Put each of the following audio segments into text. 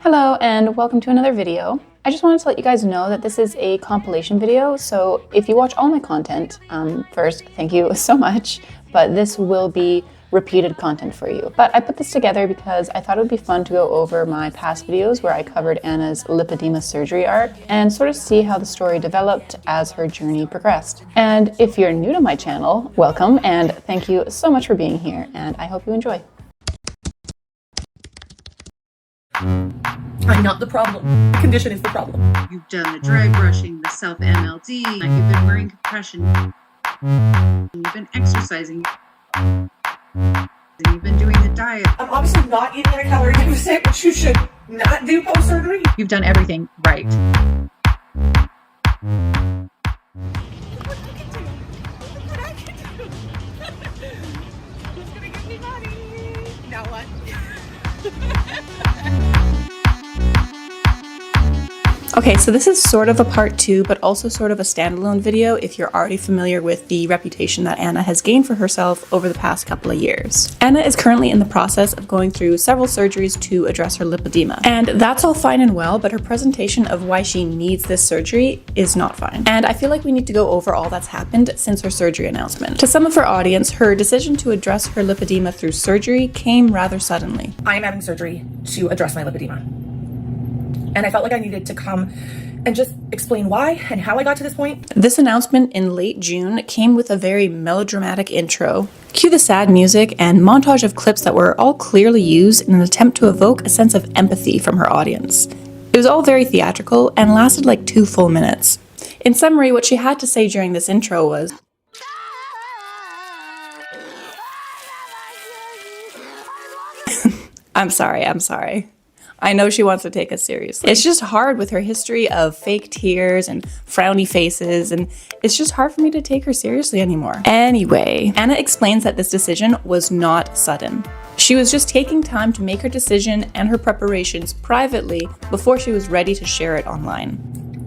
Hello and welcome to another video. I just wanted to let you guys know that this is a compilation video, so if you watch all my content, first, thank you so much, but this will be repeated content for you. But I put this together because I thought it would be fun to go over my past videos where I covered Anna's lipedema surgery arc and sort of see how the story developed as her journey progressed. And if you're new to my channel, welcome and thank you so much for being here, and I hope you enjoy. I'm not the problem. The condition is the problem. You've done the dry brushing, the self-MLD, you've been wearing compression, you've been exercising, you've been doing the diet. I'm obviously not eating at a calorie deficit, which you should not do post-surgery. You've done everything right. Who's gonna give me money? Now what? Okay, so this is sort of a part 2, but also sort of a standalone video if you're already familiar with the reputation that Anna has gained for herself over the past couple of years. Anna is currently in the process of going through several surgeries to address her lipedema. And that's all fine and well, but her presentation of why she needs this surgery is not fine. And I feel like we need to go over all that's happened since her surgery announcement. To some of her audience, her decision to address her lipedema through surgery came rather suddenly. I am having surgery to address my lipedema. And I felt like I needed to come and just explain why and how I got to this point. This announcement in late June came with a very melodramatic intro. Cue the sad music and montage of clips that were all clearly used in an attempt to evoke a sense of empathy from her audience. It was all very theatrical and lasted like 2 full minutes. In summary, what she had to say during this intro was, I'm sorry. I know she wants to take us seriously. It's just hard with her history of fake tears and frowny faces, and it's just hard for me to take her seriously anymore. Anyway, Anna explains that this decision was not sudden. She was just taking time to make her decision and her preparations privately before she was ready to share it online.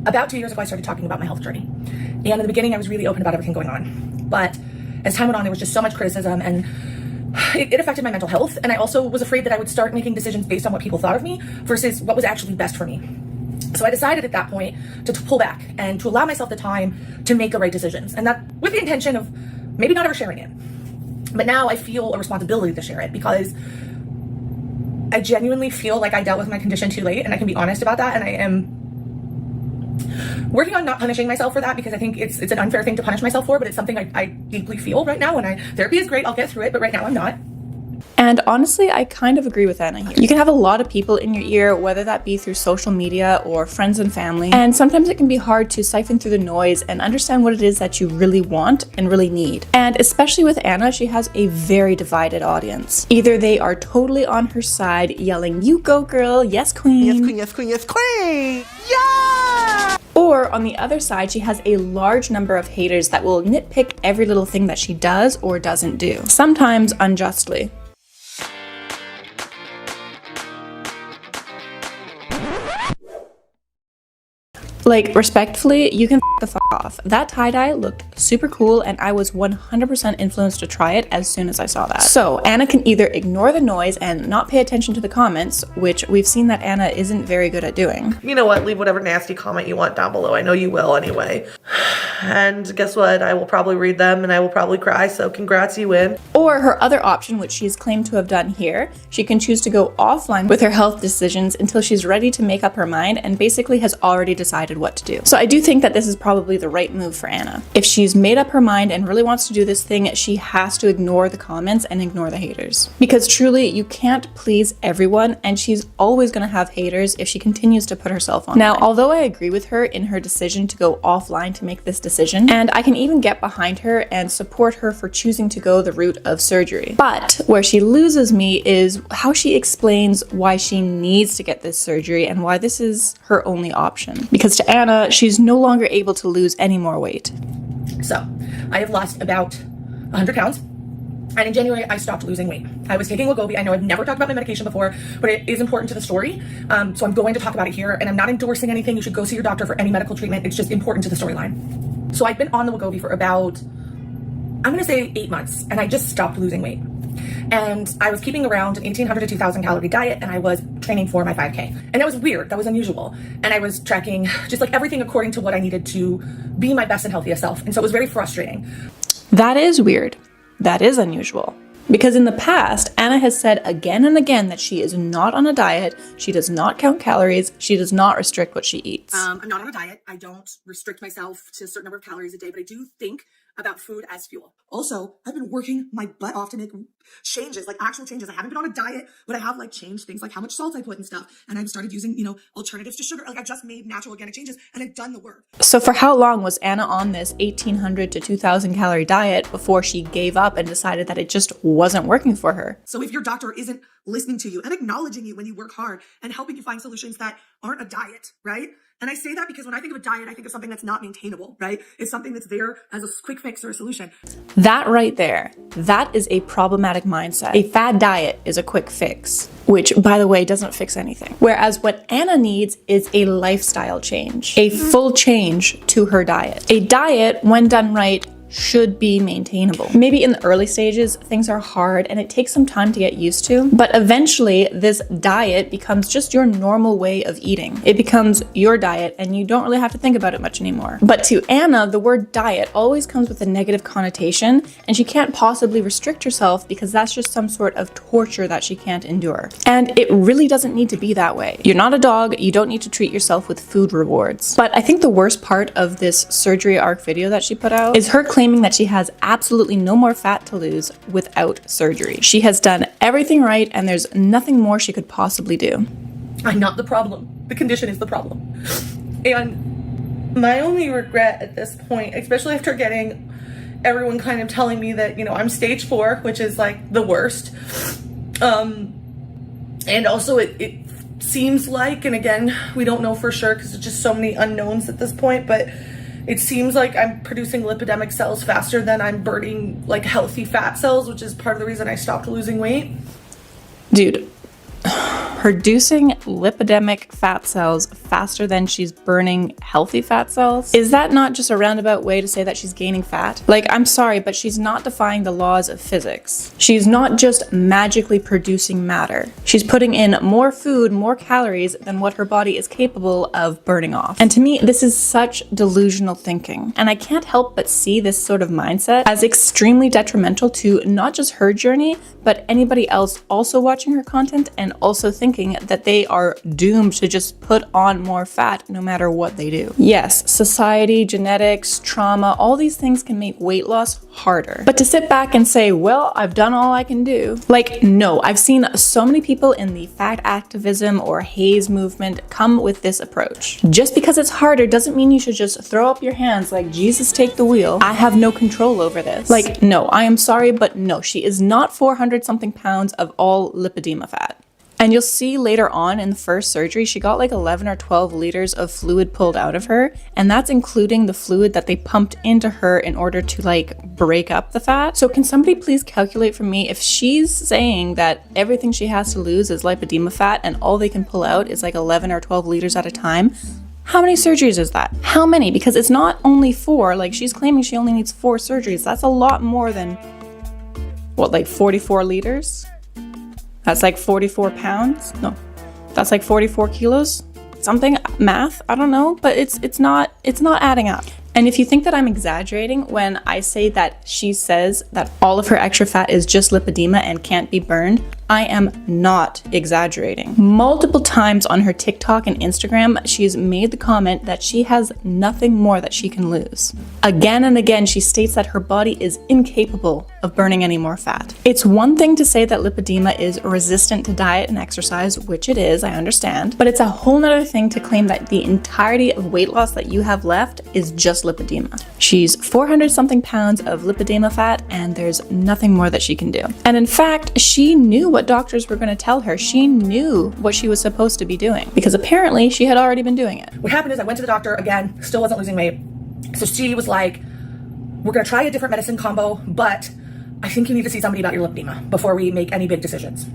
About 2 years ago, I started talking about my health journey. And in the beginning, I was really open about everything going on. But as time went on, there was just so much criticism and it affected my mental health, and I also was afraid that I would start making decisions based on what people thought of me versus what was actually best for me. So I decided at that point to pull back and to allow myself the time to make the right decisions, and that with the intention of maybe not ever sharing it. But now I feel a responsibility to share it because I genuinely feel like I dealt with my condition too late, and I can be honest about that, and I am working on not punishing myself for that because I think it's an unfair thing to punish myself for, but it's something I deeply feel right now, and therapy is great, I'll get through it, but right now I'm not. And honestly, I kind of agree with Anna here. You can have a lot of people in your ear, whether that be through social media or friends and family, and sometimes it can be hard to siphon through the noise and understand what it is that you really want and really need. And especially with Anna, she has a very divided audience. Either they are totally on her side, yelling, "You go girl, yes queen. Yes queen, yes queen, yes queen! Yeah!" Or on the other side, she has a large number of haters that will nitpick every little thing that she does or doesn't do, sometimes unjustly. Like, respectfully, you can f the fuck off. That tie-dye looked super cool, and I was 100% influenced to try it as soon as I saw that. So Anna can either ignore the noise and not pay attention to the comments, which we've seen that Anna isn't very good at doing. You know what? Leave whatever nasty comment you want down below. I know you will anyway. And guess what? I will probably read them and I will probably cry, so congrats, you win. Or her other option, which she's claimed to have done here, she can choose to go offline with her health decisions until she's ready to make up her mind and basically has already decided what to do. So I do think that this is probably the right move for Anna. If she's made up her mind and really wants to do this thing, she has to ignore the comments and ignore the haters. Because truly, you can't please everyone, and she's always going to have haters if she continues to put herself on. Now, although I agree with her in her decision to go offline to make this decision, and I can even get behind her and support her for choosing to go the route of surgery, but where she loses me is how she explains why she needs to get this surgery and why this is her only option. Because to Anna, she's no longer able to lose any more weight. So I have lost about 100 pounds. And in January, I stopped losing weight. I was taking Wegovy. I know I've never talked about my medication before, but it is important to the story. So I'm going to talk about it here, and I'm not endorsing anything. You should go see your doctor for any medical treatment. It's just important to the storyline. So I've been on the Wegovy for about, I'm going to say 8 months, and I just stopped losing weight. And I was keeping around an 1,800 to 2,000 calorie diet, and I was training for my 5K. And that was weird. That was unusual. And I was tracking just like everything according to what I needed to be my best and healthiest self. And so it was very frustrating. That is weird. That is unusual. Because in the past, Anna has said again and again that she is not on a diet, she does not count calories, she does not restrict what she eats. I'm not on a diet. I don't restrict myself to a certain number of calories a day, but I do think about food as fuel. Also, I've been working my butt off to make changes, like actual changes. I haven't been on a diet, but I have like changed things like how much salt I put and stuff. And I've started using, alternatives to sugar. Like I've just made natural organic changes and I've done the work. So for how long was Anna on this 1,800 to 2,000 calorie diet before she gave up and decided that it just wasn't working for her? So if your doctor isn't listening to you and acknowledging you when you work hard and helping you find solutions that aren't a diet, right? And I say that because when I think of a diet, I think of something that's not maintainable, right? It's something that's there as a quick fix or a solution. That right there, that is a problematic mindset. A fad diet is a quick fix, which, by the way, doesn't fix anything. Whereas what Anna needs is a lifestyle change, a full change to her diet. A diet, when done right, should be maintainable. Maybe in the early stages, things are hard and it takes some time to get used to, but eventually this diet becomes just your normal way of eating. It becomes your diet and you don't really have to think about it much anymore. But to Anna, the word diet always comes with a negative connotation and she can't possibly restrict herself because that's just some sort of torture that she can't endure. And it really doesn't need to be that way. You're not a dog, you don't need to treat yourself with food rewards. But I think the worst part of this surgery arc video that she put out is her claiming that she has absolutely no more fat to lose without surgery. She has done everything right and there's nothing more she could possibly do. I'm not the problem. The condition is the problem. And My only regret at this point, especially after getting everyone kind of telling me that, I'm stage 4, which is like the worst. And also it seems like, and again, we don't know for sure because there's just so many unknowns at this point, but it seems like I'm producing lipidemic cells faster than I'm burning like healthy fat cells, which is part of the reason I stopped losing weight. Dude, producing lipidemic fat cells faster than she's burning healthy fat cells? Is that not just a roundabout way to say that she's gaining fat? Like, I'm sorry, but she's not defying the laws of physics. She's not just magically producing matter. She's putting in more food, more calories than what her body is capable of burning off. And to me, this is such delusional thinking. And I can't help but see this sort of mindset as extremely detrimental to not just her journey, but anybody else also watching her content and also thinking that they are doomed to just put on more fat no matter what they do. Yes, society, genetics, trauma, all these things can make weight loss harder. But to sit back and say, well, I've done all I can do. Like, no, I've seen so many people in the fat activism or HAZE movement come with this approach. Just because it's harder doesn't mean you should just throw up your hands like, Jesus, take the wheel. I have no control over this. Like, no, I am sorry, but no, she is not 400 something pounds of all lipedema fat. And you'll see later on in the first surgery, she got like 11 or 12 liters of fluid pulled out of her. And that's including the fluid that they pumped into her in order to like break up the fat. So can somebody please calculate for me if she's saying that everything she has to lose is lipedema fat and all they can pull out is like 11 or 12 liters at a time? How many surgeries is that? How many? Because it's not only 4, like she's claiming she only needs 4 surgeries. That's a lot more than, what, like 44 liters? That's like 44 pounds? No, that's like 44 kilos? Something, math, I don't know, but it's not adding up. And if you think that I'm exaggerating when I say that she says that all of her extra fat is just lipedema and can't be burned, I am not exaggerating. Multiple times on her TikTok and Instagram, she's made the comment that she has nothing more that she can lose. Again and again, she states that her body is incapable of burning any more fat. It's one thing to say that lipedema is resistant to diet and exercise, which it is, I understand, but it's a whole nother thing to claim that the entirety of weight loss that you have left is just lipedema. She's 400 something pounds of lipedema fat and there's nothing more that she can do. And in fact, she knew what doctors were going to tell her. She knew what she was supposed to be doing because apparently she had already been doing it. what happened is I went to the doctor again, still wasn't losing weight. So she was like, we're going to try a different medicine combo, but I think you need to see somebody about your lipedema before we make any big decisions.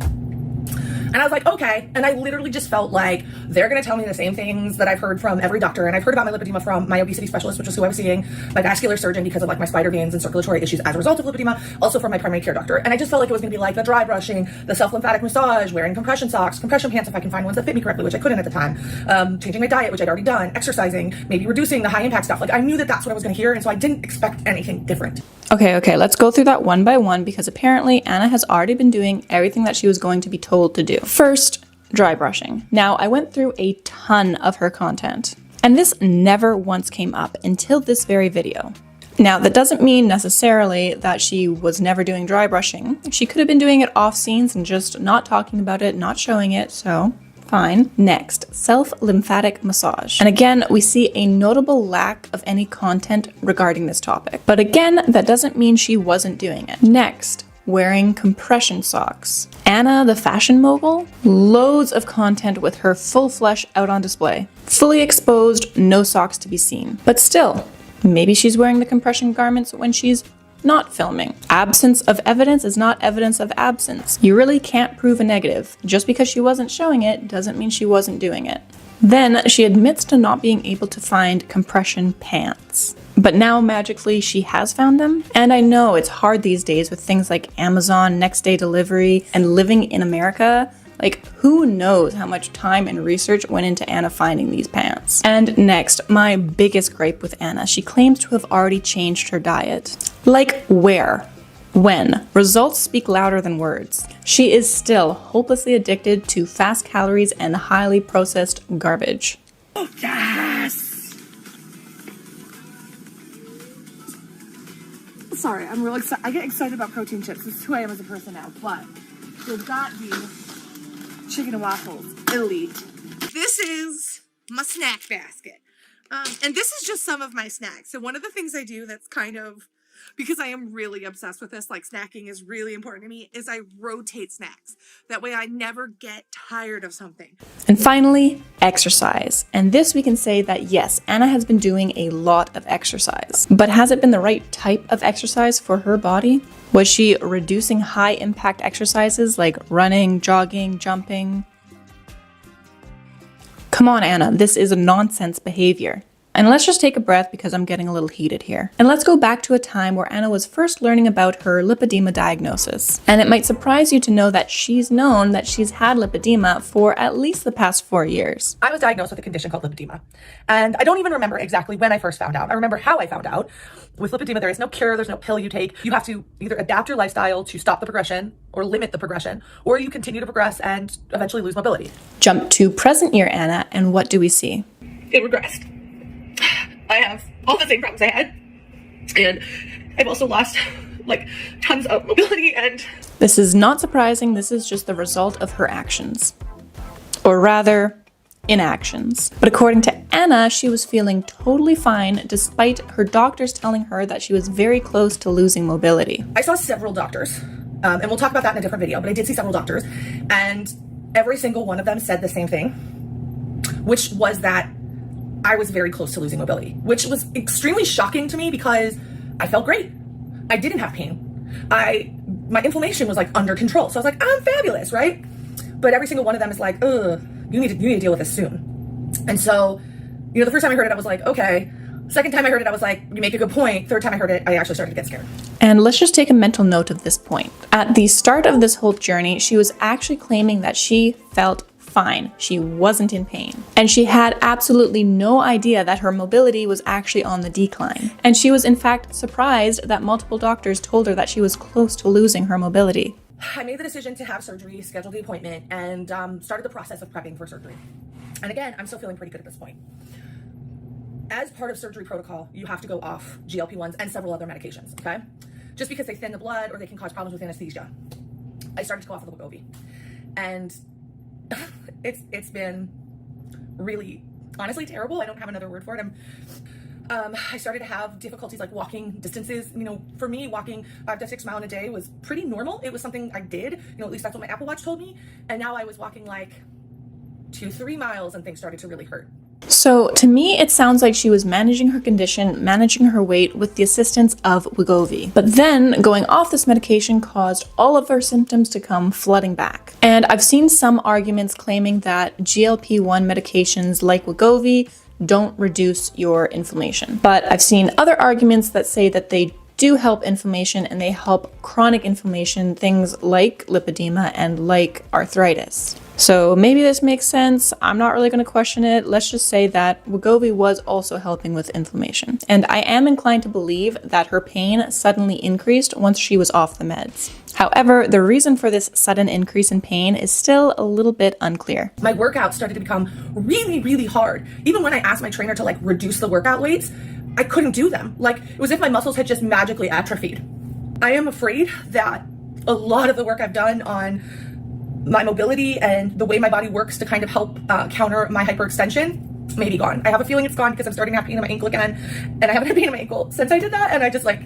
And I was like, okay. And I literally just felt like they're going to tell me the same things that I've heard from every doctor. And I've heard about my lipedema from my obesity specialist, which is who I was seeing, my vascular surgeon because of like my spider veins and circulatory issues as a result of lipedema, also from my primary care doctor. And I just felt like it was going to be like the dry brushing, the self-lymphatic massage, wearing compression socks, compression pants if I can find ones that fit me correctly, which I couldn't at the time, changing my diet, which I'd already done, exercising, maybe reducing the high impact stuff. Like I knew that that's what I was going to hear. And so I didn't expect anything different. Okay, let's go through that one by one because apparently Anna has already been doing everything that she was going to be told to do. First, dry brushing. Now, I went through a ton of her content, and this never once came up until this very video. Now, that doesn't mean necessarily that she was never doing dry brushing. She could have been doing it off scenes and just not talking about it, not showing it, so fine. Next, self-lymphatic massage. And again, we see a notable lack of any content regarding this topic. But again, that doesn't mean she wasn't doing it. Next, wearing compression socks. Anna, the fashion mogul, loads of content with her full flesh out on display. Fully exposed, no socks to be seen. But still, maybe she's wearing the compression garments when she's not filming. Absence of evidence is not evidence of absence. You really can't prove a negative. Just because she wasn't showing it doesn't mean she wasn't doing it. Then she admits to not being able to find compression pants. But now magically she has found them. And I know it's hard these days with things like Amazon, next day delivery, and living in America. Like, who knows how much time and research went into Anna finding these pants. And next, my biggest gripe with Anna, she claims to have already changed her diet. Like, where? When? Results speak louder than words. She is still hopelessly addicted to fast calories and highly processed garbage. Oh, yes! Sorry, I'm real excited. I get excited about protein chips. This is who I am as a person now. But they've got the chicken and waffles, elite. This is my snack basket. And this is just some of my snacks. So one of the things I do that's kind of, because I am really obsessed with this, like snacking is really important to me, is I rotate snacks. That way I never get tired of something. And finally, exercise. And this we can say that yes, Anna has been doing a lot of exercise. But has it been the right type of exercise for her body? Was she reducing high impact exercises like running, jogging, jumping? Come on, Anna, this is nonsense behavior. And let's just take a breath because I'm getting a little heated here. And let's go back to a time where Anna was first learning about her lipedema diagnosis. And it might surprise you to know that she's known that she's had lipedema for at least the past 4 years. I was diagnosed with a condition called lipedema. And I don't even remember exactly when I first found out. I remember how I found out. With lipedema, there is no cure, there's no pill you take. You have to either adapt your lifestyle to stop the progression or limit the progression, or you continue to progress and eventually lose mobility. Jump to present year Anna, and what do we see? It regressed. I have all the same problems I had. And I've also lost like tons of mobility and... This is not surprising, this is just the result of her actions. Or rather, inactions. But according to Anna, she was feeling totally fine despite her doctors telling her that she was very close to losing mobility. I saw several doctors, and we'll talk about that in a different video, but I did see several doctors, and every single one of them said the same thing, which was that I was very close to losing mobility, which was extremely shocking to me because I felt great. I didn't have pain. My inflammation was like under control. So I was like, I'm fabulous, right? But every single one of them is like, ugh, you need to deal with this soon. And so, the first time I heard it, I was like, okay. Second time I heard it, I was like, you make a good point. Third time I heard it, I actually started to get scared. And let's just take a mental note of this point. At the start of this whole journey, she was actually claiming that she felt fine. She wasn't in pain. And she had absolutely no idea that her mobility was actually on the decline. And she was in fact surprised that multiple doctors told her that she was close to losing her mobility. I made the decision to have surgery, scheduled the appointment, and started the process of prepping for surgery. And again, I'm still feeling pretty good at this point. As part of surgery protocol, you have to go off GLP-1s and several other medications, okay? Just because they thin the blood or they can cause problems with anesthesia. I started to go off of the Wegovy. And it's been really, honestly terrible. I don't have another word for it. I started to have difficulties like walking distances. For me, walking 5 to 6 miles a day was pretty normal. It was something I did, at least that's what my Apple Watch told me. And now I was walking like 2-3 miles and things started to really hurt. So to me, it sounds like she was managing her condition, managing her weight with the assistance of Wegovy. But then going off this medication caused all of her symptoms to come flooding back. And I've seen some arguments claiming that GLP-1 medications like Wegovy don't reduce your inflammation. But I've seen other arguments that say that they do help inflammation, and they help chronic inflammation, things like lipedema and like arthritis. So maybe this makes sense. I'm not really going to question it. Let's just say that Wegovy was also helping with inflammation. And I am inclined to believe that her pain suddenly increased once she was off the meds. However, the reason for this sudden increase in pain is still a little bit unclear. My workouts started to become really, really hard. Even when I asked my trainer to like reduce the workout weights, I couldn't do them. Like, it was as if my muscles had just magically atrophied. I am afraid that a lot of the work I've done on my mobility and the way my body works to kind of help counter my hyperextension may be gone. I have a feeling it's gone because I'm starting to have pain in my ankle again, and I haven't had pain in my ankle since I did that, and I just like,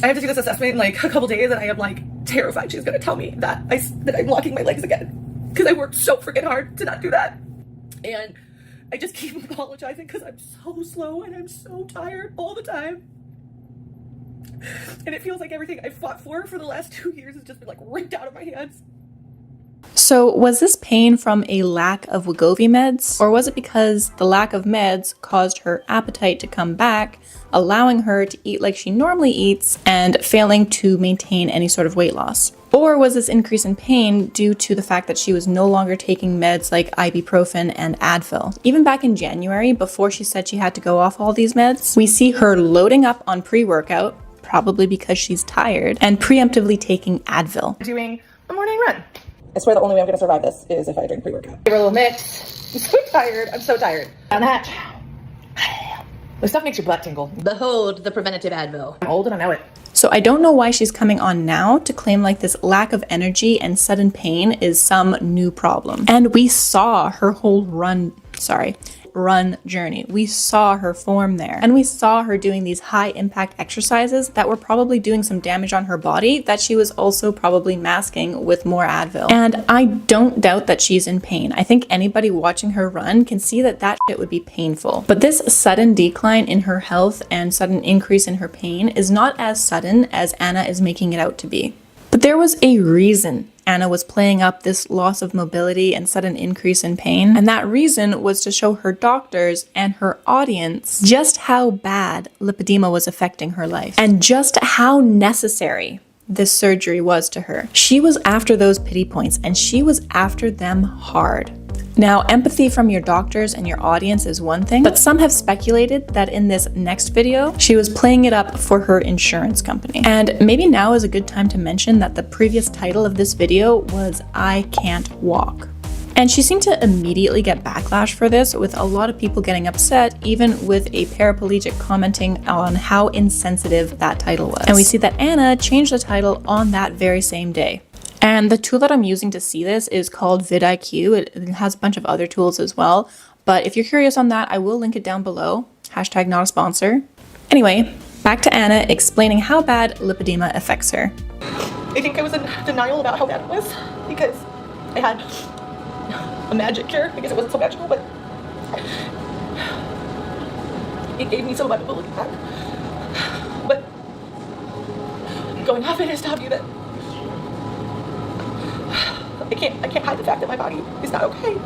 I have to do this assessment in like a couple days, and I am like terrified she's gonna tell me that I'm locking my legs again, because I worked so freaking hard to not do that. And I just keep apologizing because I'm so slow and I'm so tired all the time. And it feels like everything I fought for the last 2 years has just been like ripped out of my hands. So was this pain from a lack of Wegovy meds, or was it because the lack of meds caused her appetite to come back, allowing her to eat like she normally eats and failing to maintain any sort of weight loss? Or was this increase in pain due to the fact that she was no longer taking meds like ibuprofen and Advil? Even back in January, before she said she had to go off all these meds, we see her loading up on pre-workout, probably because she's tired, and preemptively taking Advil. Doing a morning run. I swear the only way I'm going to survive this is if I drink pre-workout. Give her a little mix. I'm so tired. I'm so tired. On that. This stuff makes your butt tingle. Behold the preventative Advil. I'm old and I know it. So I don't know why she's coming on now to claim like this lack of energy and sudden pain is some new problem. And we saw her whole run journey. We saw her form there, and we saw her doing these high impact exercises that were probably doing some damage on her body that she was also probably masking with more Advil. And I don't doubt that she's in pain. I think anybody watching her run can see that that shit would be painful. But this sudden decline in her health and sudden increase in her pain is not as sudden as Anna is making it out to be. But there was a reason Anna was playing up this loss of mobility and sudden increase in pain, and that reason was to show her doctors and her audience just how bad lipedema was affecting her life, and just how necessary this surgery was to her. She was after those pity points, and she was after them hard. Now, empathy from your doctors and your audience is one thing, but some have speculated that in this next video, she was playing it up for her insurance company. And maybe now is a good time to mention that the previous title of this video was I Can't Walk. And she seemed to immediately get backlash for this, with a lot of people getting upset, even with a paraplegic commenting on how insensitive that title was. And we see that Anna changed the title on that very same day. And the tool that I'm using to see this is called vidIQ. It has a bunch of other tools as well. But if you're curious on that, I will link it down below. # not a sponsor. Anyway, back to Anna explaining how bad lipedema affects her. I think I was in denial about how bad it was because I had a magic cure. I guess it wasn't so magical, but it gave me some of my mobility back. But going off it has taught me that I can't hide the fact that my body is not okay.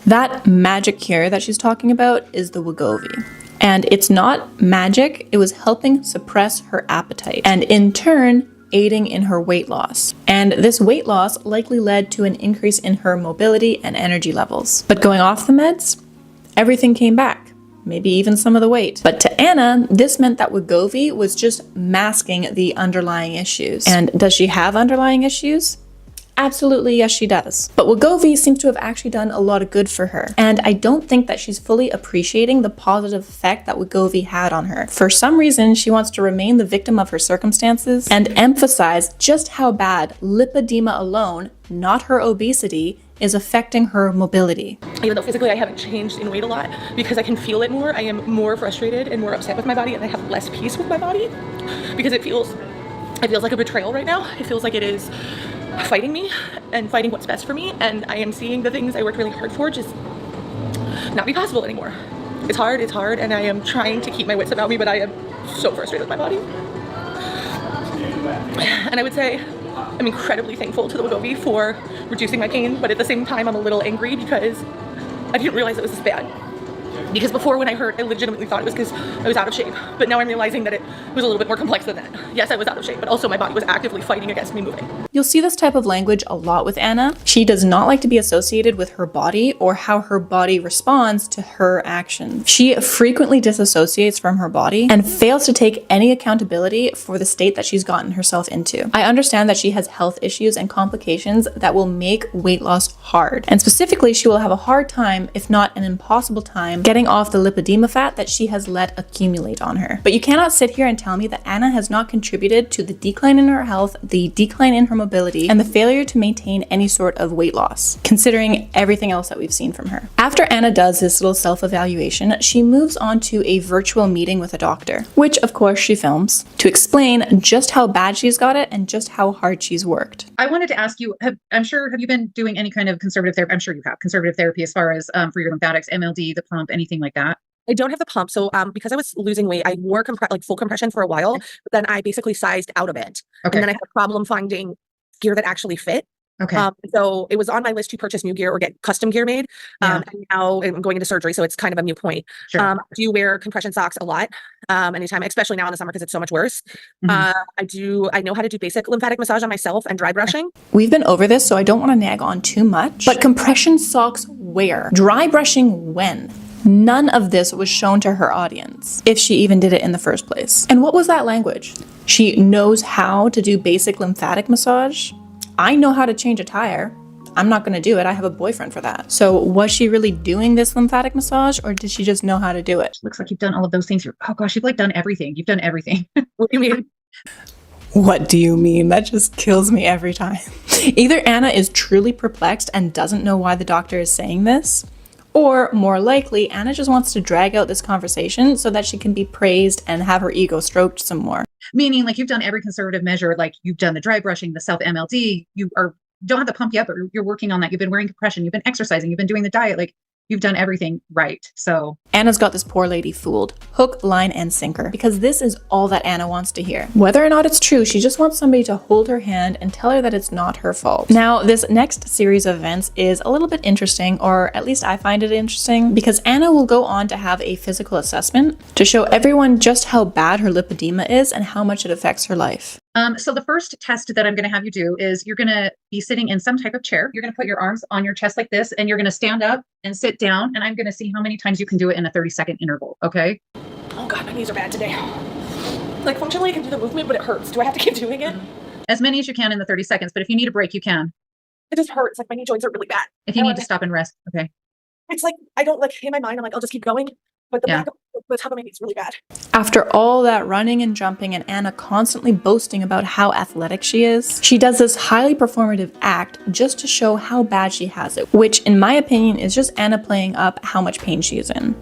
That magic cure that she's talking about is the Wegovy. And it's not magic, it was helping suppress her appetite, and in turn, aiding in her weight loss. And this weight loss likely led to an increase in her mobility and energy levels. But going off the meds, everything came back. Maybe even some of the weight. But to Anna, this meant that Wegovy was just masking the underlying issues. And does she have underlying issues? Absolutely, yes, she does. But Wegovy seems to have actually done a lot of good for her. And I don't think that she's fully appreciating the positive effect that Wegovy had on her. For some reason, she wants to remain the victim of her circumstances and emphasize just how bad lipedema alone, not her obesity, is affecting her mobility. Even though physically I haven't changed in weight a lot, because I can feel it more, I am more frustrated and more upset with my body, and I have less peace with my body because it feels like a betrayal right now. It feels like it is fighting me and fighting what's best for me, and I am seeing the things I worked really hard for just not be possible anymore. It's hard, and I am trying to keep my wits about me, but I am so frustrated with my body. And I would say I'm incredibly thankful to the Wegovy for reducing my pain, but at the same time I'm a little angry because I didn't realize it was this bad. Because before, when I hurt, I legitimately thought it was because I was out of shape. But now I'm realizing that it was a little bit more complex than that. Yes, I was out of shape, but also my body was actively fighting against me moving. You'll see this type of language a lot with Anna. She does not like to be associated with her body or how her body responds to her actions. She frequently disassociates from her body and fails to take any accountability for the state that she's gotten herself into. I understand that she has health issues and complications that will make weight loss hard. And specifically, she will have a hard time, if not an impossible time, getting off the lipedema fat that she has let accumulate on her. But you cannot sit here and tell me that Anna has not contributed to the decline in her health, the decline in her mobility, and the failure to maintain any sort of weight loss, considering everything else that we've seen from her. After Anna does this little self-evaluation, she moves on to a virtual meeting with a doctor, which of course she films, to explain just how bad she's got it and just how hard she's worked. I wanted to ask you, have you been doing any kind of conservative therapy? I'm sure you have conservative therapy as far as for your lymphatics, MLD, the pump, anything like that? I don't have the pump, so because I was losing weight, I wore full compression for a while, but then I basically sized out of it. Okay. And then I had a problem finding gear that actually fit. Okay. So it was on my list to purchase new gear or get custom gear made. Yeah. And now I'm going into surgery, so it's kind of a new point. Sure. I do wear compression socks a lot, anytime, especially now in the summer because it's so much worse. Mm-hmm. I know how to do basic lymphatic massage on myself and dry brushing. We've been over this, so I don't want to nag on too much, but compression socks where? Dry brushing when? None of this was shown to her audience, if she even did it in the first place. And what was that language? She knows how to do basic lymphatic massage. I know how to change a tire. I'm not going to do it. I have a boyfriend for that. So was she really doing this lymphatic massage, or did she just know how to do it? Looks like you've done all of those things. Oh gosh, you've done everything. You've done everything. What do you mean? What do you mean? That just kills me every time. Either Anna is truly perplexed and doesn't know why the doctor is saying this, or more likely, Anna just wants to drag out this conversation so that she can be praised and have her ego stroked some more. Meaning, like, you've done every conservative measure, like you've done the dry brushing, the self-MLD, don't have the pump yet, but you're working on that. You've been wearing compression, you've been exercising, you've been doing the diet, like you've done everything right. So Anna's got this poor lady fooled, hook, line, and sinker, because this is all that Anna wants to hear. Whether or not it's true, she just wants somebody to hold her hand and tell her that it's not her fault. Now, this next series of events is a little bit interesting, or at least I find it interesting, because Anna will go on to have a physical assessment to show everyone just how bad her lipedema is and how much it affects her life. So the first test that I'm going to have you do is you're going to be sitting in some type of chair. You're going to put your arms on your chest like this, and you're going to stand up and sit down. And I'm going to see how many times you can do it in a 30-second interval. Okay. Oh God, my knees are bad today. Like functionally I can do the movement, but it hurts. Do I have to keep doing it? As many as you can in the 30 seconds. But if you need a break, you can. It just hurts. Like my knee joints are really bad. If you need to stop and rest. Okay. It's like, I don't like, in my mind, I'm like, I'll just keep going. But the top of my knee is really bad. After all that running and jumping and Anna constantly boasting about how athletic she is, she does this highly performative act just to show how bad she has it, which in my opinion is just Anna playing up how much pain she is in.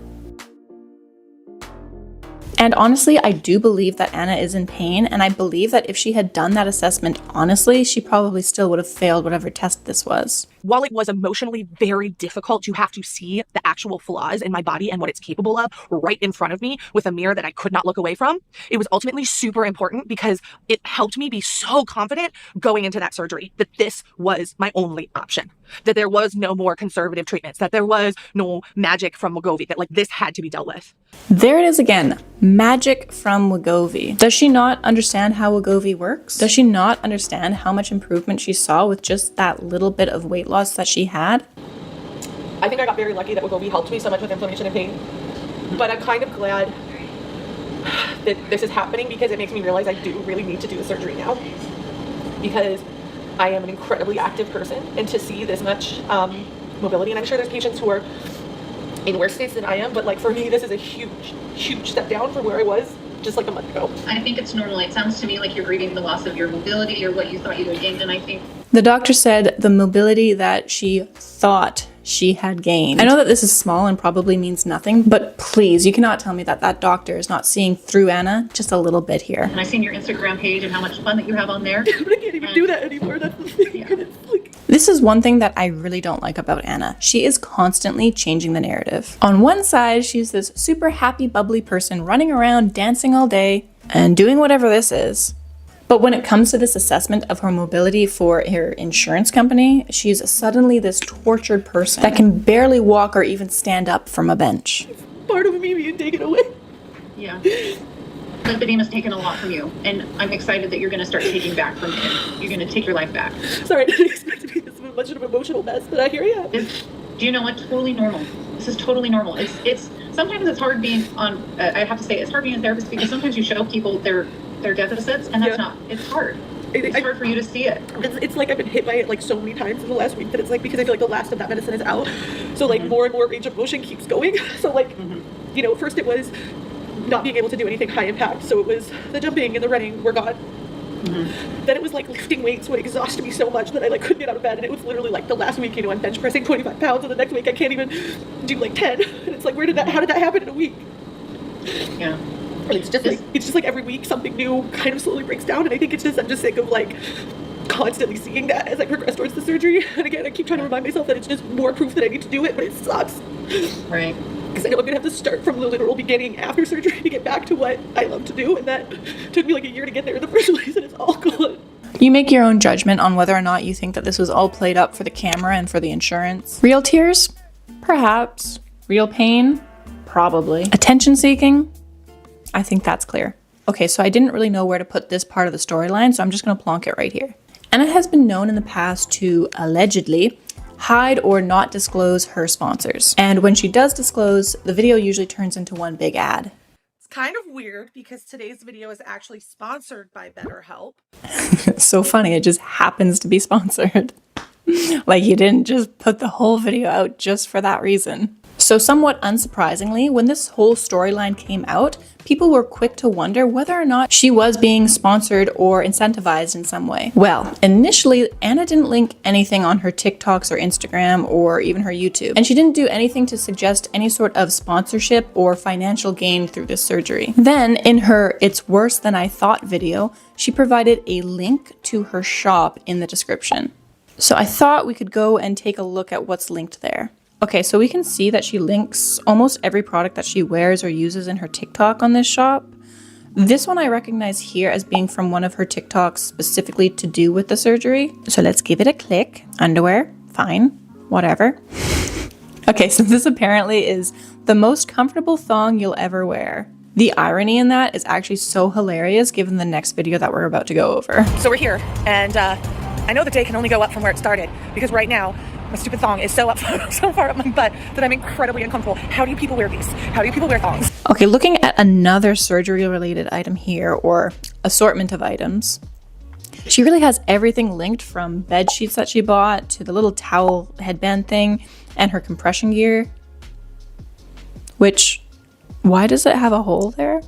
And honestly, I do believe that Anna is in pain, and I believe that if she had done that assessment honestly, she probably still would have failed whatever test this was. While it was emotionally very difficult to have to see the actual flaws in my body and what it's capable of right in front of me with a mirror that I could not look away from, it was ultimately super important because it helped me be so confident going into that surgery that this was my only option, that there was no more conservative treatments, that there was no magic from Wegovy, that like this had to be dealt with. There it is again, magic from Wegovy. Does she not understand how Wegovy works? Does she not understand how much improvement she saw with just that little bit of weight loss that she had? I think I got very lucky that Wegovy helped me so much with inflammation and pain, but I'm kind of glad that this is happening because it makes me realize I do really need to do the surgery now because I am an incredibly active person, and to see this much mobility, and I'm sure there's patients who are in worse states than I am, but like for me, this is a huge step down from where I was just like a month ago. I think it's normal. It sounds to me like you're grieving the loss of your mobility or what you thought you had gained, and I think the doctor said the mobility that she thought she had gained. I know that this is small and probably means nothing, but please, you cannot tell me that that doctor is not seeing through Anna just a little bit here. and I've seen your Instagram page and how much fun that you have on there. But I can't even do that anymore. That's the thing. Yeah. And it's like This is one thing that I really don't like about Anna. She is constantly changing the narrative. On one side, she's this super happy, bubbly person running around, dancing all day, and doing whatever this is. But when it comes to this assessment of her mobility for her insurance company, she's suddenly this tortured person that can barely walk or even stand up from a bench. Part of me being taken away. Yeah. Lipedema's taken a lot from you, and I'm excited that you're going to start taking back from it. You're going to take your life back. Sorry, I didn't expect to be this much of an emotional mess, but here I am. Do you know what? Totally normal. This is totally normal. It's sometimes it's hard being on. I have to say it's hard being a therapist because sometimes you show people their deficits, and that's not. It's hard. It's hard for you to see it. It's like I've been hit by it like so many times in the last week that it's like because I feel like the last of that medicine is out, so like more and more range of motion keeps going. So like, you know, first it was not being able to do anything high impact, so it was the jumping and the running were gone. Then it was like lifting weights would exhaust me so much that I like couldn't get out of bed, and it was literally like the last week, you know, I'm bench pressing 25 pounds, and the next week I can't even do like 10. And it's like, how did that happen in a week? Yeah. And it's just like every week something new kind of slowly breaks down, and I think I'm just sick of like constantly seeing that as I progress towards the surgery. And again, I keep trying to remind myself that it's just more proof that I need to do it, but it sucks. Right. Because I know I'm gonna have to start from the literal beginning after surgery to get back to what I love to do, and that took me like a year to get there in the first place, and it's all gone. You make your own judgment on whether or not you think that this was all played up for the camera and for the insurance. Real tears? Perhaps. Real pain? Probably. Attention seeking? I think that's clear. Okay, so I didn't really know where to put this part of the storyline, so I'm just gonna plonk it right here. Anna has been known in the past to allegedly hide or not disclose her sponsors. And when she does disclose, the video usually turns into one big ad. It's kind of weird because today's video is actually sponsored by BetterHelp. It's so funny, it just happens to be sponsored. Like you didn't just put the whole video out just for that reason. So somewhat unsurprisingly, when this whole storyline came out, people were quick to wonder whether or not she was being sponsored or incentivized in some way. Well, initially, Anna didn't link anything on her TikToks or Instagram or even her YouTube, and she didn't do anything to suggest any sort of sponsorship or financial gain through this surgery. Then, in her It's Worse Than I Thought video, she provided a link to her shop in the description. So I thought we could go and take a look at what's linked there. Okay, so we can see that she links almost every product that she wears or uses in her TikTok on this shop. This one I recognize here as being from one of her TikToks specifically to do with the surgery. So let's give it a click. Underwear, fine, whatever. Okay, so this apparently is the most comfortable thong you'll ever wear. The irony in that is actually so hilarious given the next video that we're about to go over. So we're here, and I know the day can only go up from where it started, because right now, my stupid thong is so far up my butt that I'm incredibly uncomfortable. How do people wear these? How do people wear thongs? Okay, looking at another surgery-related item here, or assortment of items, she really has everything linked from bed sheets that she bought to the little towel headband thing and her compression gear. Which, why does it have a hole there?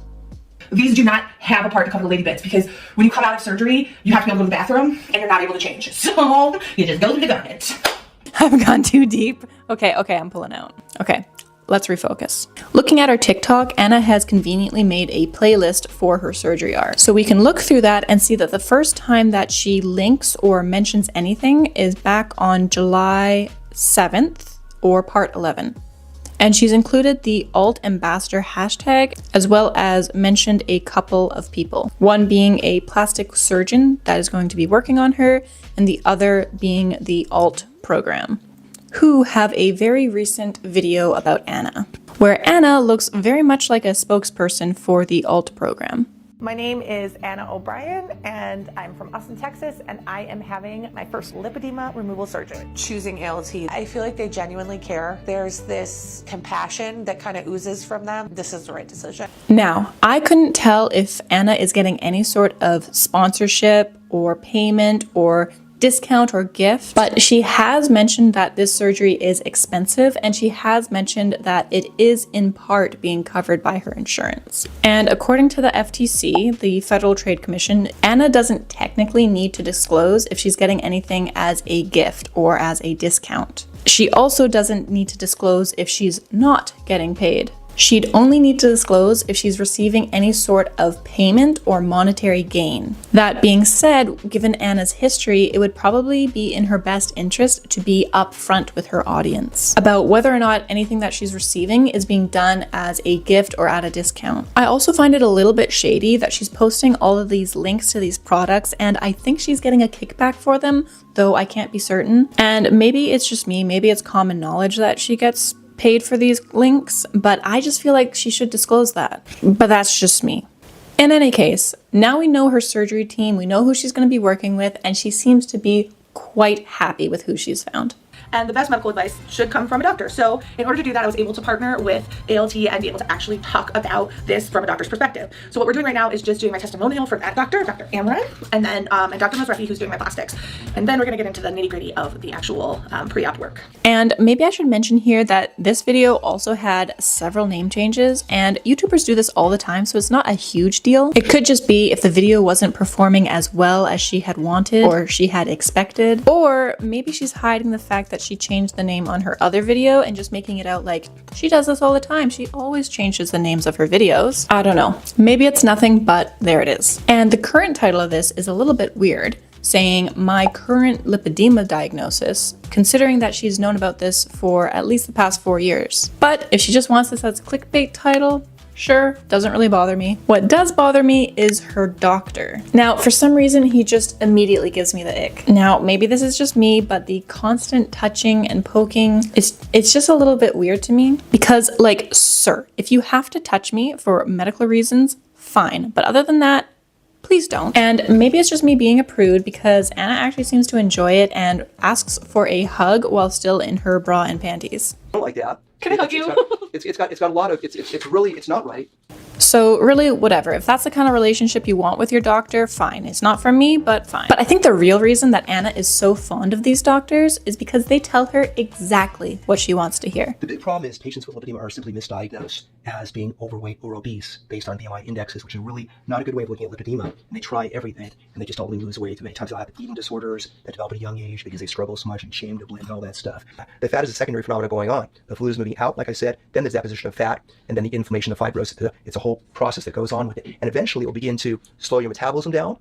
These do not have a part to cover the lady bits, because when you come out of surgery, you have to be able to go to the bathroom, and you're not able to change. So you just go to the garment. I've gone too deep. Okay, I'm pulling out. Okay, let's refocus. Looking at her TikTok, Anna has conveniently made a playlist for her surgery art. So we can look through that and see that the first time that she links or mentions anything is back on July 7th or part 11. And she's included the alt ambassador hashtag, as well as mentioned a couple of people. One being a plastic surgeon that is going to be working on her, and the other being the alt program, who have a very recent video about Anna, where Anna looks very much like a spokesperson for the alt program. My name is Anna O'Brien, and I'm from Austin, Texas, and I am having my first lipedema removal surgery. Choosing ALT, I feel like they genuinely care. There's this compassion that kind of oozes from them. This is the right decision. Now, I couldn't tell if Anna is getting any sort of sponsorship or payment or discount or gift, but she has mentioned that this surgery is expensive, and she has mentioned that it is in part being covered by her insurance. And according to the FTC, the Federal Trade Commission, Anna doesn't technically need to disclose if she's getting anything as a gift or as a discount. She also doesn't need to disclose if she's not getting paid. She'd only need to disclose if she's receiving any sort of payment or monetary gain. That being said, given Anna's history, it would probably be in her best interest to be upfront with her audience about whether or not anything that she's receiving is being done as a gift or at a discount. I also find it a little bit shady that she's posting all of these links to these products, and I think she's getting a kickback for them, though I can't be certain. And maybe it's just me, maybe it's common knowledge that she gets paid for these links, but I just feel like she should disclose that. But that's just me. In any case, now we know her surgery team, we know who she's going to be working with, and she seems to be quite happy with who she's found. And the best medical advice should come from a doctor. So in order to do that, I was able to partner with ALT and be able to actually talk about this from a doctor's perspective. So what we're doing right now is just doing my testimonial for that doctor, Dr. Amran, and then and Dr. Masrafi, who's doing my plastics. And then we're going to get into the nitty-gritty of the actual pre-op work. And maybe I should mention here that this video also had several name changes, and YouTubers do this all the time, so it's not a huge deal. It could just be if the video wasn't performing as well as she had wanted or she had expected, or maybe she's hiding the fact that she changed the name on her other video and just making it out like she does this all the time. She always changes the names of her videos. I don't know. Maybe it's nothing, but there it is. And the current title of this is a little bit weird, saying my current lipedema diagnosis, considering that she's known about this for at least the past 4 years. But if she just wants this as a clickbait title, sure, doesn't really bother me. What does bother me is her doctor. Now, for some reason, he just immediately gives me the ick. Now, maybe this is just me, but the constant touching and poking, it's just a little bit weird to me. Because, like, sir, if you have to touch me for medical reasons, fine. But other than that, please don't. And maybe it's just me being a prude, because Anna actually seems to enjoy it and asks for a hug while still in her bra and panties. I don't like that. Can I hug you? It's got a lot of, it's not right. So really, whatever. If that's the kind of relationship you want with your doctor, fine. It's not for me, but fine. But I think the real reason that Anna is so fond of these doctors is because they tell her exactly what she wants to hear. The big problem is patients with lipedema are simply misdiagnosed as being overweight or obese based on BMI indexes, which is really not a good way of looking at lipedema. And they try everything, and they just don't really lose weight. Many times they'll have eating disorders that develop at a young age because they struggle so much and shame to blend and all that stuff. The fat is a secondary phenomenon going on. The fluid is moving out, like I said, then there's deposition of fat, and then the inflammation of fibrosis. It's a whole process that goes on with it. And eventually it will begin to slow your metabolism down,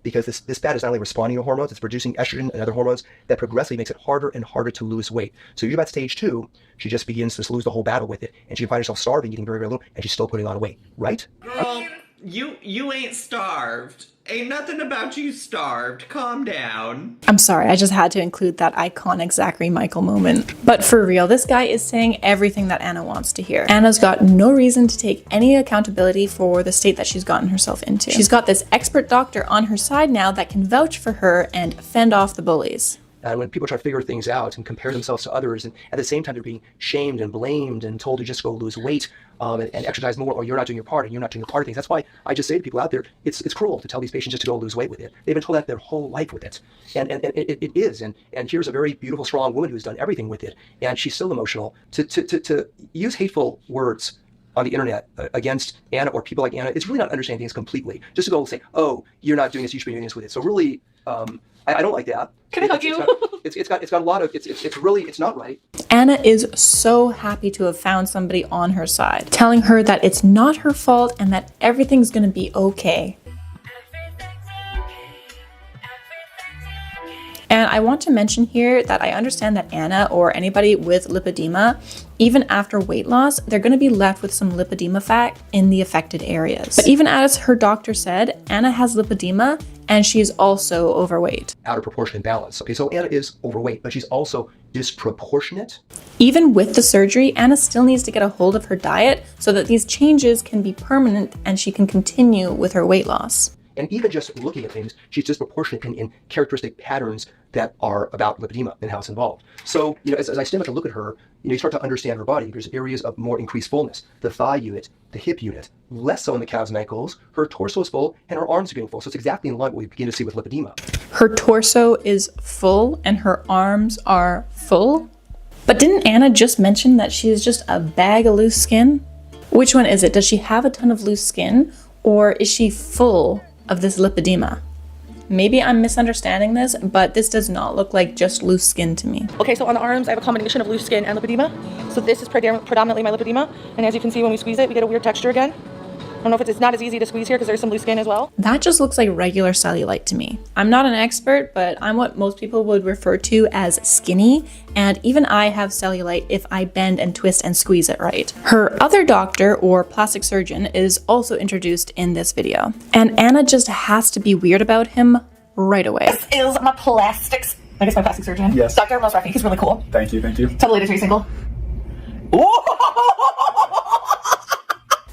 because this fat is not only responding to hormones, it's producing estrogen and other hormones that progressively makes it harder and harder to lose weight. So you're about stage 2, she just begins to lose the whole battle with it, and she can find herself starving, eating very, very little, and she's still putting on weight, right? Girl, you ain't starved. Ain't nothing about you starved. Calm down. I'm sorry, I just had to include that iconic Zachary Michael moment. But for real, this guy is saying everything that Anna wants to hear. Anna's got no reason to take any accountability for the state that she's gotten herself into. She's got this expert doctor on her side now that can vouch for her and fend off the bullies. And when people try to figure things out and compare themselves to others, and at the same time they're being shamed and blamed and told to just go lose weight and exercise more, or you're not doing your part and you're not doing your part of things. That's why I just say to people out there, it's cruel to tell these patients just to go lose weight with it. They've been told that their whole life with it. And it is. And here's a very beautiful, strong woman who's done everything with it. And she's still emotional. To use hateful words on the internet against Anna or people like Anna, it's really not understanding things completely. Just to go and say, oh, you're not doing this, you should be doing this with it. So really, I don't like that. Can I hug you? It's got a lot of, it's not right. Anna is so happy to have found somebody on her side, telling her that it's not her fault and that everything's gonna be okay. And I want to mention here that I understand that Anna or anybody with lipedema, even after weight loss, they're going to be left with some lipedema fat in the affected areas. But even as her doctor said, Anna has lipedema and she's also overweight. Out of proportion and balance. Okay, so Anna is overweight, but she's also disproportionate. Even with the surgery, Anna still needs to get a hold of her diet so that these changes can be permanent and she can continue with her weight loss. And even just looking at things, she's disproportionate in characteristic patterns that are about lipedema and how it's involved. So, as I stand back and look at her, you start to understand her body. There's areas of more increased fullness. The thigh unit, the hip unit, less so in the calves and ankles. Her torso is full and her arms are getting full. So it's exactly in line with what we begin to see with lipedema. Her torso is full and her arms are full? But didn't Anna just mention that she is just a bag of loose skin? Which one is it? Does she have a ton of loose skin, or is she full of this lipedema? Maybe I'm misunderstanding this, but this does not look like just loose skin to me. Okay, so on the arms, I have a combination of loose skin and lipedema. So this is predominantly my lipedema. And as you can see, when we squeeze it, we get a weird texture again. I don't know if it's not as easy to squeeze here because there's some loose skin as well. That just looks like regular cellulite to me. I'm not an expert, but I'm what most people would refer to as skinny, and even I have cellulite if I bend and twist and squeeze it right. Her other doctor, or plastic surgeon, is also introduced in this video, and Anna just has to be weird about him right away. This is my plastics. I guess my plastic surgeon. Yes. Dr. Mosraffi. He's really cool. Thank you, thank you. Tell the latest, are you single?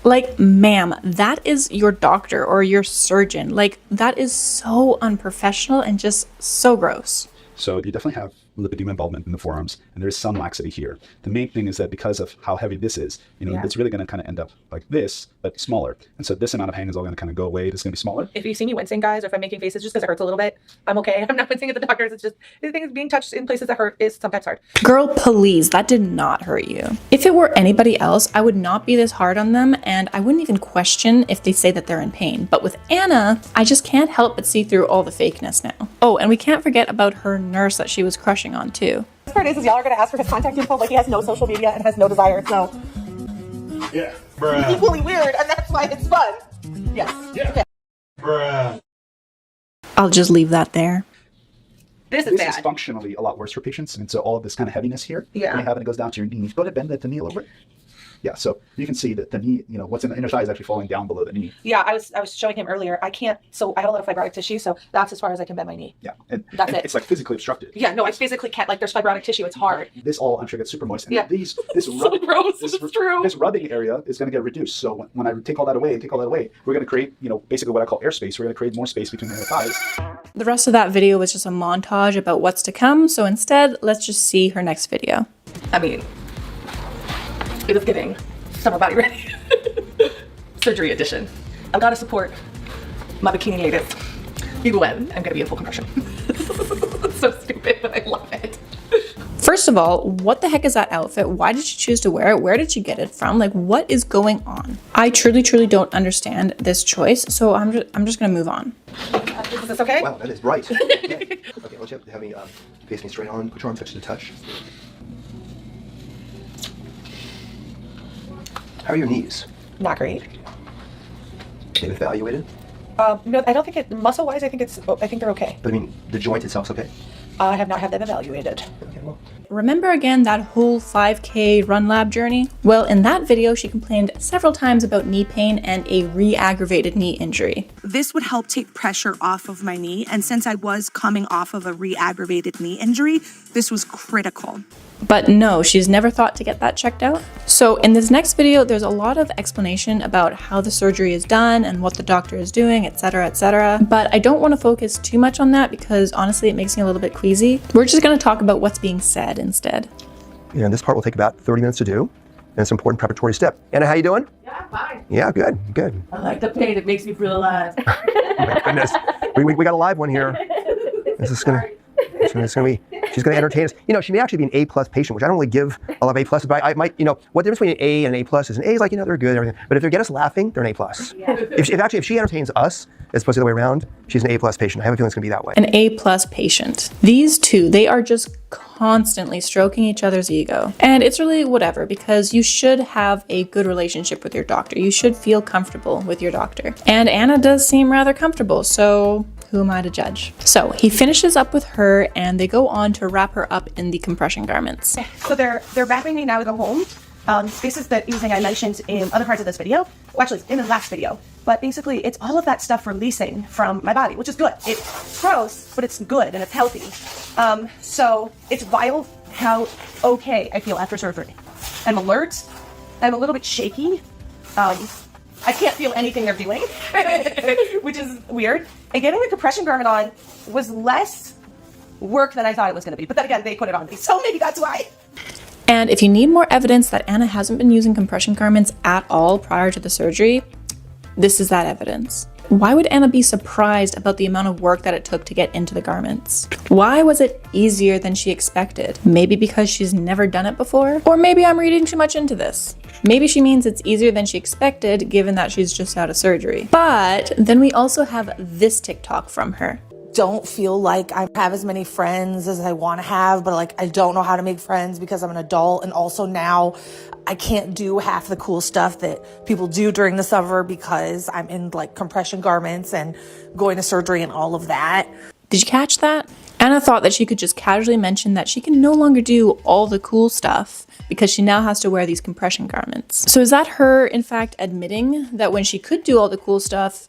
Like, ma'am, that is your doctor or your surgeon. Like, that is so unprofessional and just so gross. So you definitely have lipedema involvement in the forearms, and there's some laxity here. The main thing is that because of how heavy this is, it's really going to kind of end up like this, but smaller. And so this amount of pain is all going to kind of go away. It's going to be smaller. If you see me wincing, guys, or if I'm making faces just because it hurts a little bit, I'm okay. I'm not wincing at the doctors. It's just the thing is being touched in places that hurt is sometimes hard. Girl, please, that did not hurt you. If it were anybody else, I would not be this hard on them, and I wouldn't even question if they say that they're in pain. But with Anna, I just can't help but see through all the fakeness now. Oh, and we can't forget about her nurse that she was crushing on too. The part is y'all are going to ask for his contact info, like he has no social media and has no desire, so. Yeah, bruh. Equally weird, and that's why it's fun. Yes. Yeah. Okay. Bruh. I'll just leave that there. This is This bad. is functionally a lot worse for patients, and so all of this kind of heaviness here, Yeah. when you have it, it goes down to your knees. Go ahead, bend the knee a little bit. Yeah, so you can see that the knee, what's in the inner thigh is actually falling down below the knee. Yeah, I was showing him earlier. I can't, so I have a lot of fibrotic tissue, so that's as far as I can bend my knee. Yeah, That's and it. it's like physically obstructed. Yeah, no, I physically can't, like there's fibrotic tissue, it's hard. This all, I'm sure, gets super moist. And Yeah. this So gross, it's true. This rubbing area is going to get reduced. So when I take all that away, we're going to create, basically what I call airspace. We're going to create more space between the inner thighs. The rest of that video was just a montage about what's to come, so instead, let's just see her next video. I mean, it is giving summer body ready. Surgery edition. I've got to support my bikini ladies. Even when I'm going to be in full compression. So stupid, but I love it. First of all, what the heck is that outfit? Why did she choose to wear it? Where did she get it from? Like, what is going on? I truly don't understand this choice, so I'm just gonna move on. Is this okay? Wow, that is bright. Yeah. Okay, let's have me face me straight on. Put your arm touch to touch. How are your knees? Not great. They've evaluated, No, I don't think it, muscle-wise, I think they're okay. but I mean, the joint itself's okay. I have not had them evaluated. Okay, well. Remember again that whole 5K run lab journey? Well, in that video, she complained several times about knee pain and a re-aggravated knee injury. This would help take pressure off of my knee, and since I was coming off of a re-aggravated knee injury, this was critical. But no, she's never thought to get that checked out. So in this next video, there's a lot of explanation about how the surgery is done and what the doctor is doing, etc., etc. But I don't want to focus too much on that because honestly, it makes me a little bit queasy. We're just going to talk about what's being said instead. Yeah, and this part will take about 30 minutes to do, and it's an important preparatory step. Anna, how you doing? Yeah, fine. Yeah, good. I like the pain. It makes me feel alive. Oh my goodness, we got a live one here. This is gonna be. She's going to entertain us. She may actually be an A+ patient, which I don't really give a lot of A+, but I might, what the difference between an A and an A+ is an A is like, they're good, everything. But if they get us laughing, they're an A+. Yeah. If she entertains us, as opposed to the other way around, she's an A+ patient. I have a feeling it's going to be that way. An A+ patient. These two, they are just constantly stroking each other's ego. And it's really whatever, because you should have a good relationship with your doctor. You should feel comfortable with your doctor. And Anna does seem rather comfortable, so who am I to judge? So he finishes up with her and they go on to wrap her up in the compression garments. So they're wrapping me now to go home. This is the thing I mentioned in other parts of this video. Well, actually, in the last video. But basically, it's all of that stuff releasing from my body, which is good. It's gross, but it's good and it's healthy. So it's wild how okay I feel after surgery. I'm alert. I'm a little bit shaky. I can't feel anything they're doing, which is weird. And getting the compression garment on was less work than I thought it was going to be. But then again, they put it on me, so maybe that's why. And if you need more evidence that Anna hasn't been using compression garments at all prior to the surgery, this is that evidence. Why would Anna be surprised about the amount of work that it took to get into the garments? Why was it easier than she expected? Maybe because she's never done it before? Or maybe I'm reading too much into this. Maybe she means it's easier than she expected given that she's just out of surgery. But then we also have this TikTok from her. don't feel like I have as many friends as I want to have, but like I don't know how to make friends because I'm an adult. And also now I can't do half the cool stuff that people do during the summer because I'm in like compression garments and going to surgery and all of that. Did you catch that? Anna thought that she could just casually mention that she can no longer do all the cool stuff because she now has to wear these compression garments. So is that her, in fact, admitting that when she could do all the cool stuff,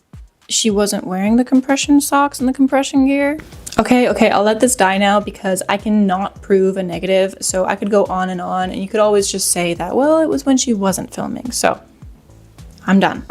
she wasn't wearing the compression socks and the compression gear? Okay, I'll let this die now because I cannot prove a negative, so I could go on, and you could always just say that, well, it was when she wasn't filming, so I'm done.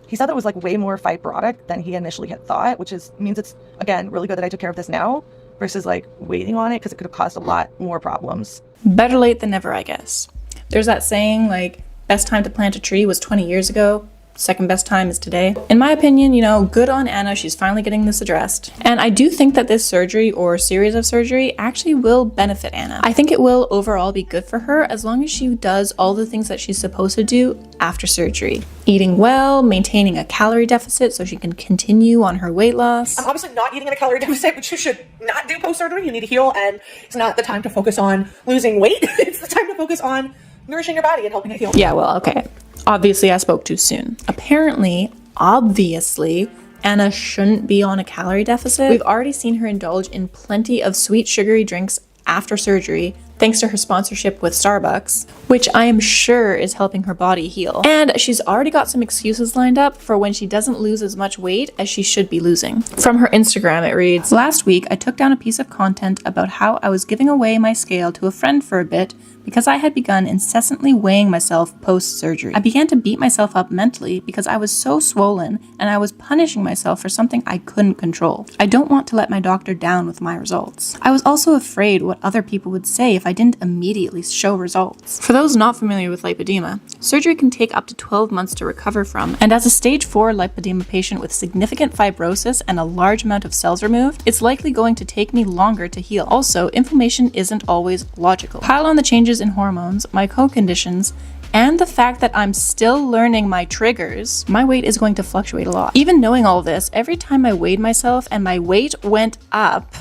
He said that it was like way more fibrotic than he initially had thought, which means it's, again, really good that I took care of this now versus like waiting on it because it could have caused a lot more problems. Better late than never, I guess. There's that saying, like, best time to plant a tree was 20 years ago. Second best time is today. In my opinion, you know, good on Anna. She's finally getting this addressed. And I do think that this surgery or series of surgery actually will benefit Anna. I think it will overall be good for her as long as she does all the things that she's supposed to do after surgery. Eating well, maintaining a calorie deficit so she can continue on her weight loss. I'm obviously not eating in a calorie deficit, which you should not do post-surgery. You need to heal, and it's not the time to focus on losing weight. It's the time to focus on nourishing your body and helping it heal. Yeah, well, okay. Obviously, I spoke too soon. Apparently, obviously, Anna shouldn't be on a calorie deficit. We've already seen her indulge in plenty of sweet, sugary drinks after surgery, thanks to her sponsorship with Starbucks, which I am sure is helping her body heal. And she's already got some excuses lined up for when she doesn't lose as much weight as she should be losing. From her Instagram, it reads, "Last week, I took down a piece of content about how I was giving away my scale to a friend for a bit because I had begun incessantly weighing myself post-surgery. I began to beat myself up mentally because I was so swollen and I was punishing myself for something I couldn't control. I don't want to let my doctor down with my results. I was also afraid what other people would say if I didn't immediately show results." For those not familiar with lipedema, surgery can take up to 12 months to recover from, and as a stage 4 lipedema patient with significant fibrosis and a large amount of cells removed, it's likely going to take me longer to heal. Also, inflammation isn't always logical. Pile on the changes in hormones, my co-conditions, and the fact that I'm still learning my triggers, my weight is going to fluctuate a lot. Even knowing all this, every time I weighed myself and my weight went up,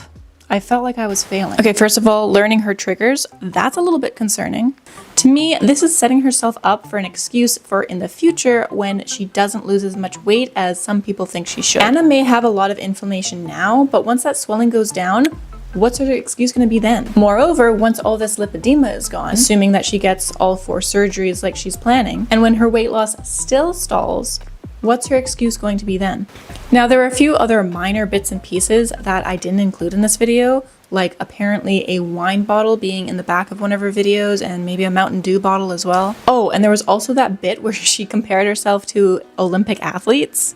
I felt like I was failing. Okay, first of all, learning her triggers, that's a little bit concerning. To me, this is setting herself up for an excuse for in the future when she doesn't lose as much weight as some people think she should. Anna may have a lot of inflammation now, but once that swelling goes down, what's her excuse going to be then? Moreover, once all this lipedema is gone, assuming that she gets all 4 surgeries like she's planning, and when her weight loss still stalls, what's her excuse going to be then? Now, there are a few other minor bits and pieces that I didn't include in this video, like apparently a wine bottle being in the back of one of her videos and maybe a Mountain Dew bottle as well. Oh, and there was also that bit where she compared herself to Olympic athletes.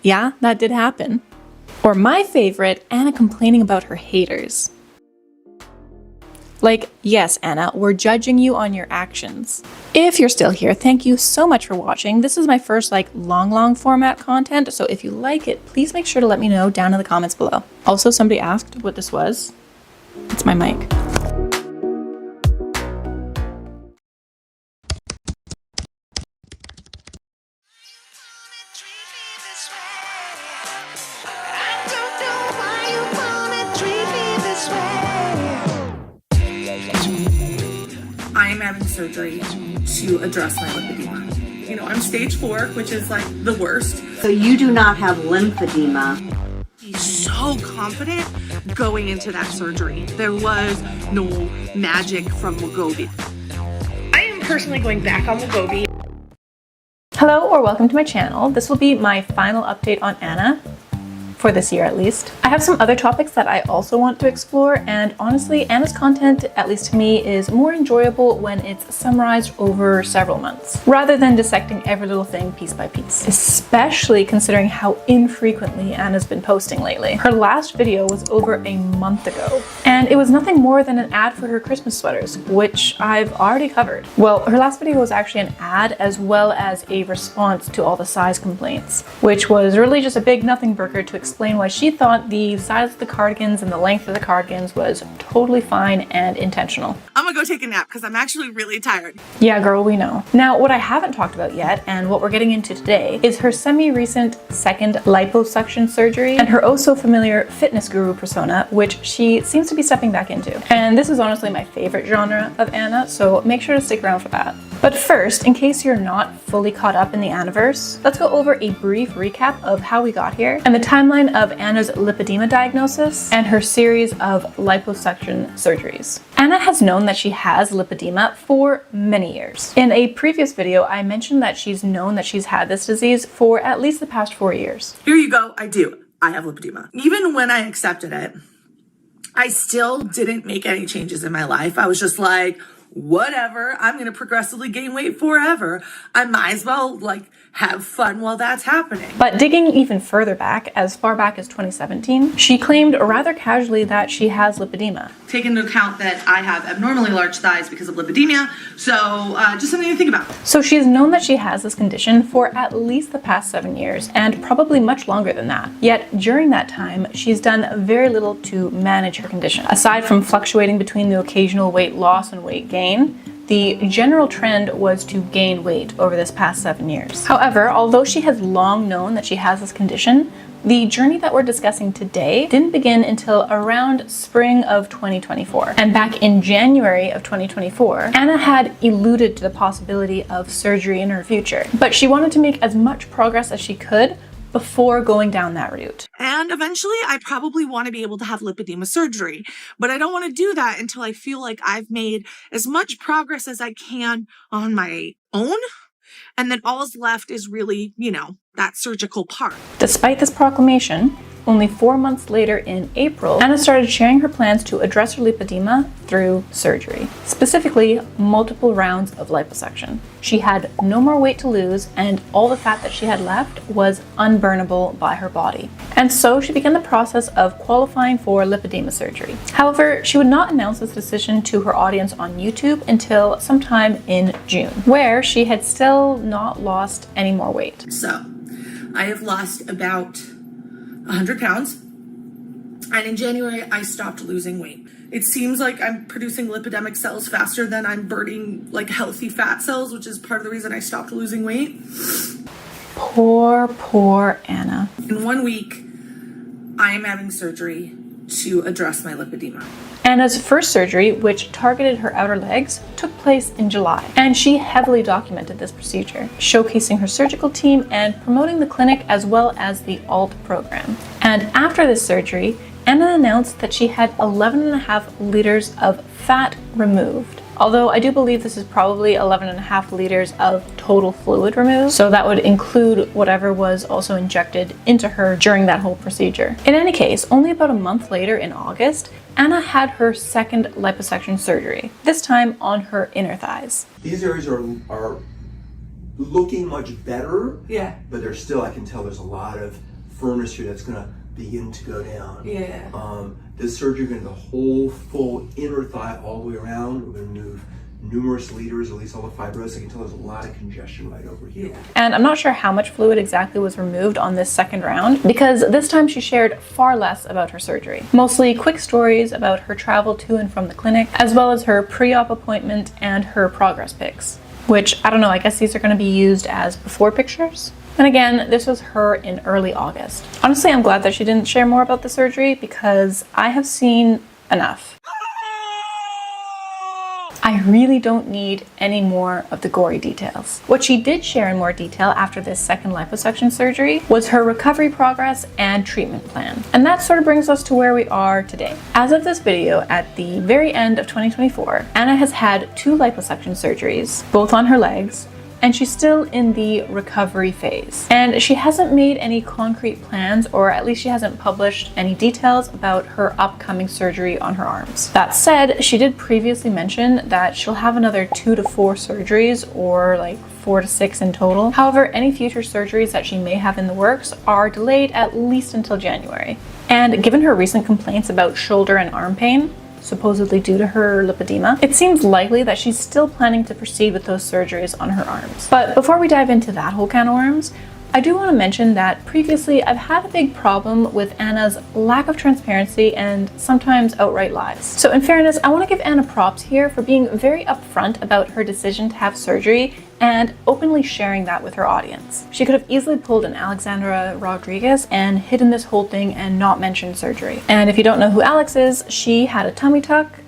Yeah, that did happen. Or my favorite, Anna complaining about her haters. Like, yes, Anna, we're judging you on your actions. If you're still here, thank you so much for watching. This is my first long format content, so if you like it, please make sure to let me know down in the comments below. Also, somebody asked what this was. It's my mic. I am having surgery to address my lipedema. You know, I'm stage 4, which is like the worst. So you do not have lymphedema. He's so confident going into that surgery. There was no magic from Wegovy. I am personally going back on Wegovy. Hello or welcome to my channel. This will be my final update on Anna. For this year at least. I have some other topics that I also want to explore, and honestly, Anna's content, at least to me, is more enjoyable when it's summarized over several months, rather than dissecting every little thing piece by piece, especially considering how infrequently Anna's been posting lately. Her last video was over a month ago, and it was nothing more than an ad for her Christmas sweaters, which I've already covered. Well, her last video was actually an ad as well as a response to all the size complaints, which was really just a big nothing burger to explain explain why she thought the size of the cardigans and the length of the cardigans was totally fine and intentional. I'm gonna go take a nap because I'm actually really tired. Yeah, girl, we know. Now, what I haven't talked about yet, and what we're getting into today, is her semi-recent second liposuction surgery and her oh-so-familiar fitness guru persona, which she seems to be stepping back into. And this is honestly my favorite genre of Anna, so make sure to stick around for that. But first, in case you're not fully caught up in the Annaverse, let's go over a brief recap of how we got here and the timeline of Anna's lipedema diagnosis and her series of liposuction surgeries. Anna has known that she has lipedema for many years. In a previous video, I mentioned that she's known that she's had this disease for at least the past 4 years. Here you go. I do. I have lipedema. Even when I accepted it, I still didn't make any changes in my life. I was just like, whatever, I'm going to progressively gain weight forever. I might as well have fun while that's happening. But digging even further back, as far back as 2017, she claimed rather casually that she has lipedema. Take into account that I have abnormally large thighs because of lipedema, so just something to think about. So she's known that she has this condition for at least the past 7 years, and probably much longer than that. Yet during that time, she's done very little to manage her condition. Aside from fluctuating between the occasional weight loss and weight gain, the general trend was to gain weight over this past 7 years. However, although she has long known that she has this condition, the journey that we're discussing today didn't begin until around spring of 2024. And back in January of 2024, Anna had alluded to the possibility of surgery in her future, but she wanted to make as much progress as she could before going down that route. And eventually I probably want to be able to have lipedema surgery, but I don't want to do that until I feel like I've made as much progress as I can on my own. And then all's left is really, that surgical part. Despite this proclamation, only 4 months later in April, Anna started sharing her plans to address her lipedema through surgery, specifically multiple rounds of liposuction. She had no more weight to lose, and all the fat that she had left was unburnable by her body. And so she began the process of qualifying for lipedema surgery. However, she would not announce this decision to her audience on YouTube until sometime in June, where she had still not lost any more weight. So, I have lost about 100 pounds, and in January I stopped losing weight. It seems like I'm producing lipedemic cells faster than I'm burning healthy fat cells, which is part of the reason I stopped losing weight. Poor Anna. In 1 week, I am having surgery to address my lipedema. Anna's first surgery, which targeted her outer legs, took place in July, and she heavily documented this procedure, showcasing her surgical team and promoting the clinic as well as the ALT program. And after this surgery, Anna announced that she had 11.5 liters of fat removed. Although I do believe this is probably 11.5 liters of total fluid removed, so that would include whatever was also injected into her during that whole procedure. In any case, only about a month later in August, Anna had her second liposuction surgery, this time on her inner thighs. These areas are looking much better, Yeah. but there's still, I can tell there's a lot of firmness here that's gonna begin to go down. Yeah. This surgery, we're gonna do the whole full inner thigh all the way around. We're gonna move numerous liters, release all the fibrosis. I can tell there's a lot of congestion right over here. Yeah. And I'm not sure how much fluid exactly was removed on this second round, because this time she shared far less about her surgery. Mostly quick stories about her travel to and from the clinic, as well as her pre-op appointment and her progress pics. Which, I don't know, I guess these are going to be used as before pictures? And again, this was her in early August. Honestly, I'm glad that she didn't share more about the surgery because I have seen enough. I really don't need any more of the gory details. What she did share in more detail after this second liposuction surgery was her recovery progress and treatment plan. And that sort of brings us to where we are today. As of this video, at the very end of 2024, Anna has had 2 liposuction surgeries, both on her legs, and she's still in the recovery phase. And she hasn't made any concrete plans, or at least she hasn't published any details about her upcoming surgery on her arms. That said, she did previously mention that she'll have another 2 to 4 surgeries, or 4 to 6 in total. However, any future surgeries that she may have in the works are delayed at least until January. And given her recent complaints about shoulder and arm pain, supposedly due to her lipedema, it seems likely that she's still planning to proceed with those surgeries on her arms. But before we dive into that whole can of worms, I do want to mention that previously I've had a big problem with Anna's lack of transparency and sometimes outright lies. So in fairness, I want to give Anna props here for being very upfront about her decision to have surgery and openly sharing that with her audience. She could have easily pulled an Alexandra Rodriguez and hidden this whole thing and not mentioned surgery. And if you don't know who Alex is, she had a tummy tuck,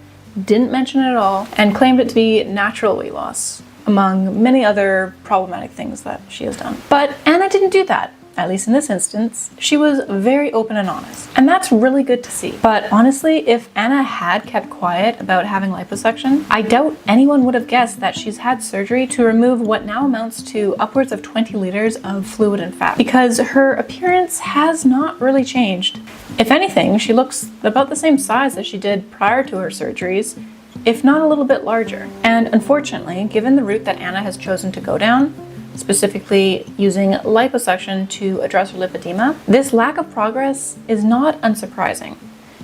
didn't mention it at all, and claimed it to be natural weight loss, among many other problematic things that she has done. But Anna didn't do that. At least in this instance, she was very open and honest. And that's really good to see. But honestly, if Anna had kept quiet about having liposuction, I doubt anyone would have guessed that she's had surgery to remove what now amounts to upwards of 20 liters of fluid and fat, because her appearance has not really changed. If anything, she looks about the same size as she did prior to her surgeries, if not a little bit larger. And unfortunately, given the route that Anna has chosen to go down, specifically using liposuction to address her lipedema, this lack of progress is not unsurprising,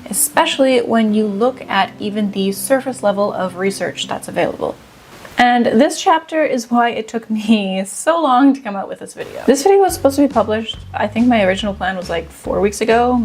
especially when you look at even the surface level of research that's available. And this chapter is why it took me so long to come out with this video. This video was supposed to be published, I think my original plan was like 4 weeks ago,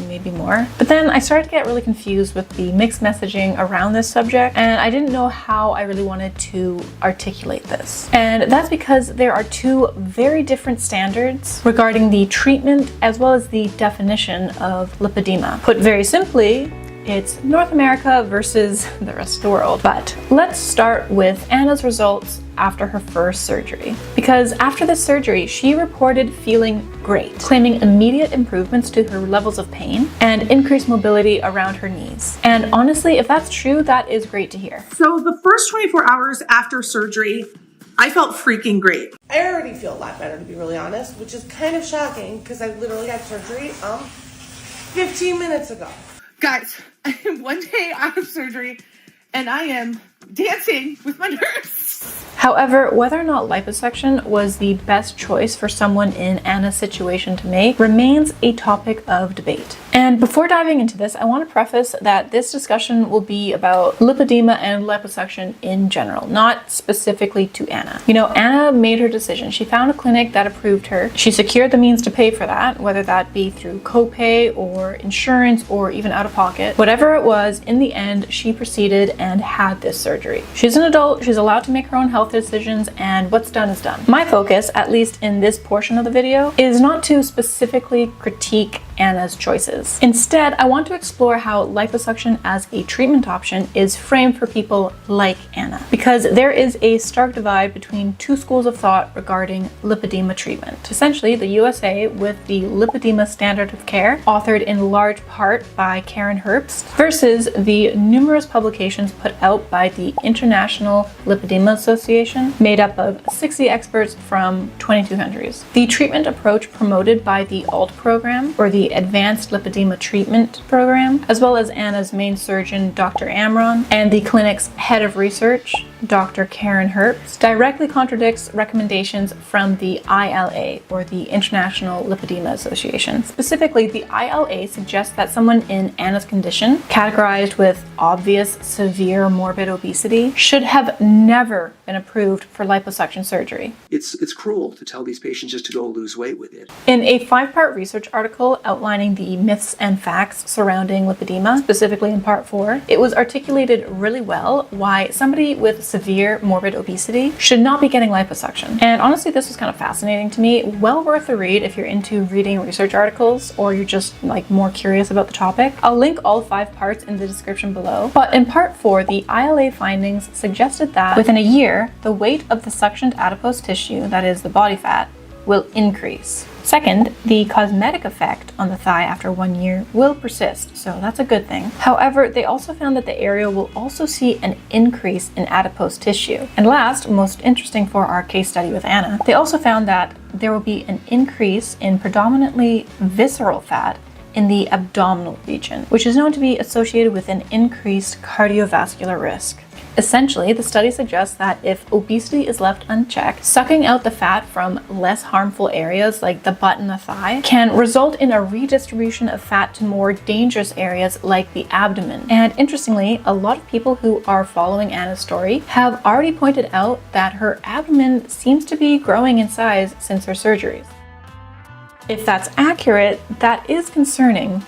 maybe more. But then I started to get really confused with the mixed messaging around this subject, and I didn't know how I really wanted to articulate this. And that's because there are two very different standards regarding the treatment as well as the definition of lipedema. Put very simply, it's North America versus the rest of the world. But let's start with Anna's results after her first surgery. Because after this surgery, she reported feeling great, claiming immediate improvements to her levels of pain and increased mobility around her knees. And honestly, if that's true, that is great to hear. So the first 24 hours after surgery, I felt freaking great. I already feel a lot better, to be really honest, which is kind of shocking because I literally had surgery 15 minutes ago. Guys, I am one day out of surgery and I am dancing with my nurse. However, whether or not liposuction was the best choice for someone in Anna's situation to make remains a topic of debate. And before diving into this, I want to preface that this discussion will be about lipedema and liposuction in general, not specifically to Anna. You know, Anna made her decision. She found a clinic that approved her. She secured the means to pay for that, whether that be through copay or insurance or even out of pocket. Whatever it was, in the end, she proceeded and had this surgery. She's an adult, she's allowed to make her own health decisions, and what's done is done. My focus, at least in this portion of the video, is not to specifically critique Anna's choices. Instead, I want to explore how liposuction as a treatment option is framed for people like Anna, because there is a stark divide between two schools of thought regarding lipedema treatment. Essentially, the USA with the lipedema standard of care, authored in large part by Karen Herbst, versus the numerous publications put out by the International Lipedema Association, made up of 60 experts from 22 countries. The treatment approach promoted by the ALT program, or the Advanced Lipedema Treatment Program, as well as Anna's main surgeon, Dr. Amron, and the clinic's head of research, Dr. Karen Herbst, directly contradicts recommendations from the ILA, or the International Lipedema Association. Specifically, the ILA suggests that someone in Anna's condition, categorized with obvious severe morbid obesity, should have never been approved for liposuction surgery. It's cruel to tell these patients just to go lose weight with it. In a 5-part research article outlining the myths and facts surrounding lipedema, specifically in part 4, it was articulated really well why somebody with severe morbid obesity should not be getting liposuction. And honestly, this was kind of fascinating to me. Well worth a read if you're into reading research articles or you're just like more curious about the topic. I'll link all 5 parts in the description below. But in part 4, the ILA findings suggested that within a year, the weight of the suctioned adipose tissue, that is the body fat, will increase. Second, the cosmetic effect on the thigh after 1 year will persist, so that's a good thing. However, they also found that the area will also see an increase in adipose tissue. And last, most interesting for our case study with Anna, they also found that there will be an increase in predominantly visceral fat in the abdominal region, which is known to be associated with an increased cardiovascular risk. Essentially, the study suggests that if obesity is left unchecked, sucking out the fat from less harmful areas like the butt and the thigh can result in a redistribution of fat to more dangerous areas like the abdomen. And interestingly, a lot of people who are following Anna's story have already pointed out that her abdomen seems to be growing in size since her surgeries. If that's accurate, that is concerning,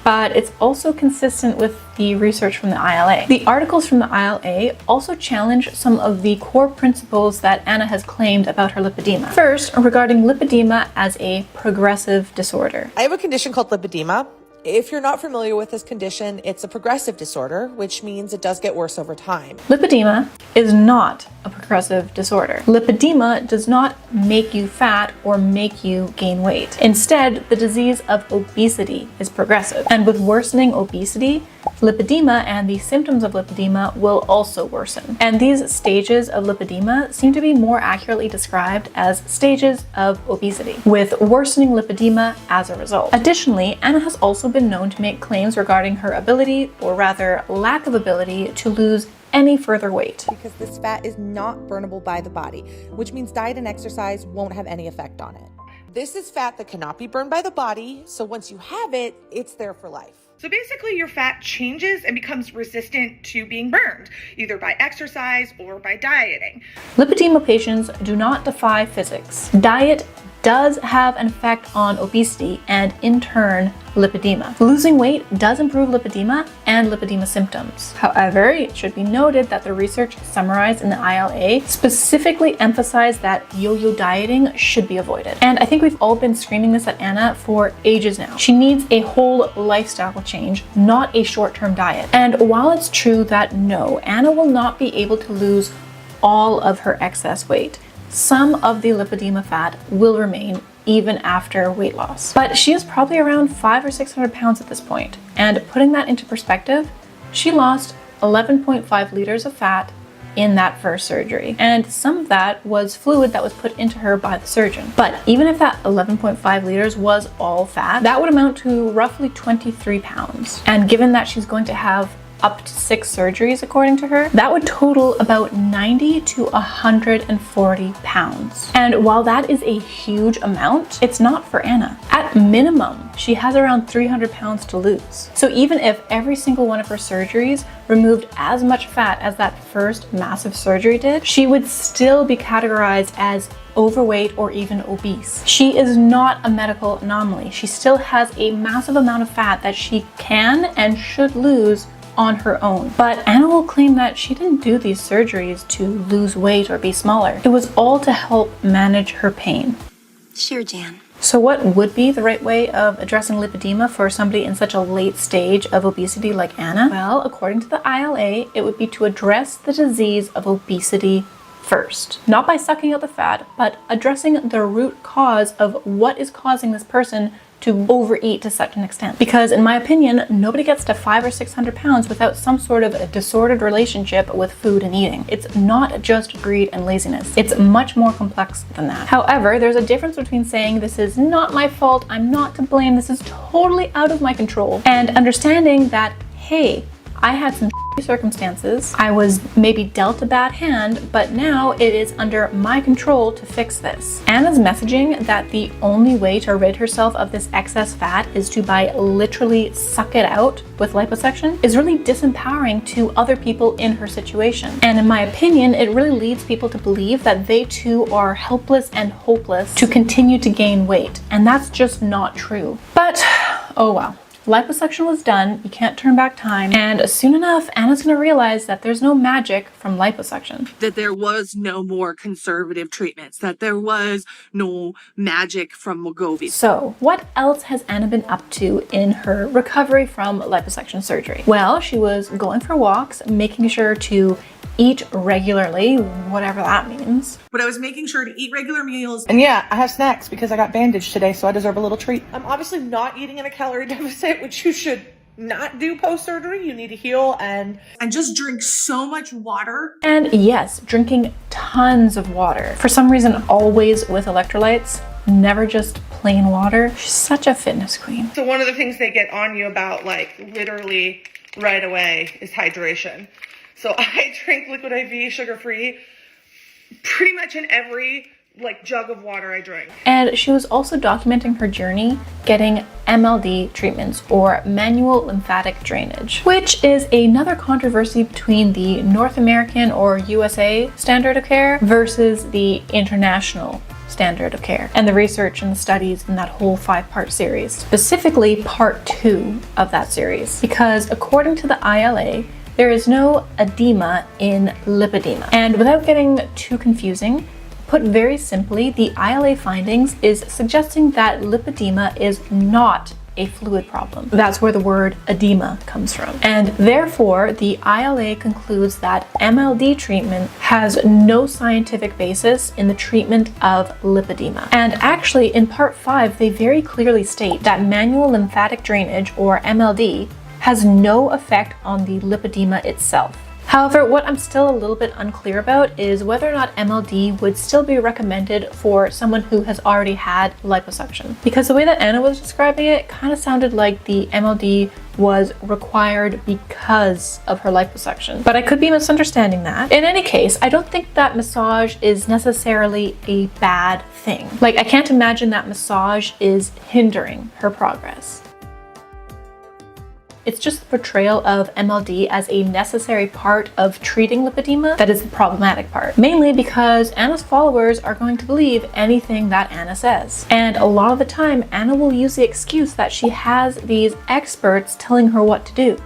but it's also consistent with the research from the ILA. The articles from the ILA also challenge some of the core principles that Anna has claimed about her lipedema. First, regarding lipedema as a progressive disorder. I have a condition called lipedema. If you're not familiar with this condition, it's a progressive disorder, which means it does get worse over time. Lipedema is not a progressive disorder. Lipedema does not make you fat or make you gain weight. Instead, the disease of obesity is progressive. And with worsening obesity, lipedema and the symptoms of lipedema will also worsen. And these stages of lipedema seem to be more accurately described as stages of obesity, with worsening lipedema as a result. Additionally, Anna has also been known to make claims regarding her ability, or rather lack of ability, to lose any further weight. Because this fat is not burnable by the body, which means diet and exercise won't have any effect on it. This is fat that cannot be burned by the body, so once you have it, it's there for life. So basically your fat changes and becomes resistant to being burned, either by exercise or by dieting. Lipedema patients do not defy physics. Diet does have an effect on obesity and in turn lipedema. Losing weight does improve lipedema and lipedema symptoms. However, it should be noted that the research summarized in the ILA specifically emphasized that yo-yo dieting should be avoided. And I think we've all been screaming this at Anna for ages now. She needs a whole lifestyle change, not a short-term diet. And while it's true that no, Anna will not be able to lose all of her excess weight, some of the lipedema fat will remain even after weight loss. But she is probably around 500 or 600 pounds at this point. And putting that into perspective, she lost 11.5 liters of fat in that first surgery. And some of that was fluid that was put into her by the surgeon. But even if that 11.5 liters was all fat, that would amount to roughly 23 pounds. And given that she's going to have up to 6 surgeries according to her, that would total about 90 to 140 pounds. And while that is a huge amount, it's not for Anna. At minimum, she has around 300 pounds to lose. So even if every single one of her surgeries removed as much fat as that first massive surgery did, she would still be categorized as overweight or even obese. She is not a medical anomaly. She still has a massive amount of fat that she can and should lose on her own. But Anna will claim that she didn't do these surgeries to lose weight or be smaller. It was all to help manage her pain. Sure, Jan. So what would be the right way of addressing lipedema for somebody in such a late stage of obesity like Anna? Well, according to the ILA, it would be to address the disease of obesity first. Not by sucking out the fat, but addressing the root cause of what is causing this person to overeat to such an extent. Because in my opinion, nobody gets to 500 or 600 pounds without some sort of a disordered relationship with food and eating. It's not just greed and laziness. It's much more complex than that. However, there's a difference between saying this is not my fault, I'm not to blame, this is totally out of my control, and understanding that, hey, I had some circumstances. I was maybe dealt a bad hand, but now it is under my control to fix this. Anna's messaging that the only way to rid herself of this excess fat is to by literally suck it out with liposuction is really disempowering to other people in her situation. And in my opinion, it really leads people to believe that they too are helpless and hopeless to continue to gain weight. And that's just not true. But, oh well. Liposuction was done, you can't turn back time, and soon enough, Anna's gonna realize that there's no magic from liposuction. That there was no more conservative treatments, that there was no magic from Wegovy. So, what else has Anna been up to in her recovery from liposuction surgery? Well, she was going for walks, making sure to eat regularly, whatever that means. But I was making sure to eat regular meals. And yeah, I have snacks because I got bandaged today, so I deserve a little treat. I'm obviously not eating in a calorie deficit, which you should not do post-surgery. You need to heal and just drink so much water. And yes, drinking tons of water. For some reason, always with electrolytes, never just plain water. She's such a fitness queen. So one of the things they get on you about, like, literally right away is hydration. So I drink liquid IV, sugar-free, pretty much in every jug of water I drink. And she was also documenting her journey getting MLD treatments, or manual lymphatic drainage, which is another controversy between the North American or USA standard of care versus the international standard of care and the research and the studies in that whole 5-part series, specifically part 2 of that series, because according to the ILA, there is no edema in lipedema. And without getting too confusing, put very simply, the ILA findings is suggesting that lipedema is not a fluid problem. That's where the word edema comes from. And therefore, the ILA concludes that MLD treatment has no scientific basis in the treatment of lipedema. And actually, in part 5, they very clearly state that manual lymphatic drainage, or MLD, has no effect on the lipedema itself. However, what I'm still a little bit unclear about is whether or not MLD would still be recommended for someone who has already had liposuction. Because the way that Anna was describing it kind of sounded like the MLD was required because of her liposuction. But I could be misunderstanding that. In any case, I don't think that massage is necessarily a bad thing. Like, I can't imagine that massage is hindering her progress. It's just the portrayal of MLD as a necessary part of treating lipedema that is the problematic part. Mainly because Anna's followers are going to believe anything that Anna says. And a lot of the time, Anna will use the excuse that she has these experts telling her what to do.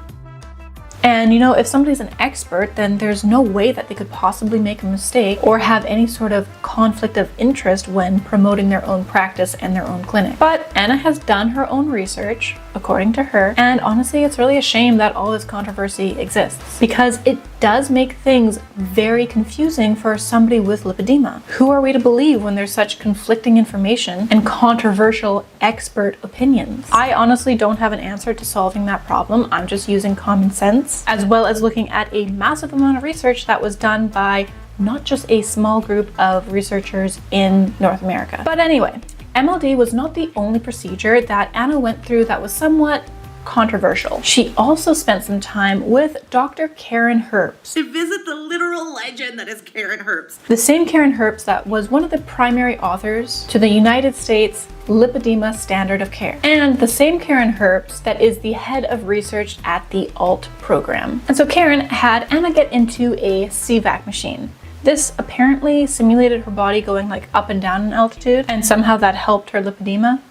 And you know, if somebody's an expert, then there's no way that they could possibly make a mistake or have any sort of conflict of interest when promoting their own practice and their own clinic. But Anna has done her own research, according to her, and honestly, it's really a shame that all this controversy exists, because it does make things very confusing for somebody with lipedema. Who are we to believe when there's such conflicting information and controversial expert opinions? I honestly don't have an answer to solving that problem. I'm just using common sense, as well as looking at a massive amount of research that was done by not just a small group of researchers in North America. But anyway, MLD was not the only procedure that Anna went through that was somewhat controversial. She also spent some time with Dr. Karen Herbst. To visit the literal legend that is Karen Herbst. The same Karen Herbst that was one of the primary authors to the United States Lipedema Standard of Care. And the same Karen Herbst that is the head of research at the ALT program. And so Karen had Anna get into a CVAC machine. This apparently simulated her body going like up and down in altitude, and somehow that helped her lipedema.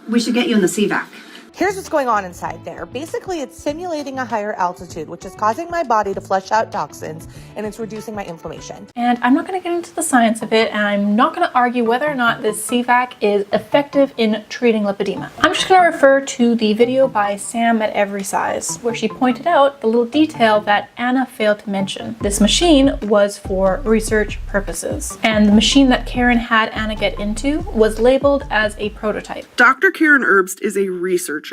We should get you in the CVAC. Here's what's going on inside there. Basically, it's simulating a higher altitude, which is causing my body to flush out toxins, and it's reducing my inflammation. And I'm not going to get into the science of it, and I'm not going to argue whether or not this CVAC is effective in treating lipedema. I'm just going to refer to the video by Sam at Every Size, where she pointed out the little detail that Anna failed to mention. This machine was for research purposes, and the machine that Karen had Anna get into was labeled as a prototype. Dr. Karen Herbst is a researcher,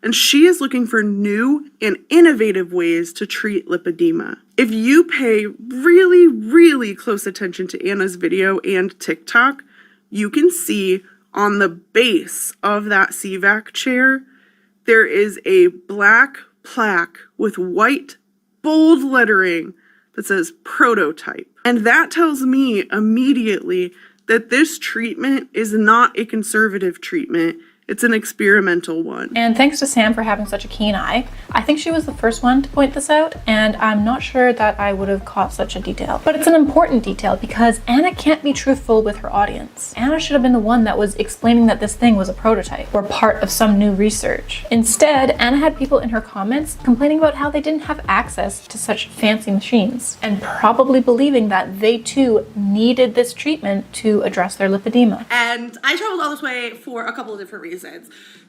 and she is looking for new and innovative ways to treat lipedema. If you pay really, really close attention to Anna's video and TikTok, you can see on the base of that CVAC chair, there is a black plaque with white, bold lettering that says prototype. And that tells me immediately that this treatment is not a conservative treatment. It's an experimental one. And thanks to Sam for having such a keen eye. I think she was the first one to point this out, and I'm not sure that I would have caught such a detail. But it's an important detail because Anna can't be truthful with her audience. Anna should have been the one that was explaining that this thing was a prototype or part of some new research. Instead, Anna had people in her comments complaining about how they didn't have access to such fancy machines, and probably believing that they too needed this treatment to address their lipedema. And I traveled all this way for a couple of different reasons.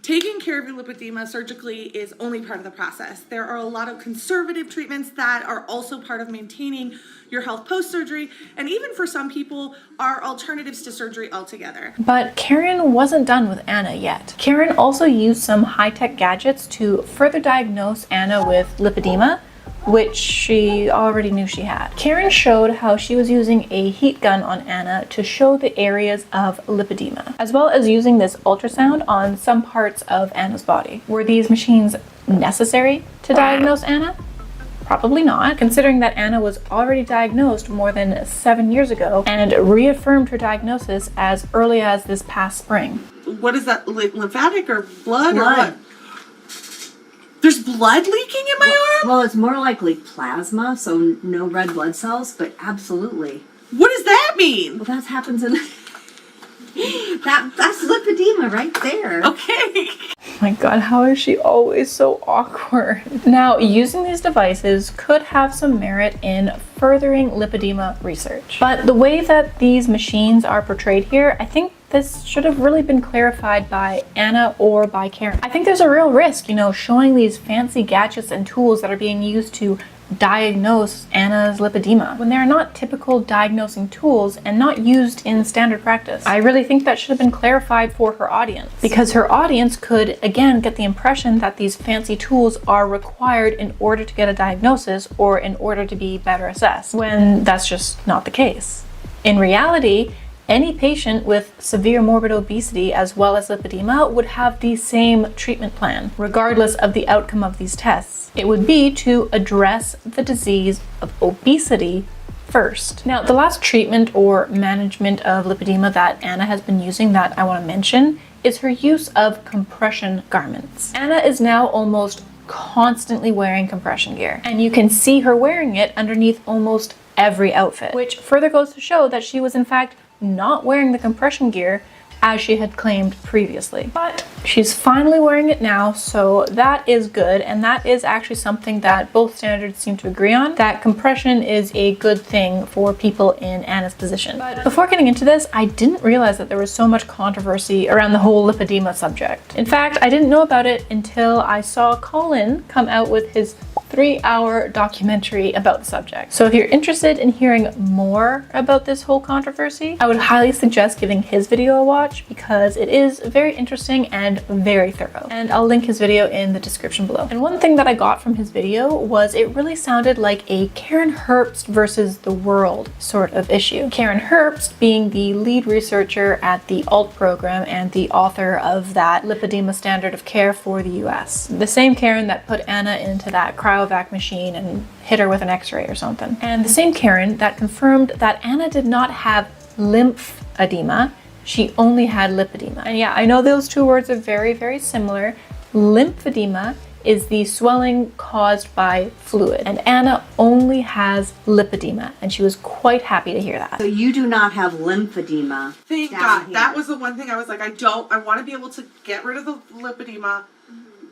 Taking care of your lipedema surgically is only part of the process. There are a lot of conservative treatments that are also part of maintaining your health post-surgery, and even for some people are alternatives to surgery altogether. But Karen wasn't done with Anna yet. Karen also used some high-tech gadgets to further diagnose Anna with lipedema, which she already knew she had. Karen showed how she was using a heat gun on Anna to show the areas of lipedema, as well as using this ultrasound on some parts of Anna's body. Were these machines necessary to diagnose Anna? Probably not, considering that Anna was already diagnosed more than 7 years ago and reaffirmed her diagnosis as early as this past spring. What is that, lymphatic or blood? Or what? There's blood leaking in my arm? Well, it's more likely plasma, so no red blood cells, but absolutely. What does that mean? Well, that happens in... That's lipedema right there. Okay. Oh my god, how is she always so awkward? Now, using these devices could have some merit in furthering lipedema research. But the way that these machines are portrayed here, I think this should have really been clarified by Anna or by Karen. I think there's a real risk, showing these fancy gadgets and tools that are being used to diagnose Anna's lipedema when they are not typical diagnosing tools and not used in standard practice. I really think that should have been clarified for her audience, because her audience could again get the impression that these fancy tools are required in order to get a diagnosis or in order to be better assessed, when that's just not the case. In reality, any patient with severe morbid obesity as well as lipedema would have the same treatment plan, regardless of the outcome of these tests. It would be to address the disease of obesity first. Now, the last treatment or management of lipedema that Anna has been using that I want to mention is her use of compression garments. Anna is now almost constantly wearing compression gear, and you can see her wearing it underneath almost every outfit, which further goes to show that she was in fact not wearing the compression gear as she had claimed previously. But she's finally wearing it now, so that is good, and that is actually something that both standards seem to agree on, that compression is a good thing for people in Anna's position. But before getting into this, I didn't realize that there was so much controversy around the whole lipedema subject. In fact, I didn't know about it until I saw Colin come out with his 3-hour documentary about the subject. So if you're interested in hearing more about this whole controversy, I would highly suggest giving his video a watch, because it is very interesting and very thorough. And I'll link his video in the description below. And one thing that I got from his video was it really sounded like a Karen Herbst versus the world sort of issue. Karen Herbst being the lead researcher at the ALT program and the author of that lipedema standard of care for the US. The same Karen that put Anna into that cryovac machine and hit her with an x-ray or something. And the same Karen that confirmed that Anna did not have lymphedema, she only had lipedema. And yeah, I know those two words are very, very similar. Lymphedema is the swelling caused by fluid, and Anna only has lipedema, and she was quite happy to hear that. So you do not have lymphedema. Thank God. That was the one thing I was like, I want to be able to get rid of the lipedema,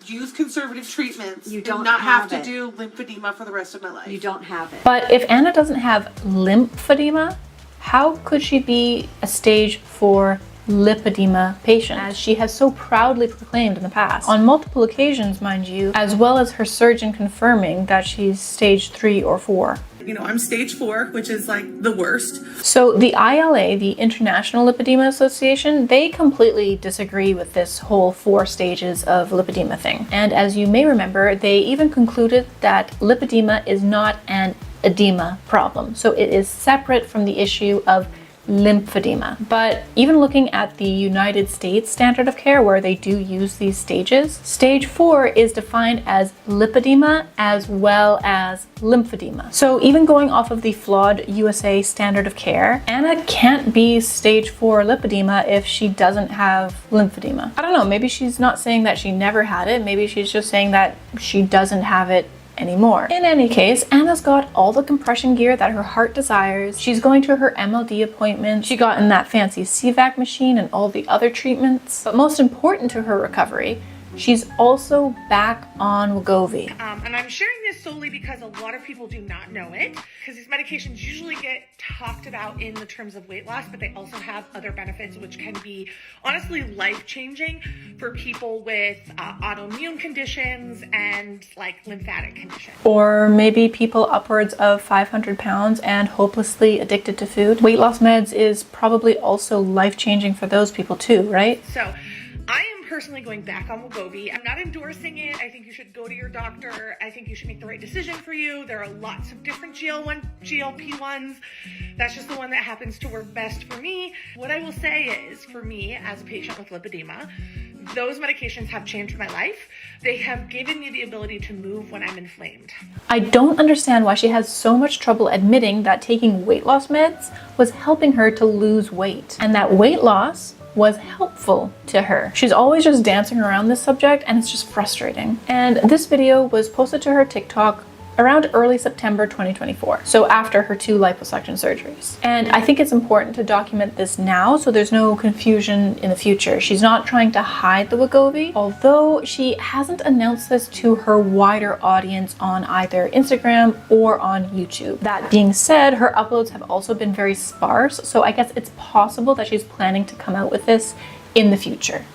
use conservative treatments, you don't not have to it. do lymphedema for the rest of my life. You don't have it. But if Anna doesn't have lymphedema, how could she be a stage 4 lipedema patient, as she has so proudly proclaimed in the past, on multiple occasions, mind you, as well as her surgeon confirming that she's stage 3 or 4. I'm stage 4, which is like the worst. So the ILA, the International Lipedema Association, they completely disagree with this whole 4 stages of lipedema thing. And as you may remember, they even concluded that lipedema is not an edema problem. So it is separate from the issue of lymphedema. But even looking at the United States standard of care, where they do use these stages, stage 4 is defined as lipedema as well as lymphedema. So even going off of the flawed USA standard of care, Anna can't be stage 4 lipedema if she doesn't have lymphedema. I don't know, maybe she's not saying that she never had it, maybe she's just saying that she doesn't have it anymore. In any case, Anna's got all the compression gear that her heart desires. She's going to her MLD appointment. She got in that fancy CVAC machine and all the other treatments. But most important to her recovery, she's also back on Wegovy. And I'm sharing this solely because a lot of people do not know it, because these medications usually get talked about in the terms of weight loss, but they also have other benefits which can be honestly life-changing for people with autoimmune conditions and like lymphatic conditions. Or maybe people upwards of 500 pounds and hopelessly addicted to food. Weight loss meds is probably also life-changing for those people too, right? So I am personally going back on Wegovy. I'm not endorsing it. I think you should go to your doctor. I think you should make the right decision for you. There are lots of different GLP-1s. That's just the one that happens to work best for me. What I will say is, for me as a patient with lipedema, those medications have changed my life. They have given me the ability to move when I'm inflamed. I don't understand why she has so much trouble admitting that taking weight loss meds was helping her to lose weight, and that weight loss was helpful to her. She's always just dancing around this subject, and it's just frustrating. And this video was posted to her TikTok around early September 2024, so after her 2 liposuction surgeries. And I think it's important to document this now so there's no confusion in the future. She's not trying to hide the Wegovy, although she hasn't announced this to her wider audience on either Instagram or on YouTube. That being said, her uploads have also been very sparse, so I guess it's possible that she's planning to come out with this in the future.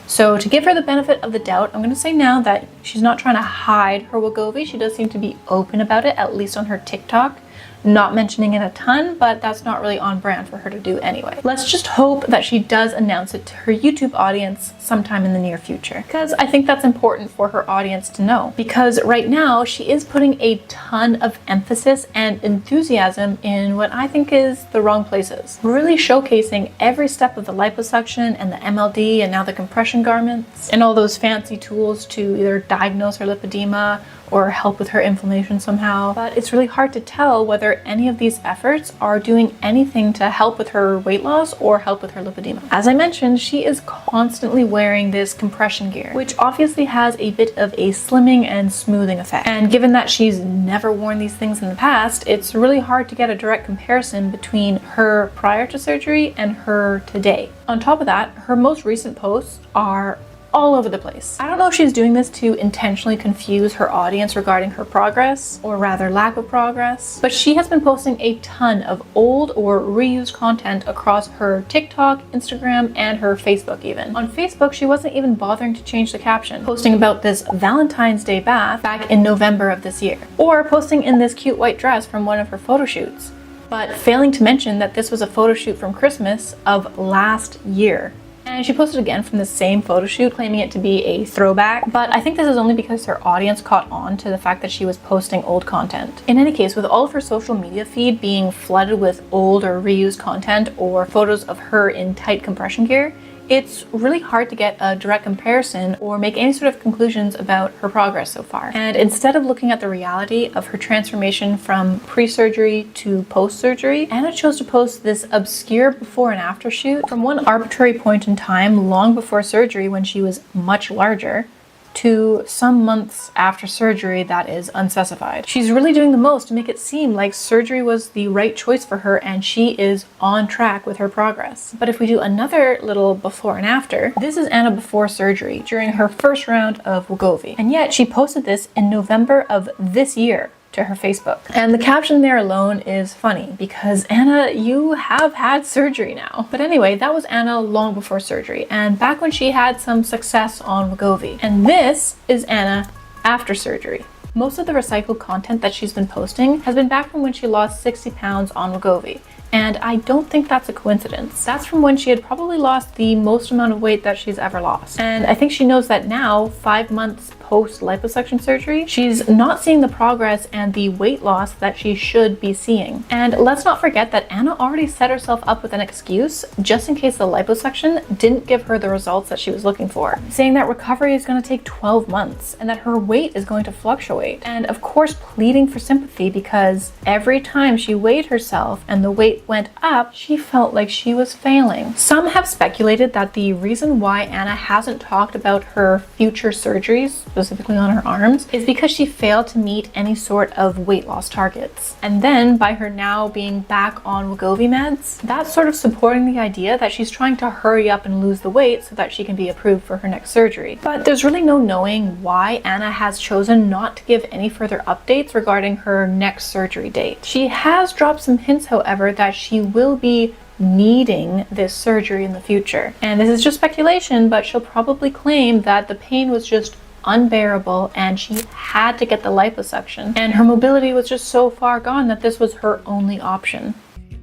So to give her the benefit of the doubt, I'm going to say now that she's not trying to hide her Wegovy. She does seem to be open about it, at least on her TikTok. Not mentioning it a ton, but that's not really on brand for her to do anyway. Let's just hope that she does announce it to her YouTube audience sometime in the near future, because I think that's important for her audience to know. Because right now she is putting a ton of emphasis and enthusiasm in what I think is the wrong places. Really showcasing every step of the liposuction and the MLD and now the compression garments and all those fancy tools to either diagnose her lipedema or help with her inflammation somehow. But it's really hard to tell whether any of these efforts are doing anything to help with her weight loss or help with her lipedema. As I mentioned, she is constantly wearing this compression gear, which obviously has a bit of a slimming and smoothing effect. And given that she's never worn these things in the past, it's really hard to get a direct comparison between her prior to surgery and her today. On top of that, her most recent posts are all over the place. I don't know if she's doing this to intentionally confuse her audience regarding her progress, or rather lack of progress, but she has been posting a ton of old or reused content across her TikTok, Instagram, and her Facebook even. On Facebook, she wasn't even bothering to change the caption, posting about this Valentine's Day bath back in November of this year, or posting in this cute white dress from one of her photo shoots, but failing to mention that this was a photo shoot from Christmas of last year. And she posted again from the same photo shoot, claiming it to be a throwback, but I think this is only because her audience caught on to the fact that she was posting old content. In any case, with all of her social media feed being flooded with old or reused content or photos of her in tight compression gear, it's really hard to get a direct comparison or make any sort of conclusions about her progress so far. And instead of looking at the reality of her transformation from pre-surgery to post-surgery, Anna chose to post this obscure before and after shoot from one arbitrary point in time long before surgery when she was much larger, to some months after surgery that is unspecified. She's really doing the most to make it seem like surgery was the right choice for her and she is on track with her progress. But if we do another little before and after, this is Anna before surgery during her first round of Wegovy. And yet she posted this in November of this year to her Facebook. And the caption there alone is funny because Anna, you have had surgery now. But anyway, that was Anna long before surgery and back when she had some success on Wegovy. And this is Anna after surgery. Most of the recycled content that she's been posting has been back from when she lost 60 pounds on Wegovy. And I don't think that's a coincidence. That's from when she had probably lost the most amount of weight that she's ever lost. And I think she knows that now, 5 months post liposuction surgery, she's not seeing the progress and the weight loss that she should be seeing. And let's not forget that Anna already set herself up with an excuse just in case the liposuction didn't give her the results that she was looking for, saying that recovery is going to take 12 months and that her weight is going to fluctuate. And of course, pleading for sympathy because every time she weighed herself and the weight went up, she felt like she was failing. Some have speculated that the reason why Anna hasn't talked about her future surgeries, specifically on her arms, is because she failed to meet any sort of weight loss targets. And then by her now being back on Wegovy meds, that's sort of supporting the idea that she's trying to hurry up and lose the weight so that she can be approved for her next surgery. But there's really no knowing why Anna has chosen not to give any further updates regarding her next surgery date. She has dropped some hints, however, that she will be needing this surgery in the future. And this is just speculation, but she'll probably claim that the pain was just unbearable and she had to get the liposuction. And her mobility was just so far gone that this was her only option.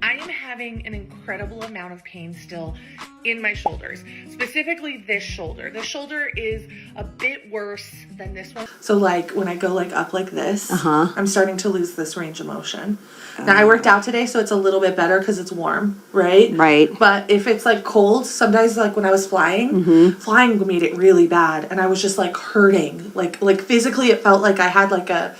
I am having an incredible amount of pain still in my shoulders, specifically this shoulder. This shoulder is a bit worse than this one. So like when I go like up like this, I'm starting to lose this range of motion. Now I worked out today, so it's a little bit better because it's warm, right? Right. But if it's like cold, sometimes like when I was flying, flying made it really bad, and I was just like hurting. Like physically, it felt like I had like a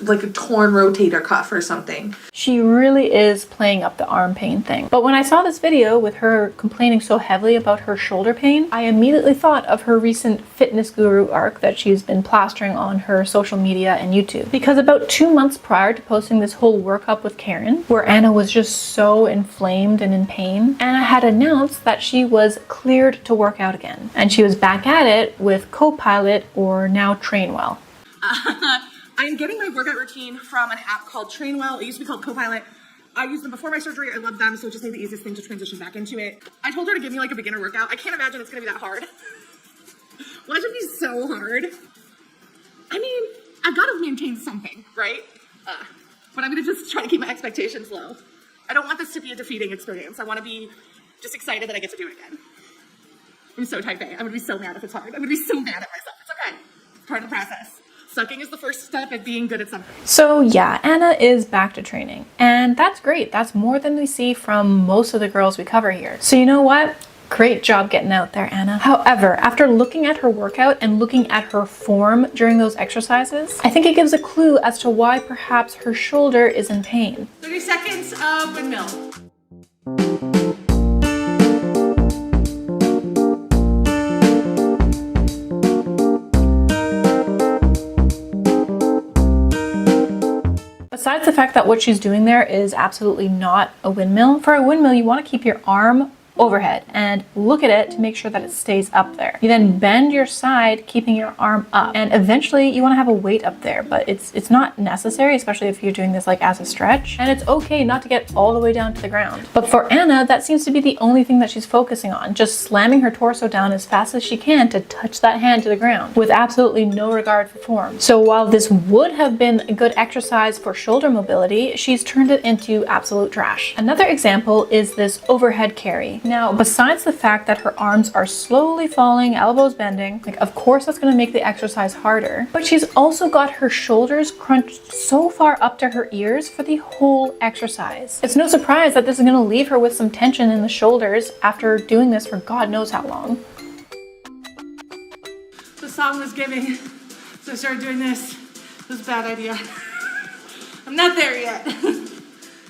like a torn rotator cuff or something. She really is playing up the arm pain thing. But when I saw this video with her complaining so heavily about her shoulder pain, I immediately thought of her recent fitness guru arc that she's been plastering on her social media and YouTube. Because about 2 months prior to posting this whole workup with Karen, where Anna was just so inflamed and in pain, Anna had announced that she was cleared to work out again. And she was back at it with Copilot, or now Trainwell. I'm getting my workout routine from an app called Trainwell. It used to be called Copilot. I used them before my surgery. I love them, so it just made the easiest thing to transition back into it. I told her to give me like a beginner workout. I can't imagine it's gonna be that hard. Why should it be so hard? I mean, I've got to maintain something, right? But I'm gonna just try to keep my expectations low. I don't want this to be a defeating experience. I want to be just excited that I get to do it again. I'm so type A. I'm gonna be so mad if it's hard. I'm gonna be so mad at myself. It's okay. It's part of the process. Sucking is the first step at being good at something. So yeah, Anna is back to training, and that's great. That's more than we see from most of the girls we cover here. So you know what? Great job getting out there, Anna. However, after looking at her workout and looking at her form during those exercises, I think it gives a clue as to why perhaps her shoulder is in pain. 30 seconds of windmill. Besides the fact that what she's doing there is absolutely not a windmill, for a windmill you want to keep your arm overhead and look at it to make sure that it stays up there. You then bend your side, keeping your arm up, and eventually you want to have a weight up there, but it's not necessary, especially if you're doing this like as a stretch, and it's okay not to get all the way down to the ground. But for Anna, that seems to be the only thing that she's focusing on, just slamming her torso down as fast as she can to touch that hand to the ground with absolutely no regard for form. So while this would have been a good exercise for shoulder mobility, she's turned it into absolute trash. Another example is this overhead carry. Now, besides the fact that her arms are slowly falling, elbows bending, like of course that's going to make the exercise harder, but she's also got her shoulders crunched so far up to her ears for the whole exercise. It's no surprise that this is going to leave her with some tension in the shoulders after doing this for God knows how long. The song was giving, so I started doing this. It was a bad idea. I'm not there yet.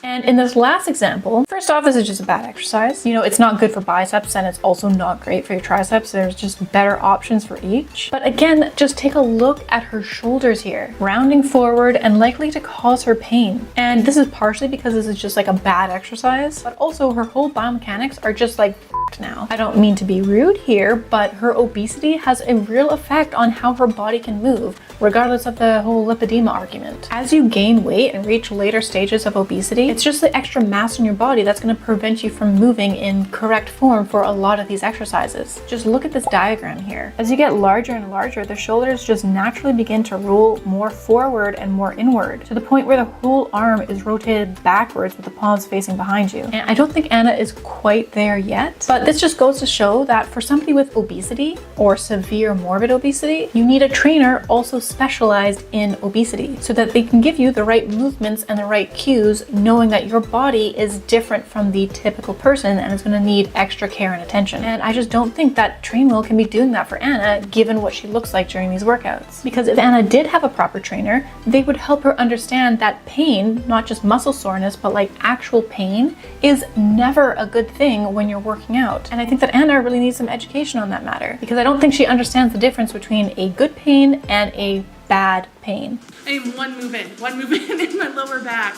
And in this last example, first off, this is just a bad exercise. You know, it's not good for biceps and it's also not great for your triceps. There's just better options for each. But again, just take a look at her shoulders here, rounding forward and likely to cause her pain. And this is partially because this is just like a bad exercise, but also her whole biomechanics are just like now. I don't mean to be rude here, but her obesity has a real effect on how her body can move, regardless of the whole lipedema argument. As you gain weight and reach later stages of obesity, it's just the extra mass in your body that's going to prevent you from moving in correct form for a lot of these exercises. Just look at this diagram here. As you get larger and larger, the shoulders just naturally begin to roll more forward and more inward, to the point where the whole arm is rotated backwards with the palms facing behind you. And I don't think Anna is quite there yet, but this just goes to show that for somebody with obesity or severe morbid obesity, you need a trainer also specialized in obesity so that they can give you the right movements and the right cues, knowing that your body is different from the typical person and is going to need extra care and attention. And I just don't think that Trainwell can be doing that for Anna, given what she looks like during these workouts. Because if Anna did have a proper trainer, they would help her understand that pain, not just muscle soreness, but like actual pain, is never a good thing when you're working out. And I think that Anna really needs some education on that matter, because I don't think she understands the difference between a good pain and a bad pain. I am one movement in my lower back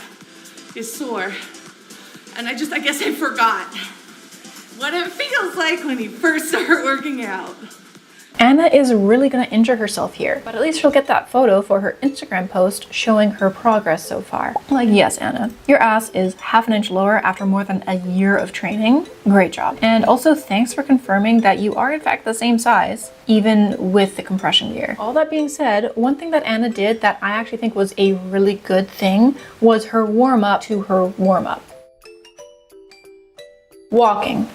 is sore. And I guess I forgot what it feels like when you first start working out. Anna is really going to injure herself here, but at least she'll get that photo for her Instagram post showing her progress so far. Like, yes, Anna, your ass is half an inch lower after more than a year of training. Great job. And also thanks for confirming that you are in fact the same size, even with the compression gear. All that being said, one thing that Anna did that I actually think was a really good thing was her warm-up to her warm-up. Walking.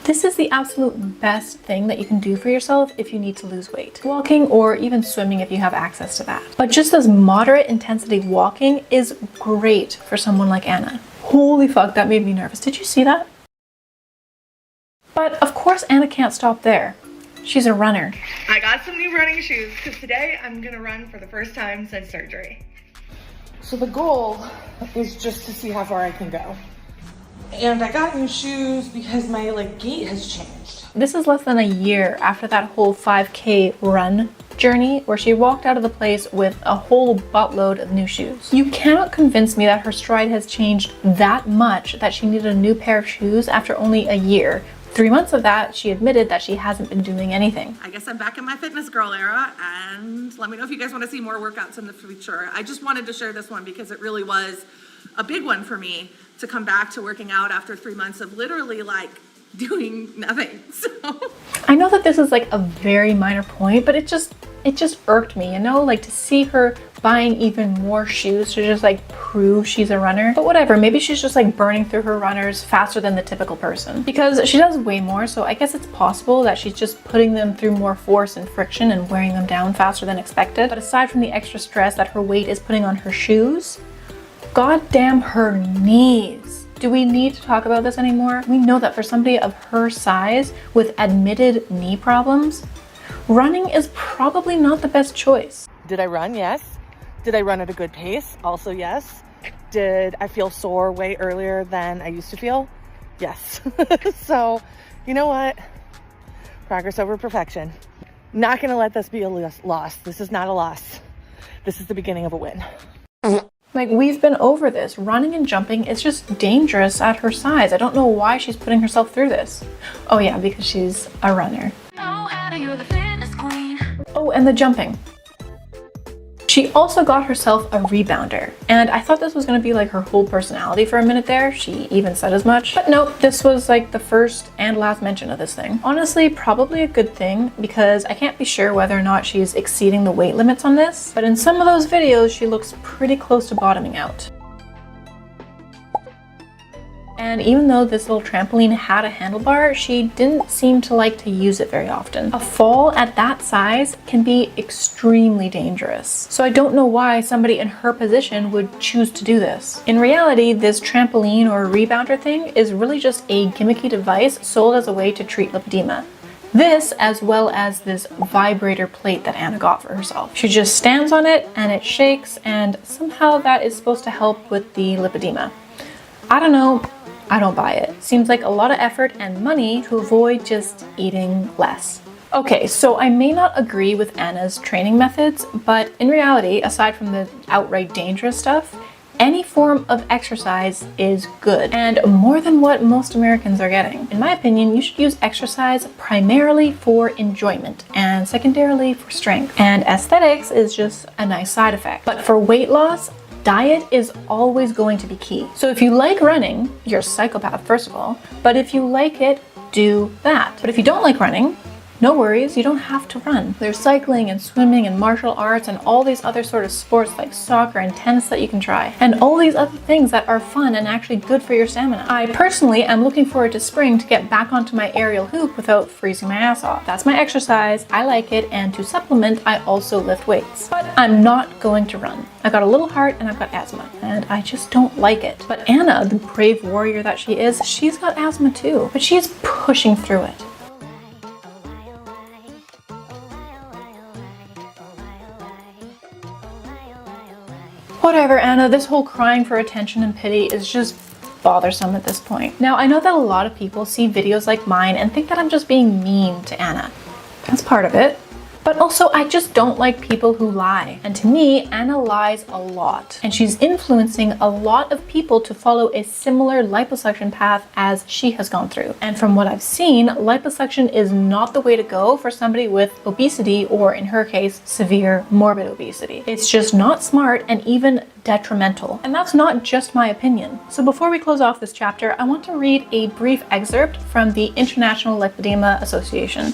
This is the absolute best thing that you can do for yourself if you need to lose weight. Walking, or even swimming if you have access to that. But just as moderate intensity walking is great for someone like Anna. Holy fuck, that made me nervous. Did you see that? But of course Anna can't stop there. She's a runner. I got some new running shoes because today I'm gonna run for the first time since surgery. So the goal is just to see how far I can go. And I got new shoes because my gait has changed. This is less than a year after that whole 5K run journey where she walked out of the place with a whole buttload of new shoes. You cannot convince me that her stride has changed that much that she needed a new pair of shoes after only a year. 3 months of that, she admitted that she hasn't been doing anything. I guess I'm back in my fitness girl era, and let me know if you guys want to see more workouts in the future. I just wanted to share this one because it really was a big one for me to come back to working out after 3 months of literally doing nothing. So I know that this is a very minor point, but it just irked me, to see her buying even more shoes to just prove she's a runner. But whatever, maybe she's just burning through her runners faster than the typical person, because she does way more. So I guess it's possible that she's just putting them through more force and friction and wearing them down faster than expected. But aside from the extra stress that her weight is putting on her shoes, goddamn her knees. Do we need to talk about this anymore? We know that for somebody of her size with admitted knee problems, running is probably not the best choice. Did I run? Yes. Did I run at a good pace? Also yes. Did I feel sore way earlier than I used to feel? Yes. So, you know what? Progress over perfection. Not gonna let this be a loss. This is not a loss. This is the beginning of a win. We've been over this. Running and jumping is just dangerous at her size. I don't know why she's putting herself through this. Oh yeah, because she's a runner. Oh, and the jumping. She also got herself a rebounder, and I thought this was going to be her whole personality for a minute there. She even said as much. But nope, this was the first and last mention of this thing. Honestly, probably a good thing, because I can't be sure whether or not she's exceeding the weight limits on this, but in some of those videos she looks pretty close to bottoming out. And even though this little trampoline had a handlebar, she didn't seem to like to use it very often. A fall at that size can be extremely dangerous. So I don't know why somebody in her position would choose to do this. In reality, this trampoline or rebounder thing is really just a gimmicky device sold as a way to treat lipedema. This, as well as this vibrator plate that Anna got for herself. She just stands on it and it shakes, and somehow that is supposed to help with the lipedema. I don't know. I don't buy it. Seems like a lot of effort and money to avoid just eating less. Okay, so I may not agree with Anna's training methods, but in reality, aside from the outright dangerous stuff, any form of exercise is good, and more than what most Americans are getting. In my opinion, you should use exercise primarily for enjoyment and secondarily for strength. And aesthetics is just a nice side effect. But for weight loss, diet is always going to be key. So if you like running, you're a psychopath, first of all, but if you like it, do that. But if you don't like running, no worries, you don't have to run. There's cycling and swimming and martial arts and all these other sort of sports like soccer and tennis that you can try. And all these other things that are fun and actually good for your stamina. I personally am looking forward to spring to get back onto my aerial hoop without freezing my ass off. That's my exercise, I like it, and to supplement, I also lift weights. But I'm not going to run. I got a little heart and I've got asthma, and I just don't like it. But Anna, the brave warrior that she is, she's got asthma too, but she is pushing through it. Whatever, Anna, this whole crying for attention and pity is just bothersome at this point. Now, I know that a lot of people see videos like mine and think that I'm just being mean to Anna. That's part of it. But also, I just don't like people who lie. And to me, Anna lies a lot. And she's influencing a lot of people to follow a similar liposuction path as she has gone through. And from what I've seen, liposuction is not the way to go for somebody with obesity, or in her case, severe morbid obesity. It's just not smart and even detrimental. And that's not just my opinion. So before we close off this chapter, I want to read a brief excerpt from the International Lipedema Association.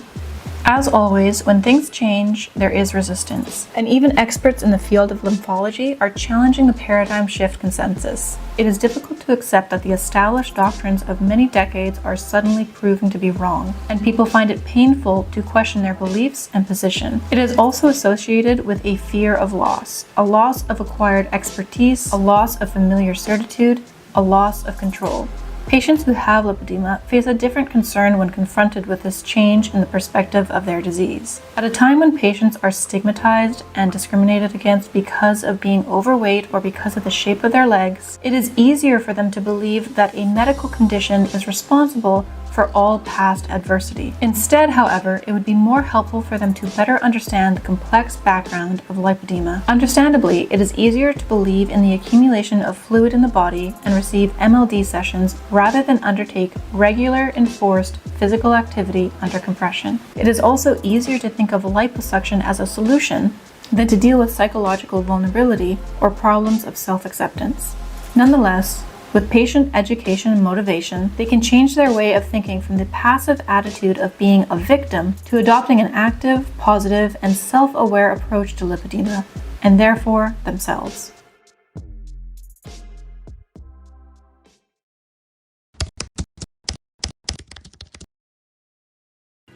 As always, when things change, there is resistance, and even experts in the field of lymphology are challenging the paradigm shift consensus. It is difficult to accept that the established doctrines of many decades are suddenly proving to be wrong, and people find it painful to question their beliefs and position. It is also associated with a fear of loss, a loss of acquired expertise, a loss of familiar certitude, a loss of control. Patients who have lipedema face a different concern when confronted with this change in the perspective of their disease. At a time when patients are stigmatized and discriminated against because of being overweight or because of the shape of their legs, it is easier for them to believe that a medical condition is responsible for all past adversity. Instead, however, it would be more helpful for them to better understand the complex background of lipedema. Understandably, it is easier to believe in the accumulation of fluid in the body and receive MLD sessions rather than undertake regular, enforced physical activity under compression. It is also easier to think of liposuction as a solution than to deal with psychological vulnerability or problems of self-acceptance. Nonetheless, with patient education and motivation, they can change their way of thinking from the passive attitude of being a victim to adopting an active, positive, and self-aware approach to lipedema, and therefore themselves.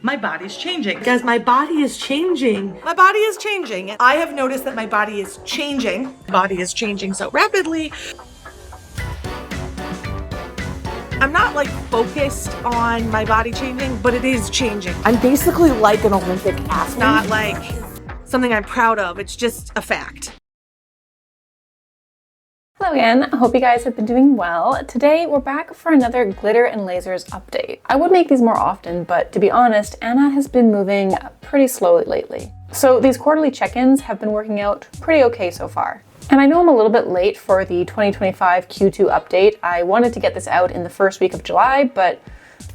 My body's changing. Guys, my body is changing. My body is changing. I have noticed that my body is changing. My body is changing so rapidly. I'm not like focused on my body changing, but it is changing. I'm basically like an Olympic athlete. It's not like something I'm proud of. It's just a fact. Hello again, I hope you guys have been doing well. Today we're back for another Glitter and Lazers update. I would make these more often, but to be honest, Anna has been moving pretty slowly lately. So these quarterly check-ins have been working out pretty okay so far. And I know I'm a little bit late for the 2025 Q2 update. I wanted to get this out in the first week of July, but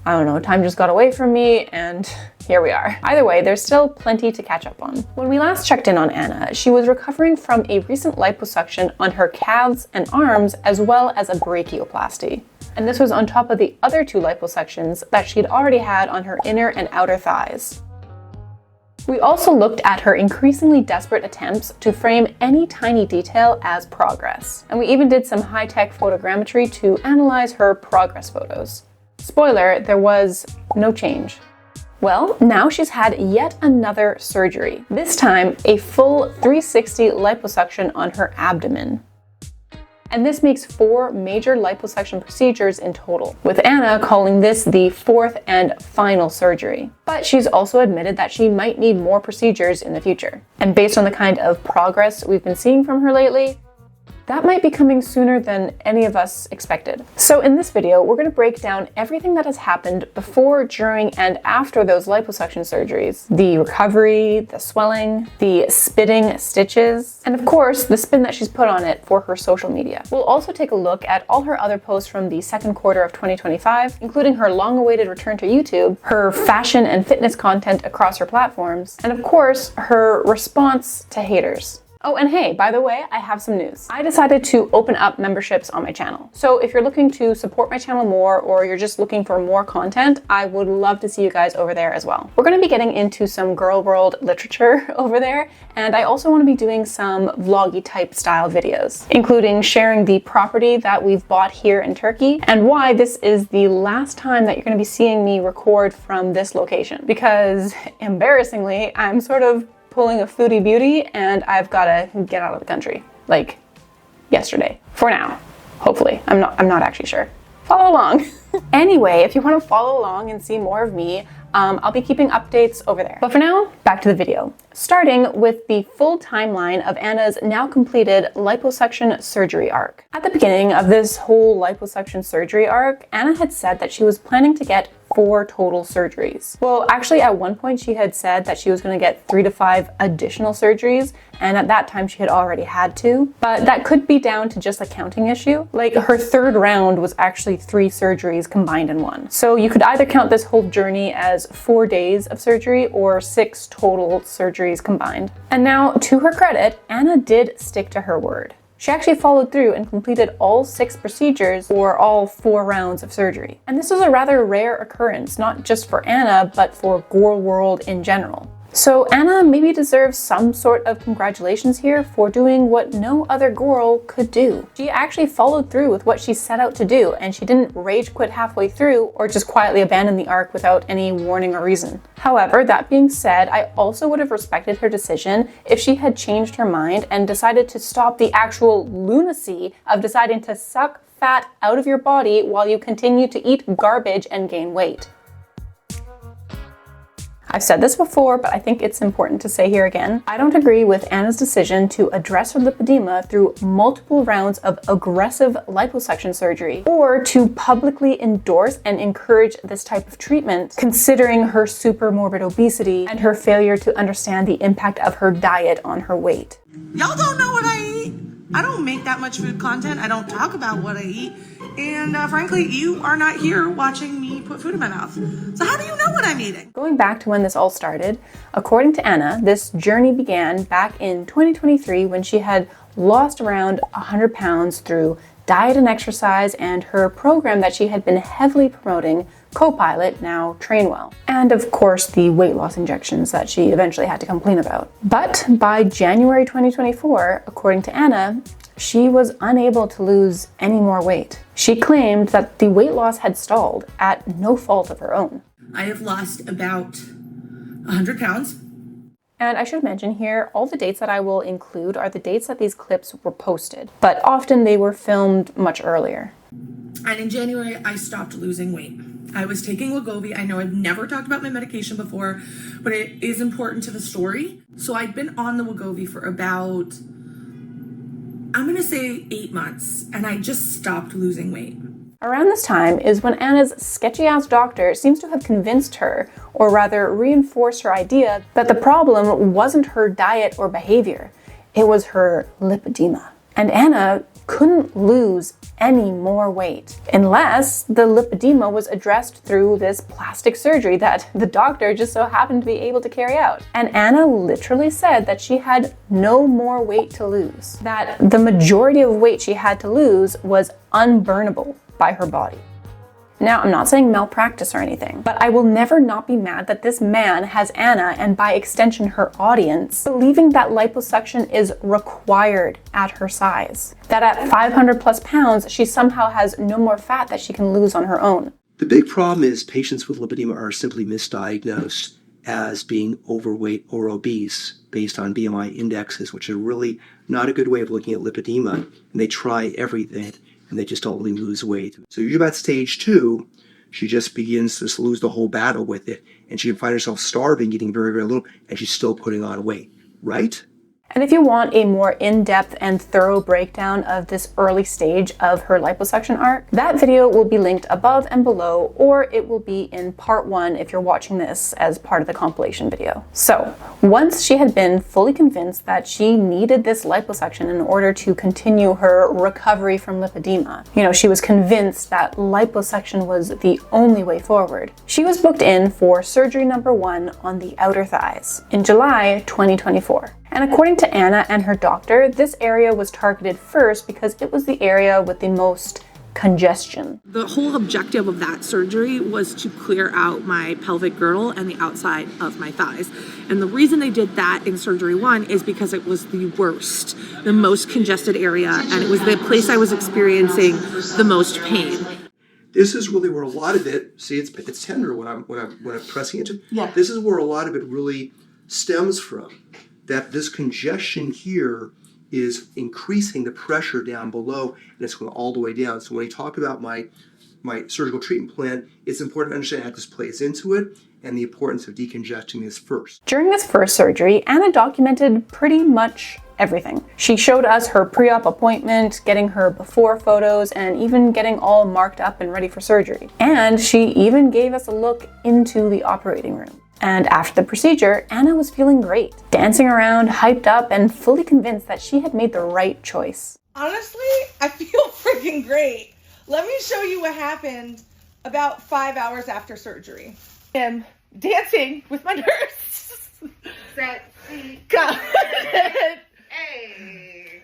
I don't know, time just got away from me and here we are. Either way, there's still plenty to catch up on. When we last checked in on Anna, she was recovering from a recent liposuction on her calves and arms, as well as a brachioplasty. And this was on top of the other 2 liposuctions that she'd already had on her inner and outer thighs. We also looked at her increasingly desperate attempts to frame any tiny detail as progress. And we even did some high-tech photogrammetry to analyze her progress photos. Spoiler, there was no change. Well, now she's had yet another surgery. This time, a full 360 liposuction on her abdomen. And this makes 4 major liposuction procedures in total, with Anna calling this the 4th and final surgery. But she's also admitted that she might need more procedures in the future. And based on the kind of progress we've been seeing from her lately, that might be coming sooner than any of us expected. So in this video, we're going to break down everything that has happened before, during, and after those liposuction surgeries. The recovery, the swelling, the spitting stitches, and of course, the spin that she's put on it for her social media. We'll also take a look at all her other posts from the second quarter of 2025, including her long-awaited return to YouTube, her fashion and fitness content across her platforms, and of course, her response to haters. Oh, and hey, by the way, I have some news. I decided to open up memberships on my channel. So if you're looking to support my channel more, or you're just looking for more content, I would love to see you guys over there as well. We're gonna be getting into some girl world literature over there, and I also wanna be doing some vloggy type style videos, including sharing the property that we've bought here in Turkey, and why this is the last time that you're gonna be seeing me record from this location. Because embarrassingly, I'm sort of pulling a foodie beauty and I've got to get out of the country, like yesterday, for now, hopefully. I'm not actually sure. Follow along. Anyway, if you want to follow along and see more of me, I'll be keeping updates over there. But for now, back to the video. Starting with the full timeline of Anna's now completed liposuction surgery arc. At the beginning of this whole liposuction surgery arc, Anna had said that she was planning to get 4 total surgeries. Well, actually at one point she had said that she was going to get 3 to 5 additional surgeries, and at that time she had already had 2, but that could be down to just a counting issue. Like her 3rd round was actually 3 surgeries combined in one. So you could either count this whole journey as 4 days of surgery or 6 total surgeries combined. And now, to her credit, Anna did stick to her word. She actually followed through and completed all 6 procedures or all 4 rounds of surgery. And this was a rather rare occurrence, not just for Anna, but for girl world in general. So Anna maybe deserves some sort of congratulations here for doing what no other girl could do. She actually followed through with what she set out to do, and she didn't rage quit halfway through or just quietly abandon the arc without any warning or reason. However, that being said, I also would have respected her decision if she had changed her mind and decided to stop the actual lunacy of deciding to suck fat out of your body while you continue to eat garbage and gain weight. I've said this before, but I think it's important to say here again. I don't agree with Anna's decision to address her lipedema through multiple rounds of aggressive liposuction surgery, or to publicly endorse and encourage this type of treatment, considering her super morbid obesity and her failure to understand the impact of her diet on her weight. Y'all don't know what I eat. I don't make that much food content. I don't talk about what I eat. And frankly, you are not here watching me put food in my mouth. So how do you know what I'm eating? Going back to when this all started, according to Anna, this journey began back in 2023 when she had lost around 100 pounds through diet and exercise and her program that she had been heavily promoting, Copilot, now Trainwell. And of course, the weight loss injections that she eventually had to come clean about. But by January 2024, according to Anna, she was unable to lose any more weight. She claimed that the weight loss had stalled at no fault of her own. I have lost about 100 pounds. And I should mention here, all the dates that I will include are the dates that these clips were posted, but often they were filmed much earlier. And in January, I stopped losing weight. I was taking Wegovy. I know I've never talked about my medication before, but it is important to the story. So I'd been on the Wegovy for about, I'm gonna say 8 months, and I just stopped losing weight. Around this time is when Anna's sketchy-ass doctor seems to have convinced her, or rather reinforced her idea, that the problem wasn't her diet or behavior, it was her lipedema. And Anna couldn't lose any more weight unless the lipedema was addressed through this plastic surgery that the doctor just so happened to be able to carry out. And Anna literally said that she had no more weight to lose, that the majority of weight she had to lose was unburnable by her body. Now, I'm not saying malpractice or anything, but I will never not be mad that this man has Anna, and by extension her audience, believing that liposuction is required at her size. That at 500 plus pounds, she somehow has no more fat that she can lose on her own. The big problem is patients with lipedema are simply misdiagnosed as being overweight or obese based on BMI indexes, which are really not a good way of looking at lipedema. And they try everything, and they just don't really lose weight. So usually about stage 2, she just begins to lose the whole battle with it, and she can find herself starving, eating very, very little, and she's still putting on weight, right? And if you want a more in-depth and thorough breakdown of this early stage of her liposuction arc, that video will be linked above and below, or it will be in part 1 if you're watching this as part of the compilation video. So, once she had been fully convinced that she needed this liposuction in order to continue her recovery from lipedema, she was convinced that liposuction was the only way forward, she was booked in for surgery number 1 on the outer thighs in July 2024. And according to Anna and her doctor, this area was targeted first because it was the area with the most congestion. The whole objective of that surgery was to clear out my pelvic girdle and the outside of my thighs. And the reason they did that in surgery 1 is because it was the worst, the most congested area, and it was the place I was experiencing the most pain. This is really where a lot of it, see, it's tender when I'm pressing into. Yeah. This is where a lot of it really stems from. That this congestion here is increasing the pressure down below, and it's going all the way down. So when you talk about my surgical treatment plan, it's important to understand how this plays into it and the importance of decongesting this first. During this first surgery, Anna documented pretty much everything. She showed us her pre-op appointment, getting her before photos, and even getting all marked up and ready for surgery. And she even gave us a look into the operating room. And after the procedure, Anna was feeling great, dancing around, hyped up, and fully convinced that she had made the right choice. Honestly, I feel freaking great. Let me show you what happened about 5 hours after surgery. I am dancing with my nurse. Sexy. Come. Hey.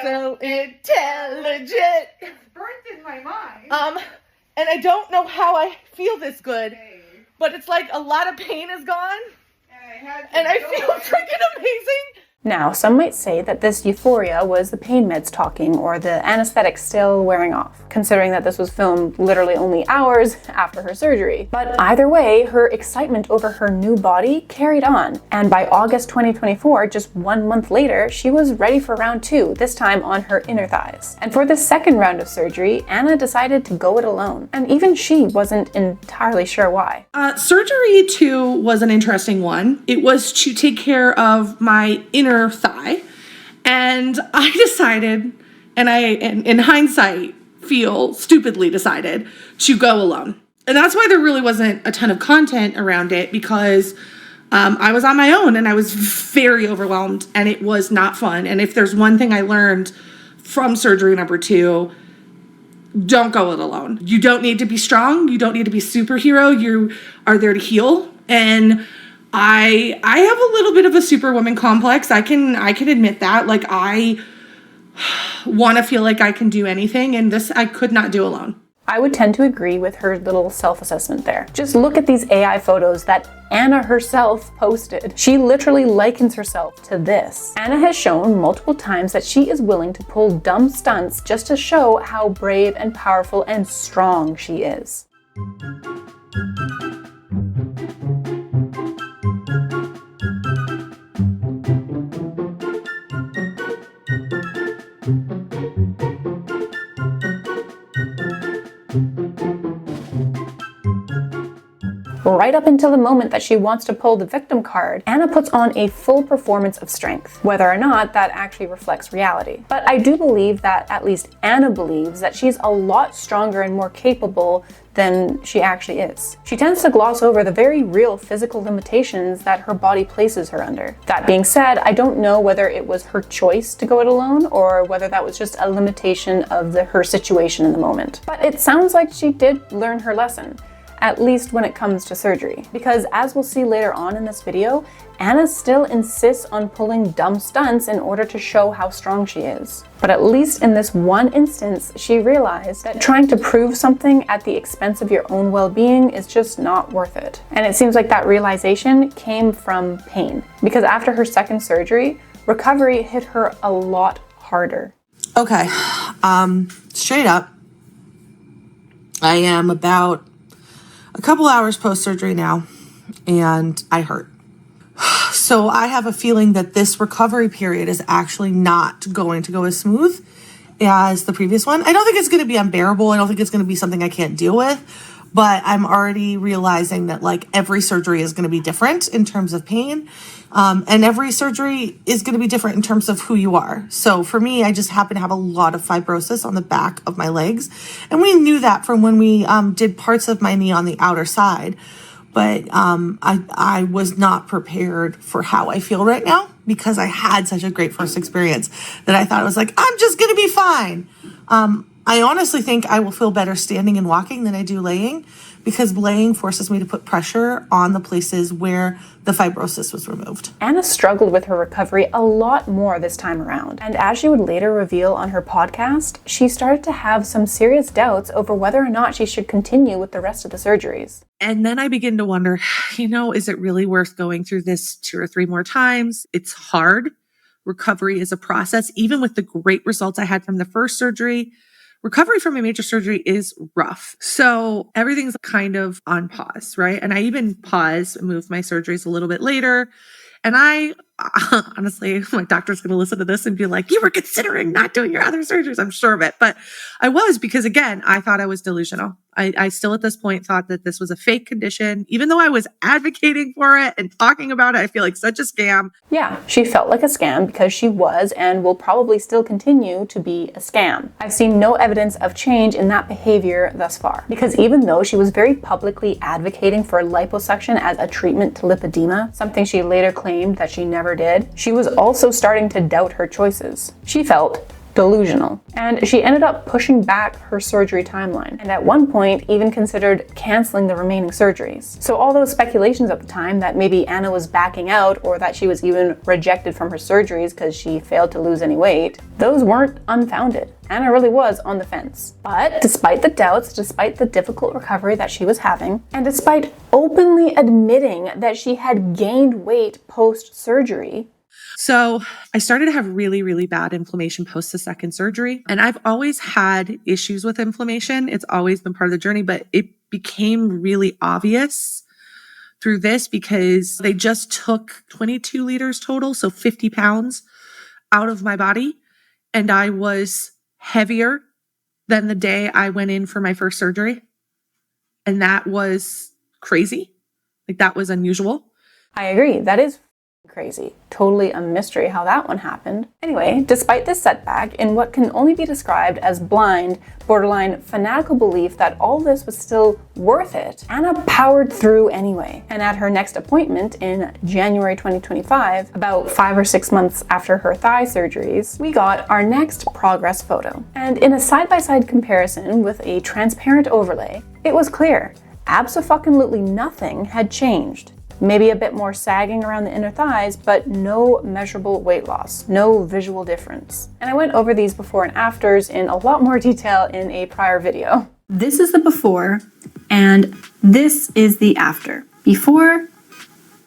So intelligent. It's burnt in my mind. And I don't know how I feel this good. But it's like a lot of pain is gone, and I feel freaking amazing. Now, some might say that this euphoria was the pain meds talking or the anesthetic still wearing off, considering that this was filmed literally only hours after her surgery. But either way, her excitement over her new body carried on, and by August 2024, just 1 month later, she was ready for round 2, this time on her inner thighs. And for the second round of surgery, Anna decided to go it alone, and even she wasn't entirely sure why. Surgery 2 was an interesting one. It was to take care of my inner thigh, and I decided, and I, in hindsight, feel stupidly decided to go alone. And that's why there really wasn't a ton of content around it, because I was on my own and I was very overwhelmed, and it was not fun. And if there's one thing I learned from surgery number 2, don't go it alone. You don't need to be strong. You don't need to be superhero. You are there to heal. And I have a little bit of a superwoman complex. I can admit that. Like, I want to feel like I can do anything, and this I could not do alone. I would tend to agree with her little self-assessment there. Just look at these AI photos that Anna herself posted. She literally likens herself to this. Anna has shown multiple times that she is willing to pull dumb stunts just to show how brave and powerful and strong she is. Right up until the moment that she wants to pull the victim card, Anna puts on a full performance of strength, whether or not that actually reflects reality. But I do believe that at least Anna believes that she's a lot stronger and more capable than she actually is. She tends to gloss over the very real physical limitations that her body places her under. That being said, I don't know whether it was her choice to go it alone or whether that was just a limitation of her situation in the moment. But it sounds like she did learn her lesson, at least when it comes to surgery. Because as we'll see later on in this video, Anna still insists on pulling dumb stunts in order to show how strong she is. But at least in this one instance, she realized that trying to prove something at the expense of your own well-being is just not worth it. And it seems like that realization came from pain. Because after her second surgery, recovery hit her a lot harder. Okay, straight up, I am about a couple hours post-surgery now, and I hurt. So I have a feeling that this recovery period is actually not going to go as smooth as the previous one. I don't think it's going to be unbearable. I don't think it's going to be something I can't deal with, but I'm already realizing that like every surgery is going to be different in terms of pain. And every surgery is going to be different in terms of who you are. So for me, I just happen to have a lot of fibrosis on the back of my legs. And we knew that from when we did parts of my knee on the outer side. But I was not prepared for how I feel right now because I had such a great first experience that I thought it was like, I'm just going to be fine. I honestly think I will feel better standing and walking than I do laying, because laying forces me to put pressure on the places where the fibrosis was removed. Anna struggled with her recovery a lot more this time around. And as she would later reveal on her podcast, she started to have some serious doubts over whether or not she should continue with the rest of the surgeries. And then I begin to wonder, is it really worth going through this 2 or 3 more times? It's hard. Recovery is a process. Even with the great results I had from the first surgery, recovery from a major surgery is rough. So everything's kind of on pause, right? And I even moved my surgeries a little bit later. And I honestly, my doctor's going to listen to this and be like, you were considering not doing your other surgeries. I'm sure of it. But I was, because again, I thought I was delusional. I still at this point thought that this was a fake condition. Even though I was advocating for it and talking about it, I feel like such a scam. Yeah, she felt like a scam because she was and will probably still continue to be a scam. I've seen no evidence of change in that behavior thus far. Because even though she was very publicly advocating for liposuction as a treatment to lipedema, something she later claimed that she never did, she was also starting to doubt her choices. She felt delusional, and she ended up pushing back her surgery timeline, and at one point even considered canceling the remaining surgeries. So all those speculations at the time that maybe Anna was backing out or that she was even rejected from her surgeries because she failed to lose any weight, those weren't unfounded. Anna really was on the fence. But despite the doubts, despite the difficult recovery that she was having, and despite openly admitting that she had gained weight post-surgery, So I started to have really, really bad inflammation post the second surgery. And I've always had issues with inflammation. It's always been part of the journey, but it became really obvious through this because they just took 22 liters total, so 50 pounds out of my body. And I was heavier than the day I went in for my first surgery. And that was crazy. Like, that was unusual. I agree. That is crazy. Totally a mystery how that one happened. Anyway, despite this setback, in what can only be described as blind, borderline fanatical belief that all this was still worth it, Anna powered through anyway. And at her next appointment in January 2025, about 5 or 6 months after her thigh surgeries, we got our next progress photo. And in a side-by-side comparison with a transparent overlay, it was clear. Abso-fucking-lutely nothing had changed. Maybe a bit more sagging around the inner thighs, but no measurable weight loss, no visual difference. And I went over these before and afters in a lot more detail in a prior video. This is the before, and this is the after. Before,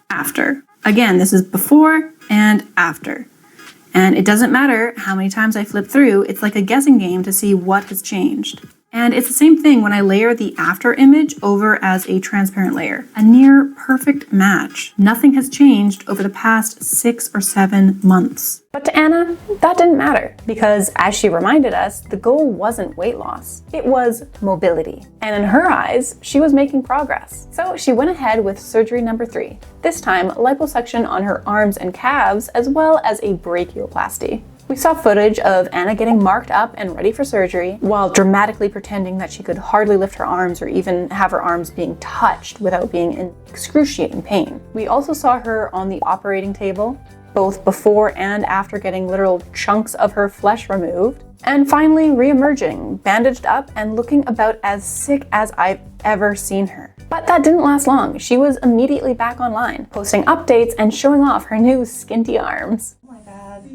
after. Again, this is before and after. And it doesn't matter how many times I flip through, it's like a guessing game to see what has changed. And it's the same thing when I layer the after image over as a transparent layer. A near perfect match. Nothing has changed over the past 6 or 7 months. But to Anna, that didn't matter because, as she reminded us, the goal wasn't weight loss. It was mobility. And in her eyes, she was making progress. So she went ahead with surgery number 3. This time, liposuction on her arms and calves, as well as a brachioplasty. We saw footage of Anna getting marked up and ready for surgery while dramatically pretending that she could hardly lift her arms or even have her arms being touched without being in excruciating pain. We also saw her on the operating table, both before and after getting literal chunks of her flesh removed, and finally re-emerging, bandaged up and looking about as sick as I've ever seen her. But that didn't last long. She was immediately back online, posting updates and showing off her new skinty arms. Oh my god.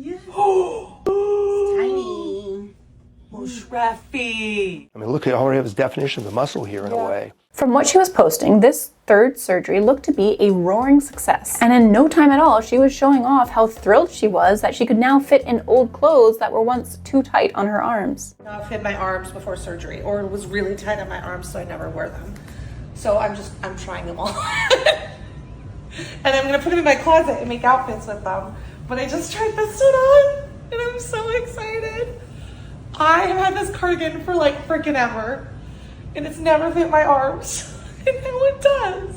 Tiny. Scruffy. I mean, look, I already have his definition of the muscle here in a way. From what she was posting, this third surgery looked to be a roaring success. And in no time at all, she was showing off how thrilled she was that she could now fit in old clothes that were once too tight on her arms. I fit my arms before surgery, or it was really tight on my arms, so I never wear them. So I'm trying them all. And I'm gonna put them in my closet and make outfits with them. But I just tried this one on, and I'm so excited. I have had this cardigan for like freaking ever, and it's never fit my arms, and now it does.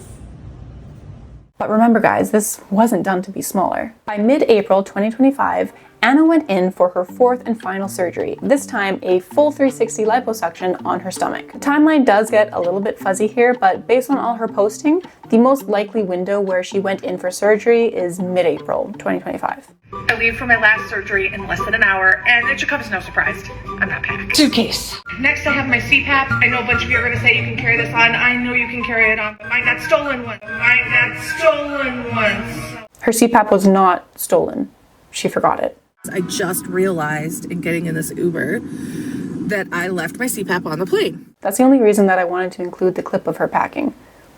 But remember guys, this wasn't done to be smaller. By mid-April 2025, Anna went in for her 4th and final surgery, this time a full 360 liposuction on her stomach. The timeline does get a little bit fuzzy here, but based on all her posting, the most likely window where she went in for surgery is mid-April 2025. I leave for my last surgery in less than an hour, and it should come as no surprise. I'm not packed. Suitcase. Next, I have my CPAP. I know a bunch of you are going to say you can carry this on. I know you can carry it on. Mine got stolen once. Mine got stolen once. Her CPAP was not stolen. She forgot it. I just realized in getting in this Uber that I left my CPAP on the plane. That's the only reason that I wanted to include the clip of her packing.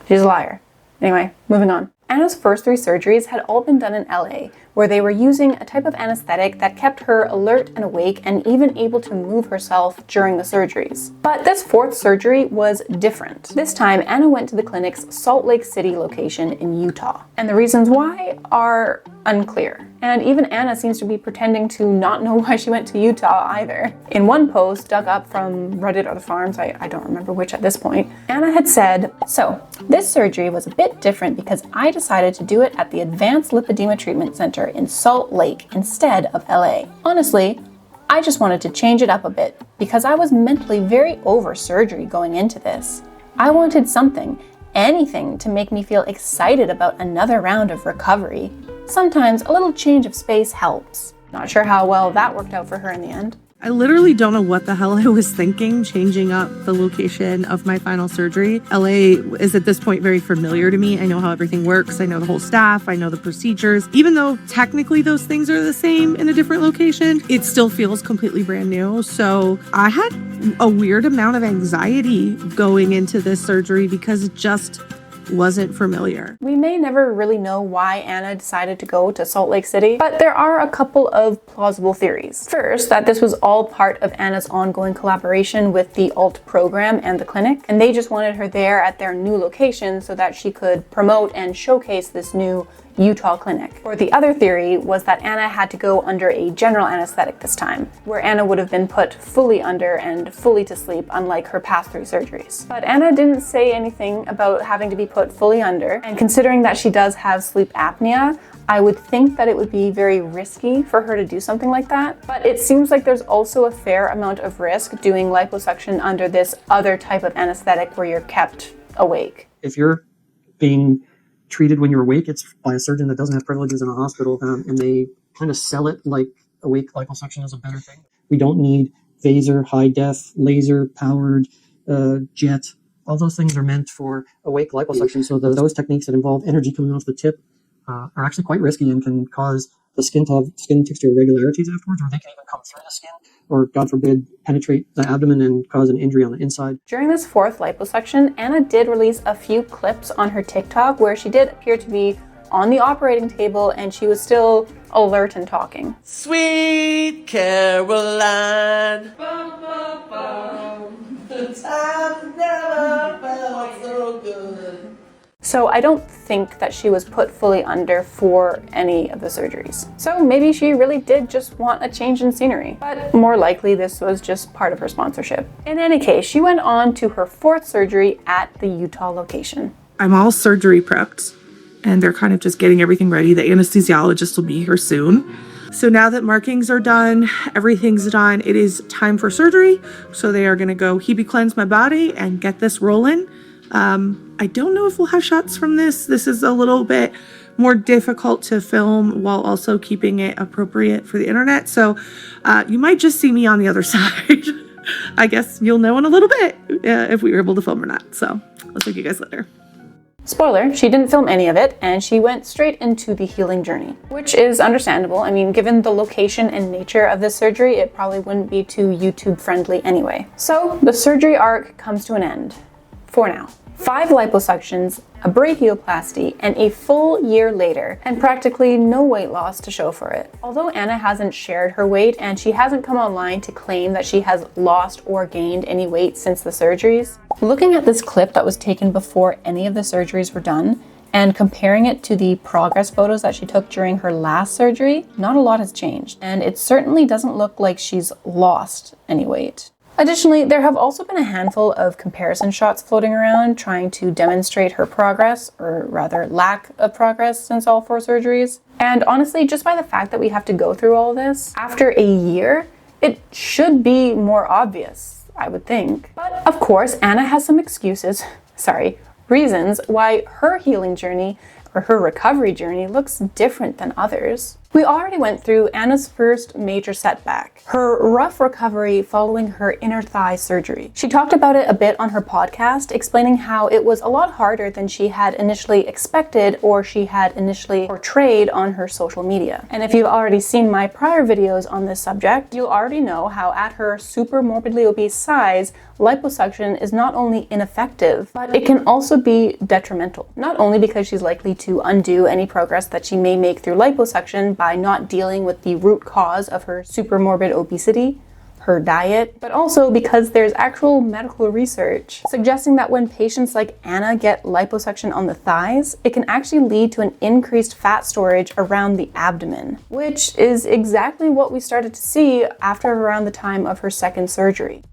She's a liar. Anyway, moving on. Anna's first 3 surgeries had all been done in LA, where they were using a type of anesthetic that kept her alert and awake and even able to move herself during the surgeries. But this 4th surgery was different. This time, Anna went to the clinic's Salt Lake City location in Utah. And the reasons why are unclear. And even Anna seems to be pretending to not know why she went to Utah either. In one post dug up from Reddit or the forums, I don't remember which at this point, Anna had said, "So, this surgery was a bit different because I decided to do it at the Advanced Lipedema Treatment Center in Salt Lake instead of LA. Honestly, I just wanted to change it up a bit because I was mentally very over surgery going into this. I wanted something, anything to make me feel excited about another round of recovery. Sometimes a little change of space helps." Not sure how well that worked out for her in the end. I literally don't know what the hell I was thinking changing up the location of my final surgery. LA is at this point very familiar to me. I know how everything works. I know the whole staff. I know the procedures. Even though technically those things are the same in a different location, it still feels completely brand new. So I had a weird amount of anxiety going into this surgery because it just wasn't familiar. We may never really know why Anna decided to go to Salt Lake City, but there are a couple of plausible theories. First, that this was all part of Anna's ongoing collaboration with the ALT program and the clinic, and they just wanted her there at their new location so that she could promote and showcase this new Utah clinic. Or the other theory was that Anna had to go under a general anesthetic this time, where Anna would have been put fully under and fully to sleep, unlike her past 3 surgeries. But Anna didn't say anything about having to be put fully under, and considering that she does have sleep apnea, I would think that it would be very risky for her to do something like that. But it seems like there's also a fair amount of risk doing liposuction under this other type of anesthetic where you're kept awake. If you're being treated when you're awake, it's by a surgeon that doesn't have privileges in a hospital, and they kind of sell it like awake liposuction is a better thing. We don't need Vaser, high def, laser powered, jet. All those things are meant for awake liposuction. So those techniques that involve energy coming off the tip are actually quite risky and can cause the skin to have skin texture irregularities afterwards, or they can even come through the skin, or God forbid, penetrate the abdomen and cause an injury on the inside. During this 4th liposuction, Anna did release a few clips on her TikTok where she did appear to be on the operating table and she was still alert and talking. Sweet Caroline. The time never felt so good. So I don't think that she was put fully under for any of the surgeries. So maybe she really did just want a change in scenery. But more likely this was just part of her sponsorship. In any case, she went on to her 4th surgery at the Utah location. I'm all surgery prepped, and they're kind of just getting everything ready. The anesthesiologist will be here soon. So now that markings are done, everything's done, it is time for surgery. So they are gonna go Hebe cleanse my body and get this rolling. I don't know if we'll have shots from this. This is a little bit more difficult to film while also keeping it appropriate for the internet. So you might just see me on the other side. I guess you'll know in a little bit if we were able to film or not. So I'll see you guys later. Spoiler, she didn't film any of it and she went straight into the healing journey, which is understandable. I mean, given the location and nature of this surgery, it probably wouldn't be too YouTube friendly anyway. So the surgery arc comes to an end, for now. 5 liposuctions, a brachioplasty, and a full year later, and practically no weight loss to show for it. Although Anna hasn't shared her weight and she hasn't come online to claim that she has lost or gained any weight since the surgeries, looking at this clip that was taken before any of the surgeries were done, and comparing it to the progress photos that she took during her last surgery, not a lot has changed, and it certainly doesn't look like she's lost any weight. Additionally, there have also been a handful of comparison shots floating around trying to demonstrate her progress, or rather lack of progress since all 4 surgeries. And honestly, just by the fact that we have to go through all this, after a year, it should be more obvious, I would think. But of course, Anna has some reasons why her healing journey or her recovery journey looks different than others. We already went through Anna's first major setback, her rough recovery following her inner thigh surgery. She talked about it a bit on her podcast, explaining how it was a lot harder than she had initially expected or she had initially portrayed on her social media. And if you've already seen my prior videos on this subject, you'll already know how at her super morbidly obese size, liposuction is not only ineffective, but it can also be detrimental. Not only because she's likely to undo any progress that she may make through liposuction by not dealing with the root cause of her super morbid obesity, her diet, but also because there's actual medical research suggesting that when patients like Anna get liposuction on the thighs, it can actually lead to an increased fat storage around the abdomen, which is exactly what we started to see after around the time of her 2nd surgery.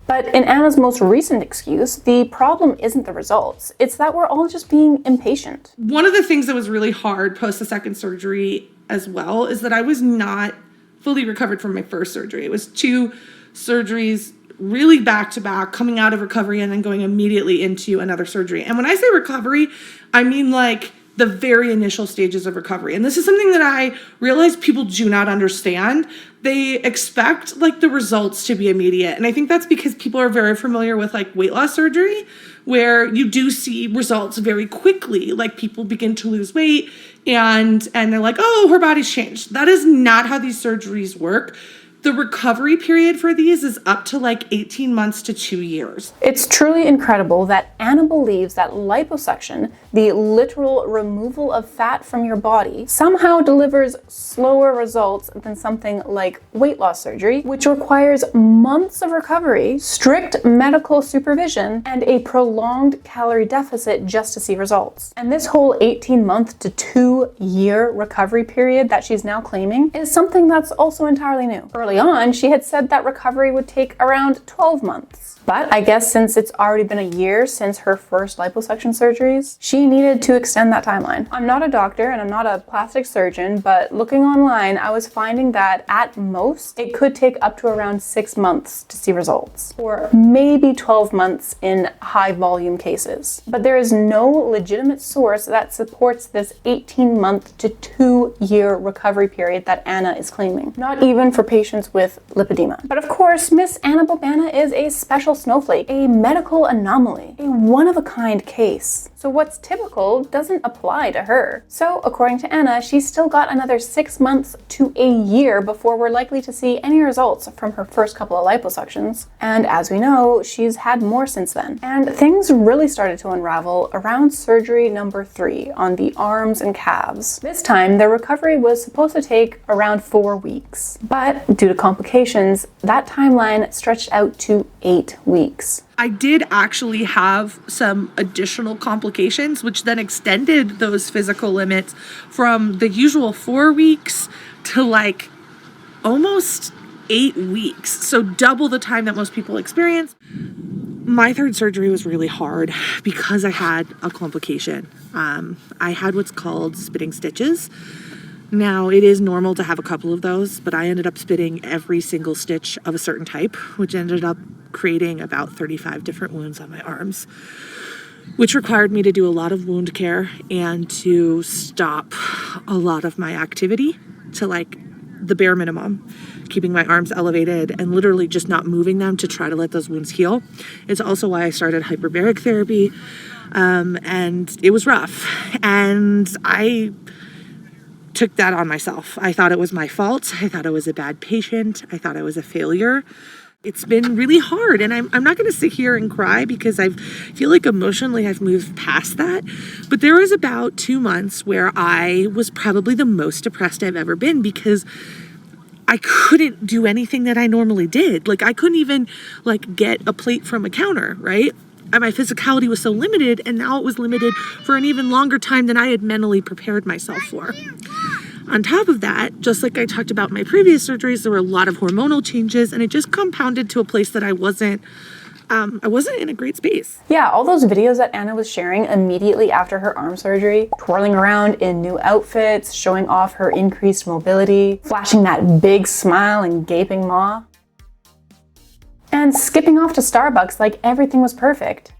But in Anna's most recent excuse, the problem isn't the results. It's that we're all just being impatient. One of the things that was really hard post the 2nd surgery as well is that I was not fully recovered from my 1st surgery. It was 2 surgeries really back to back, coming out of recovery and then going immediately into another surgery. And when I say recovery, I mean like the very initial stages of recovery. And this is something that I realize people do not understand. They expect like the results to be immediate. And I think that's because people are very familiar with like weight loss surgery, where you do see results very quickly. Like people begin to lose weight and they're like, oh, her body's changed. That is not how these surgeries work. the recovery period for these is up to like 18 months to 2 years. It's truly incredible that Anna believes that liposuction, the literal removal of fat from your body, somehow delivers slower results than something like weight loss surgery, which requires months of recovery, strict medical supervision, and a prolonged calorie deficit just to see results. And this whole 18-month to 2-year recovery period that she's now claiming is something that's also entirely new. Early on, she had said that recovery would take around 12 months. But I guess since it's already been a year since her first liposuction surgeries, she needed to extend that timeline. I'm not a doctor and I'm not a plastic surgeon, but looking online, I was finding that at most, it could take up to around 6 months to see results, or maybe 12 months in high volume cases. But there is no legitimate source that supports this 18-month to 2-year recovery period that Anna is claiming, not even for patients with lipedema. But of course, Miss Anna Bobana is a special snowflake, a medical anomaly, a one-of-a-kind case. So what's typical doesn't apply to her. So according to Anna, she's still got another 6 months to a year before we're likely to see any results from her first couple of liposuctions. And as we know, she's had more since then. And things really started to unravel around surgery number 3 on the arms and calves. This time, the recovery was supposed to take around 4 weeks. But due to complications, that timeline stretched out to 8 weeks. I did actually have some additional complications, which then extended those physical limits from the usual 4 weeks to like almost 8 weeks. So double the time that most people experience. My third surgery was really hard because I had a complication. I had what's called spitting stitches. Now, it is normal to have a couple of those, but I ended up spitting every single stitch of a certain type, which ended up creating about 35 different wounds on my arms, which required me to do a lot of wound care and to stop a lot of my activity to like the bare minimum, keeping my arms elevated and literally just not moving them to try to let those wounds heal. It's also why I started hyperbaric therapy, and it was rough. And I took that on myself. I thought it was my fault. I thought I was a bad patient. I thought I was a failure. It's been really hard, and I'm not going to sit here and cry because I feel like emotionally I've moved past that. But there was about 2 months where I was probably the most depressed I've ever been because I couldn't do anything that I normally did. Like I couldn't even like get a plate from a counter, right? And my physicality was so limited, and now it was limited for an even longer time than I had mentally prepared myself for. On top of that, just like I talked about my previous surgeries, there were a lot of hormonal changes, and it just compounded to a place that I wasn't in a great space. Yeah, all those videos that Anna was sharing immediately after her arm surgery, twirling around in new outfits, showing off her increased mobility, flashing that big smile and gaping maw, and skipping off to Starbucks like everything was perfect.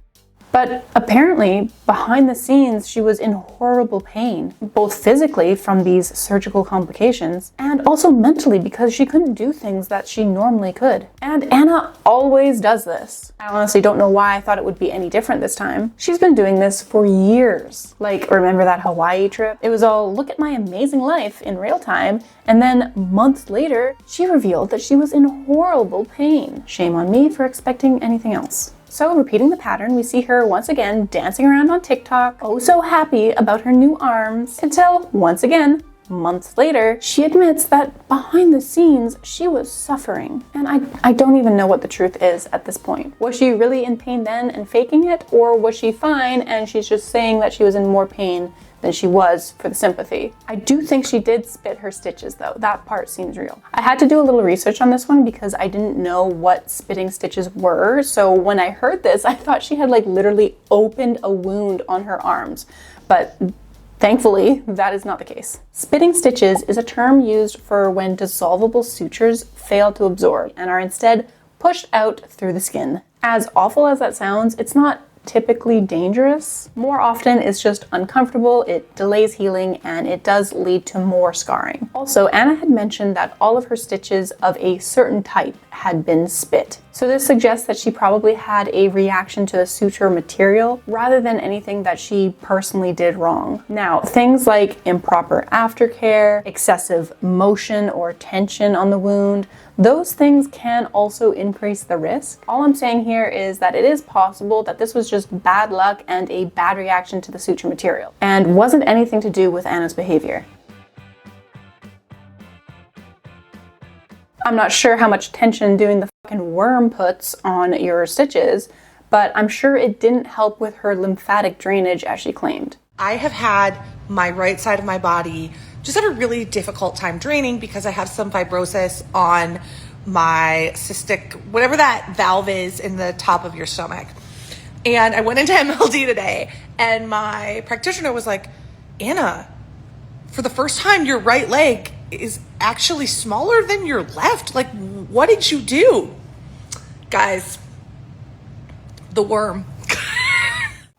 But apparently, behind the scenes, she was in horrible pain, both physically from these surgical complications, and also mentally because she couldn't do things that she normally could. And Anna always does this. I honestly don't know why I thought it would be any different this time. She's been doing this for years. Like, remember that Hawaii trip? It was all, look at my amazing life in real time, and then months later, she revealed that she was in horrible pain. Shame on me for expecting anything else. So repeating the pattern, we see her once again dancing around on TikTok, oh so happy about her new arms, until once again, months later, she admits that behind the scenes, she was suffering. And I don't even know what the truth is at this point. Was she really in pain then and faking it? Or was she fine and she's just saying that she was in more pain than she was for the sympathy? I do think she did spit her stitches though. That part seems real. I had to do a little research on this one because I didn't know what spitting stitches were. So when I heard this, I thought she had like literally opened a wound on her arms. But thankfully, that is not the case. Spitting stitches is a term used for when dissolvable sutures fail to absorb and are instead pushed out through the skin. As awful as that sounds, it's not typically dangerous. More often, it's just uncomfortable, it delays healing, and it does lead to more scarring. Also, Anna had mentioned that all of her stitches of a certain type had been spit. So this suggests that she probably had a reaction to the suture material rather than anything that she personally did wrong. Now, things like improper aftercare, excessive motion or tension on the wound, those things can also increase the risk. All I'm saying here is that it is possible that this was just bad luck and a bad reaction to the suture material, and wasn't anything to do with Anna's behavior. I'm not sure how much tension doing the fucking worm puts on your stitches, but I'm sure it didn't help with her lymphatic drainage as she claimed. I have had my right side of my body just have a really difficult time draining because I have some fibrosis on my cystic, whatever that valve is in the top of your stomach. And I went into MLD today and my practitioner was like, Anna, for the first time, your right leg is actually smaller than your left. Like, what did you do? Guys, the worm.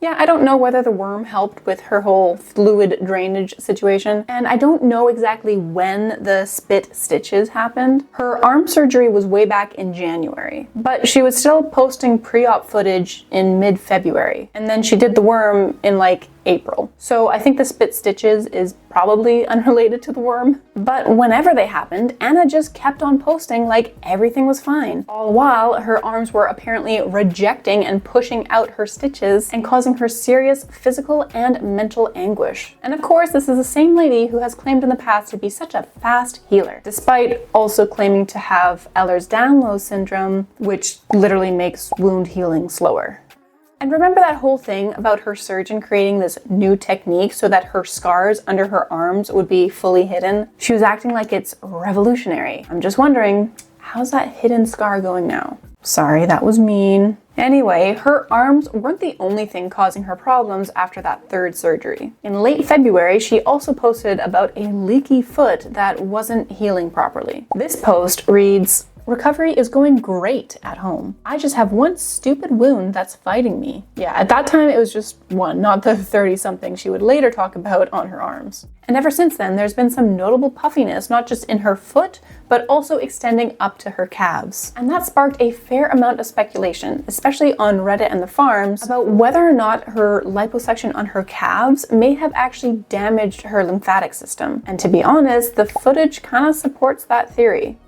Yeah, I don't know whether the worm helped with her whole fluid drainage situation, and I don't know exactly when the spit stitches happened. Her arm surgery was way back in January, but she was still posting pre-op footage in mid-February, and then she did the worm in like April. So I think the spit stitches is probably unrelated to the worm. But whenever they happened, Anna just kept on posting like everything was fine, all while her arms were apparently rejecting and pushing out her stitches and causing her serious physical and mental anguish. And of course, this is the same lady who has claimed in the past to be such a fast healer, despite also claiming to have Ehlers-Danlos syndrome, which literally makes wound healing slower. And remember that whole thing about her surgeon creating this new technique so that her scars under her arms would be fully hidden? She was acting like it's revolutionary. I'm just wondering, how's that hidden scar going now? Sorry, that was mean. Anyway, her arms weren't the only thing causing her problems after that third surgery. In late February, she also posted about a leaky foot that wasn't healing properly. This post reads, "Recovery is going great at home. I just have one stupid wound that's fighting me." Yeah, at that time it was just one, not the 30-something she would later talk about on her arms. And ever since then, there's been some notable puffiness, not just in her foot, but also extending up to her calves. And that sparked a fair amount of speculation, especially on Reddit and the forums, about whether or not her liposuction on her calves may have actually damaged her lymphatic system. And to be honest, the footage kind of supports that theory.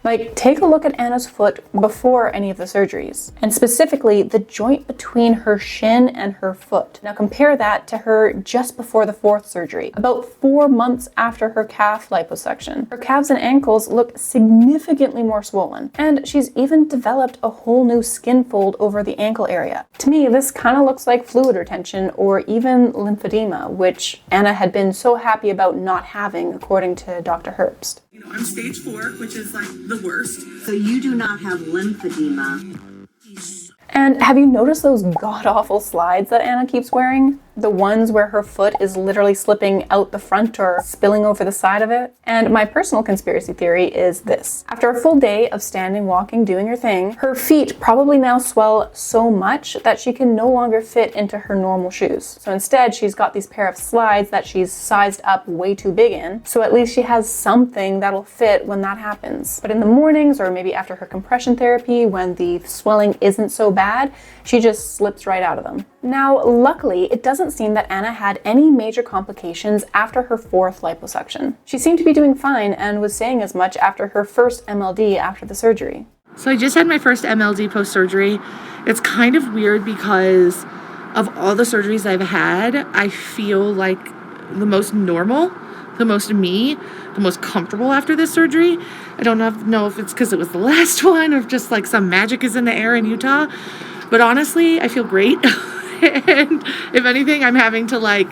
Like, take a look at Anna's foot before any of the surgeries, and specifically the joint between her shin and her foot. Now compare that to her just before the fourth surgery, about 4 months after her calf liposuction. Her calves and ankles look significantly more swollen, and she's even developed a whole new skin fold over the ankle area. To me, this kind of looks like fluid retention or even lymphedema, which Anna had been so happy about not having, according to Dr. Herbst. You know, I'm stage 4, which is like the worst. So you do not have lymphedema. And have you noticed those god-awful slides that Anna keeps wearing? The ones where her foot is literally slipping out the front or spilling over the side of it? And my personal conspiracy theory is this. After a full day of standing, walking, doing her thing, her feet probably now swell so much that she can no longer fit into her normal shoes. So instead, she's got these pair of slides that she's sized up way too big in, so at least she has something that'll fit when that happens. But in the mornings, or maybe after her compression therapy, when the swelling isn't so bad, she just slips right out of them. Now, luckily, it doesn't seem that Anna had any major complications after her fourth liposuction. She seemed to be doing fine and was saying as much after her first MLD after the surgery. So I just had my first MLD post-surgery. It's kind of weird because of all the surgeries I've had, I feel like the most normal, the most me, the most comfortable after this surgery. I don't know if it's because it was the last one or if just like some magic is in the air in Utah. But honestly, I feel great. And if anything, I'm having to like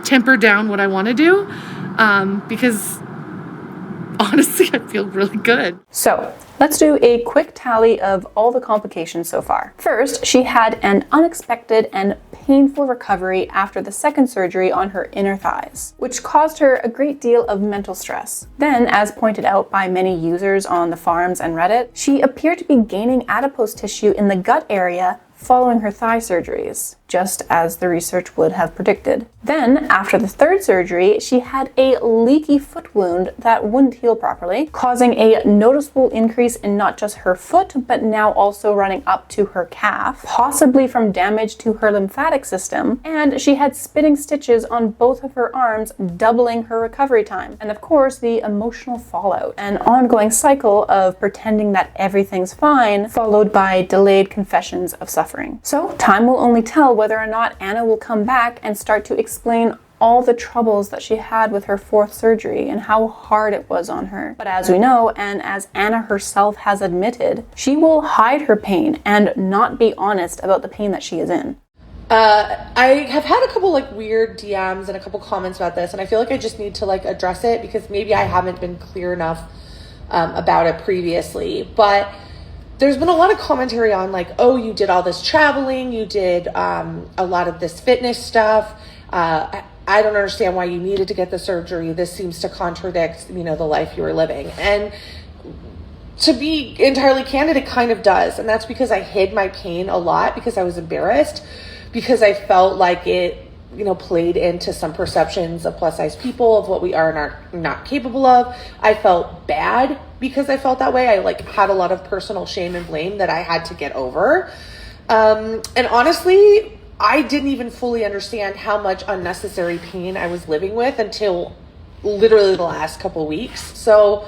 temper down what I want to do because honestly, I feel really good. So let's do a quick tally of all the complications so far. First, she had an unexpected and painful recovery after the second surgery on her inner thighs, which caused her a great deal of mental stress. Then, as pointed out by many users on the forums and Reddit, she appeared to be gaining adipose tissue in the gut area following her thigh surgeries. just as the research would have predicted. Then, after the third surgery, she had a leaky foot wound that wouldn't heal properly, causing a noticeable increase in not just her foot, but now also running up to her calf, possibly from damage to her lymphatic system, and she had spitting stitches on both of her arms, doubling her recovery time. And of course, the emotional fallout, an ongoing cycle of pretending that everything's fine, followed by delayed confessions of suffering. So, time will only tell whether or not Anna will come back and start to explain all the troubles that she had with her fourth surgery and how hard it was on her. But as we know, and as Anna herself has admitted, she will hide her pain and not be honest about the pain that she is in. I have had a couple weird DMs and a couple comments about this, and I feel like I just need to address it because maybe I haven't been clear enough about it previously. But there's been a lot of commentary on oh, you did all this traveling, you did a lot of this fitness stuff. I don't understand why you needed to get the surgery. This seems to contradict, the life you were living. And to be entirely candid, it kind of does. And that's because I hid my pain a lot because I was embarrassed, because I felt like it, played into some perceptions of plus size people of what we are and are not capable of. I felt bad because I felt that way. I had a lot of personal shame and blame that I had to get over. And honestly, I didn't even fully understand how much unnecessary pain I was living with until literally the last couple weeks. So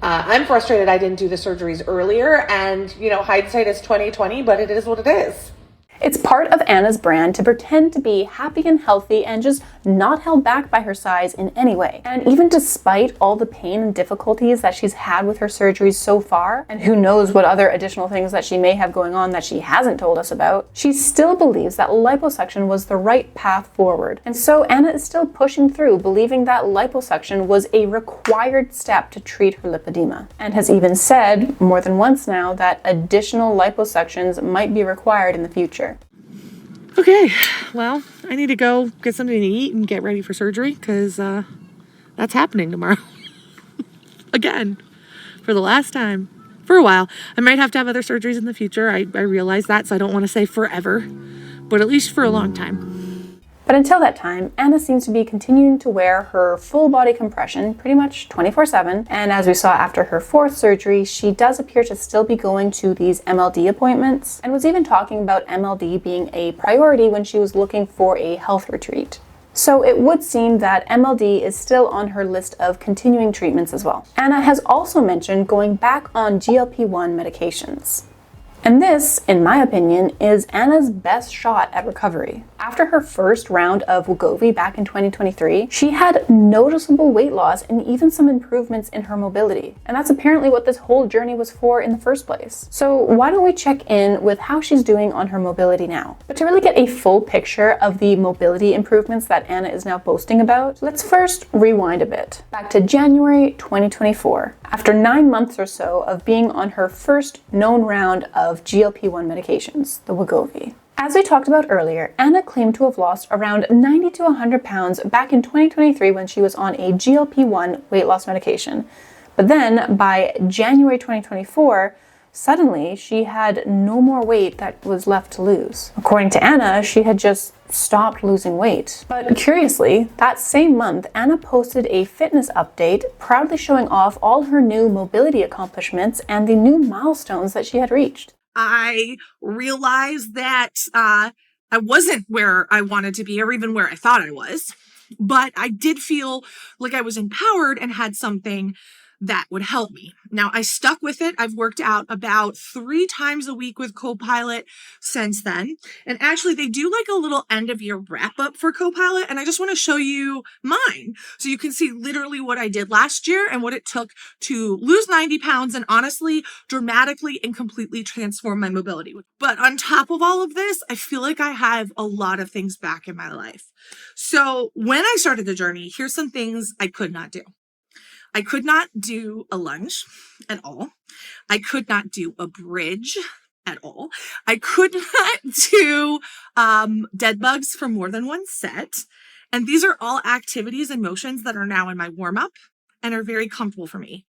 I'm frustrated I didn't do the surgeries earlier, and hindsight is 20/20, but it is what it is. It's part of Anna's brand to pretend to be happy and healthy and just not held back by her size in any way. And even despite all the pain and difficulties that she's had with her surgeries so far, and who knows what other additional things that she may have going on that she hasn't told us about, she still believes that liposuction was the right path forward. And so Anna is still pushing through, believing that liposuction was a required step to treat her lipedema, and has even said more than once now that additional liposuctions might be required in the future. Okay, well, I need to go get something to eat and get ready for surgery because that's happening tomorrow. Again, for the last time. For a while. I might have to have other surgeries in the future. I realize that, so I don't want to say forever, but at least for a long time. But until that time, Anna seems to be continuing to wear her full body compression pretty much 24/7. And as we saw after her fourth surgery, she does appear to still be going to these MLD appointments and was even talking about MLD being a priority when she was looking for a health retreat. So it would seem that MLD is still on her list of continuing treatments as well. Anna has also mentioned going back on GLP-1 medications. And this, in my opinion, is Anna's best shot at recovery. After her first round of Wegovy back in 2023, she had noticeable weight loss and even some improvements in her mobility. And that's apparently what this whole journey was for in the first place. So why don't we check in with how she's doing on her mobility now? But to really get a full picture of the mobility improvements that Anna is now boasting about, let's first rewind a bit. Back to January 2024. After 9 months or so of being on her first known round of GLP-1 medications, the Wegovy. As we talked about earlier, Anna claimed to have lost around 90 to 100 pounds back in 2023 when she was on a GLP-1 weight loss medication. But then, by January 2024, suddenly she had no more weight that was left to lose. According to Anna, she had just stopped losing weight. But curiously, that same month, Anna posted a fitness update proudly showing off all her new mobility accomplishments and the new milestones that she had reached. I realized that I wasn't where I wanted to be or even where I thought I was, but I did feel like I was empowered and had something that would help me. Now, I stuck with it. I've worked out about 3 times a week with Copilot since then. And actually, they do like a little end of year wrap up for Copilot. And I just want to show you mine so you can see literally what I did last year and what it took to lose 90 pounds and honestly, dramatically and completely transform my mobility. But on top of all of this, I feel like I have a lot of things back in my life. So when I started the journey, here's some things I could not do. I could not do a lunge at all. I could not do a bridge at all. I could not do dead bugs for more than one set. And these are all activities and motions that are now in my warm-up and are very comfortable for me.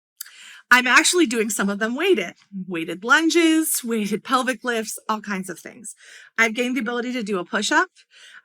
I'm actually doing some of them weighted lunges, weighted pelvic lifts, all kinds of things. I've gained the ability to do a push-up.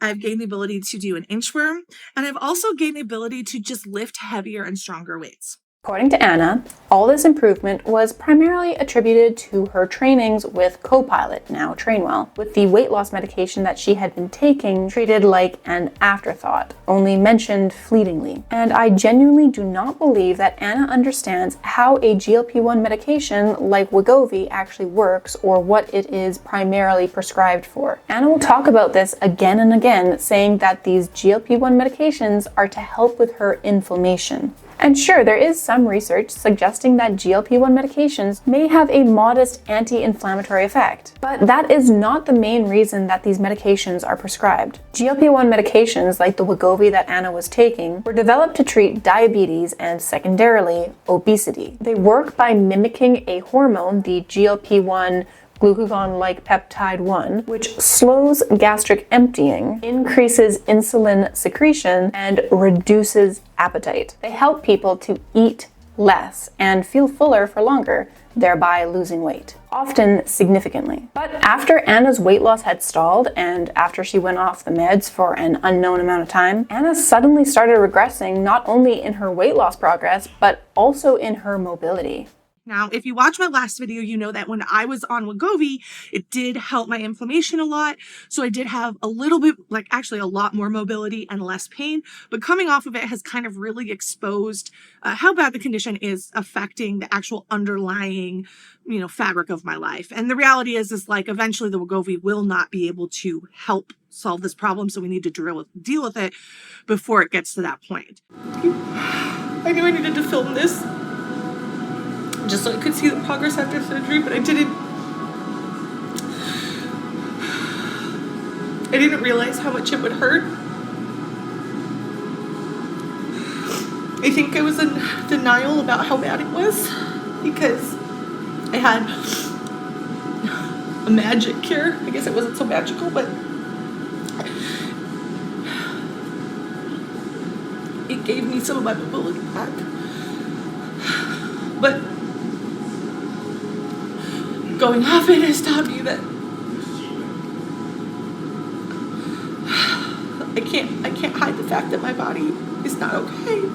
I've gained the ability to do an inchworm. And I've also gained the ability to just lift heavier and stronger weights. According to Anna, all this improvement was primarily attributed to her trainings with Copilot, now Trainwell, with the weight loss medication that she had been taking treated like an afterthought, only mentioned fleetingly. And I genuinely do not believe that Anna understands how a GLP-1 medication like Wegovy actually works or what it is primarily prescribed for. Anna will talk about this again and again, saying that these GLP-1 medications are to help with her inflammation. And sure, there is some research suggesting that GLP-1 medications may have a modest anti-inflammatory effect, but that is not the main reason that these medications are prescribed. GLP-1 medications like the Wegovy that Anna was taking were developed to treat diabetes and secondarily obesity. They work by mimicking a hormone, the GLP-1 glucagon-like peptide 1, which slows gastric emptying, increases insulin secretion, and reduces appetite. They help people to eat less and feel fuller for longer, thereby losing weight, often significantly. But after Anna's weight loss had stalled and after she went off the meds for an unknown amount of time, Anna suddenly started regressing not only in her weight loss progress, but also in her mobility. Now, if you watch my last video, you know that when I was on Wegovy, it did help my inflammation a lot. So I did have a little bit, like actually a lot more mobility and less pain, but coming off of it has kind of really exposed how bad the condition is affecting the actual underlying, fabric of my life. And the reality is like eventually the Wegovy will not be able to help solve this problem. So we need to deal with it before it gets to that point. I knew I needed to film this just so I could see the progress after surgery, but I didn't realize how much it would hurt. I think I was in denial about how bad it was because I had a magic cure. I guess it wasn't so magical, but it gave me some of my mobility back. But going off it has taught me that I can't hide the fact that my body is not okay.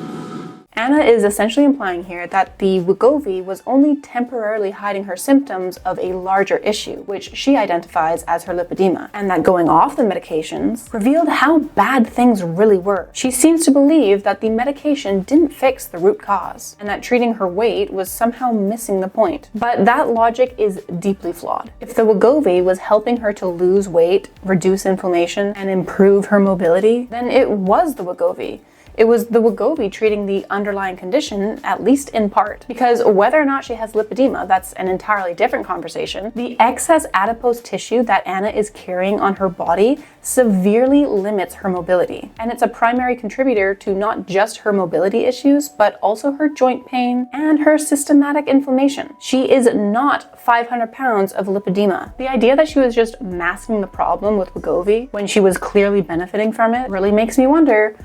Anna is essentially implying here that the Wegovy was only temporarily hiding her symptoms of a larger issue, which she identifies as her lipedema, and that going off the medications revealed how bad things really were. She seems to believe that the medication didn't fix the root cause, and that treating her weight was somehow missing the point. But that logic is deeply flawed. If the Wegovy was helping her to lose weight, reduce inflammation, and improve her mobility, then it was the Wegovy. It was the Wegovy treating the underlying condition, at least in part. Because whether or not she has lipedema, that's an entirely different conversation. The excess adipose tissue that Anna is carrying on her body severely limits her mobility. And it's a primary contributor to not just her mobility issues, but also her joint pain and her systematic inflammation. She is not 500 pounds of lipedema. The idea that she was just masking the problem with Wegovy when she was clearly benefiting from it really makes me wonder,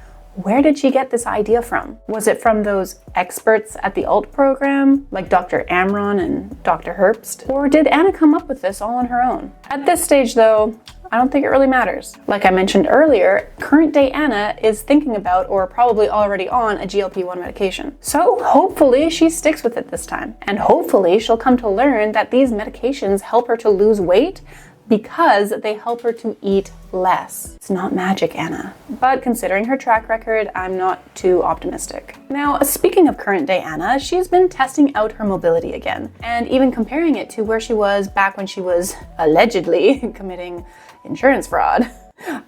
where did she get this idea from? Was it from those experts at the ALT program, like Dr. Amron and Dr. Herbst? Or did Anna come up with this all on her own? At this stage though, I don't think it really matters. Like I mentioned earlier, current day Anna is thinking about or probably already on a GLP-1 medication. So hopefully she sticks with it this time. And hopefully she'll come to learn that these medications help her to lose weight because they help her to eat less. It's not magic, Anna. But considering her track record, I'm not too optimistic. Now, speaking of current day Anna, she's been testing out her mobility again, and even comparing it to where she was back when she was allegedly committing insurance fraud.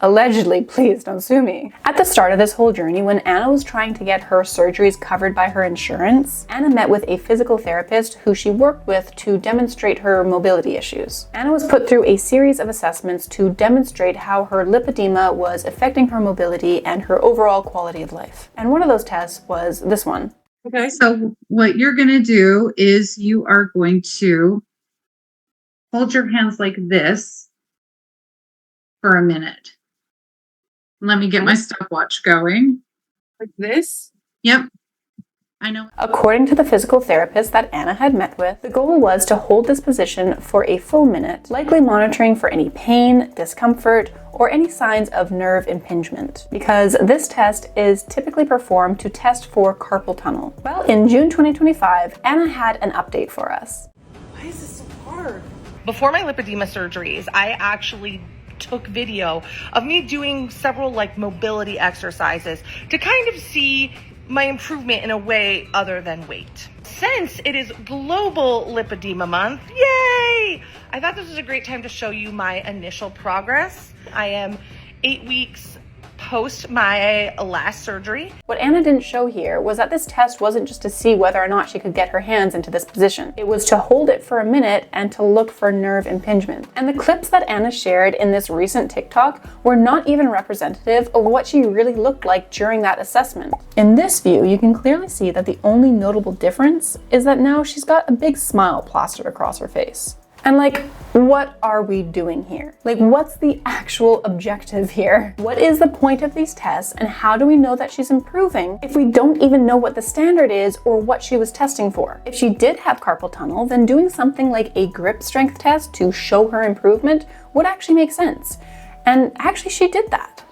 Allegedly, please don't sue me. At the start of this whole journey, when Anna was trying to get her surgeries covered by her insurance, Anna met with a physical therapist who she worked with to demonstrate her mobility issues. Anna was put through a series of assessments to demonstrate how her lipedema was affecting her mobility and her overall quality of life. And one of those tests was this one. Okay, so what you're going to do is you are going to hold your hands like this for a minute. Let me get my stopwatch going. Like this? Yep. I know. According to the physical therapist that Anna had met with, the goal was to hold this position for a full minute, likely monitoring for any pain, discomfort, or any signs of nerve impingement, because this test is typically performed to test for carpal tunnel. Well, in June 2025, Anna had an update for us. Why is this so hard? Before my lipedema surgeries, I actually took video of me doing several mobility exercises to kind of see my improvement in a way other than weight. Since it is Global Lipedema Month, yay! I thought this was a great time to show you my initial progress. I am 8 weeks post my last surgery. What Anna didn't show here was that this test wasn't just to see whether or not she could get her hands into this position. It was to hold it for a minute and to look for nerve impingement. And the clips that Anna shared in this recent TikTok were not even representative of what she really looked like during that assessment. In this view, you can clearly see that the only notable difference is that now she's got a big smile plastered across her face. And what are we doing here? What's the actual objective here? What is the point of these tests, and how do we know that she's improving if we don't even know what the standard is or what she was testing for? If she did have carpal tunnel, then doing something like a grip strength test to show her improvement would actually make sense. And actually, she did that.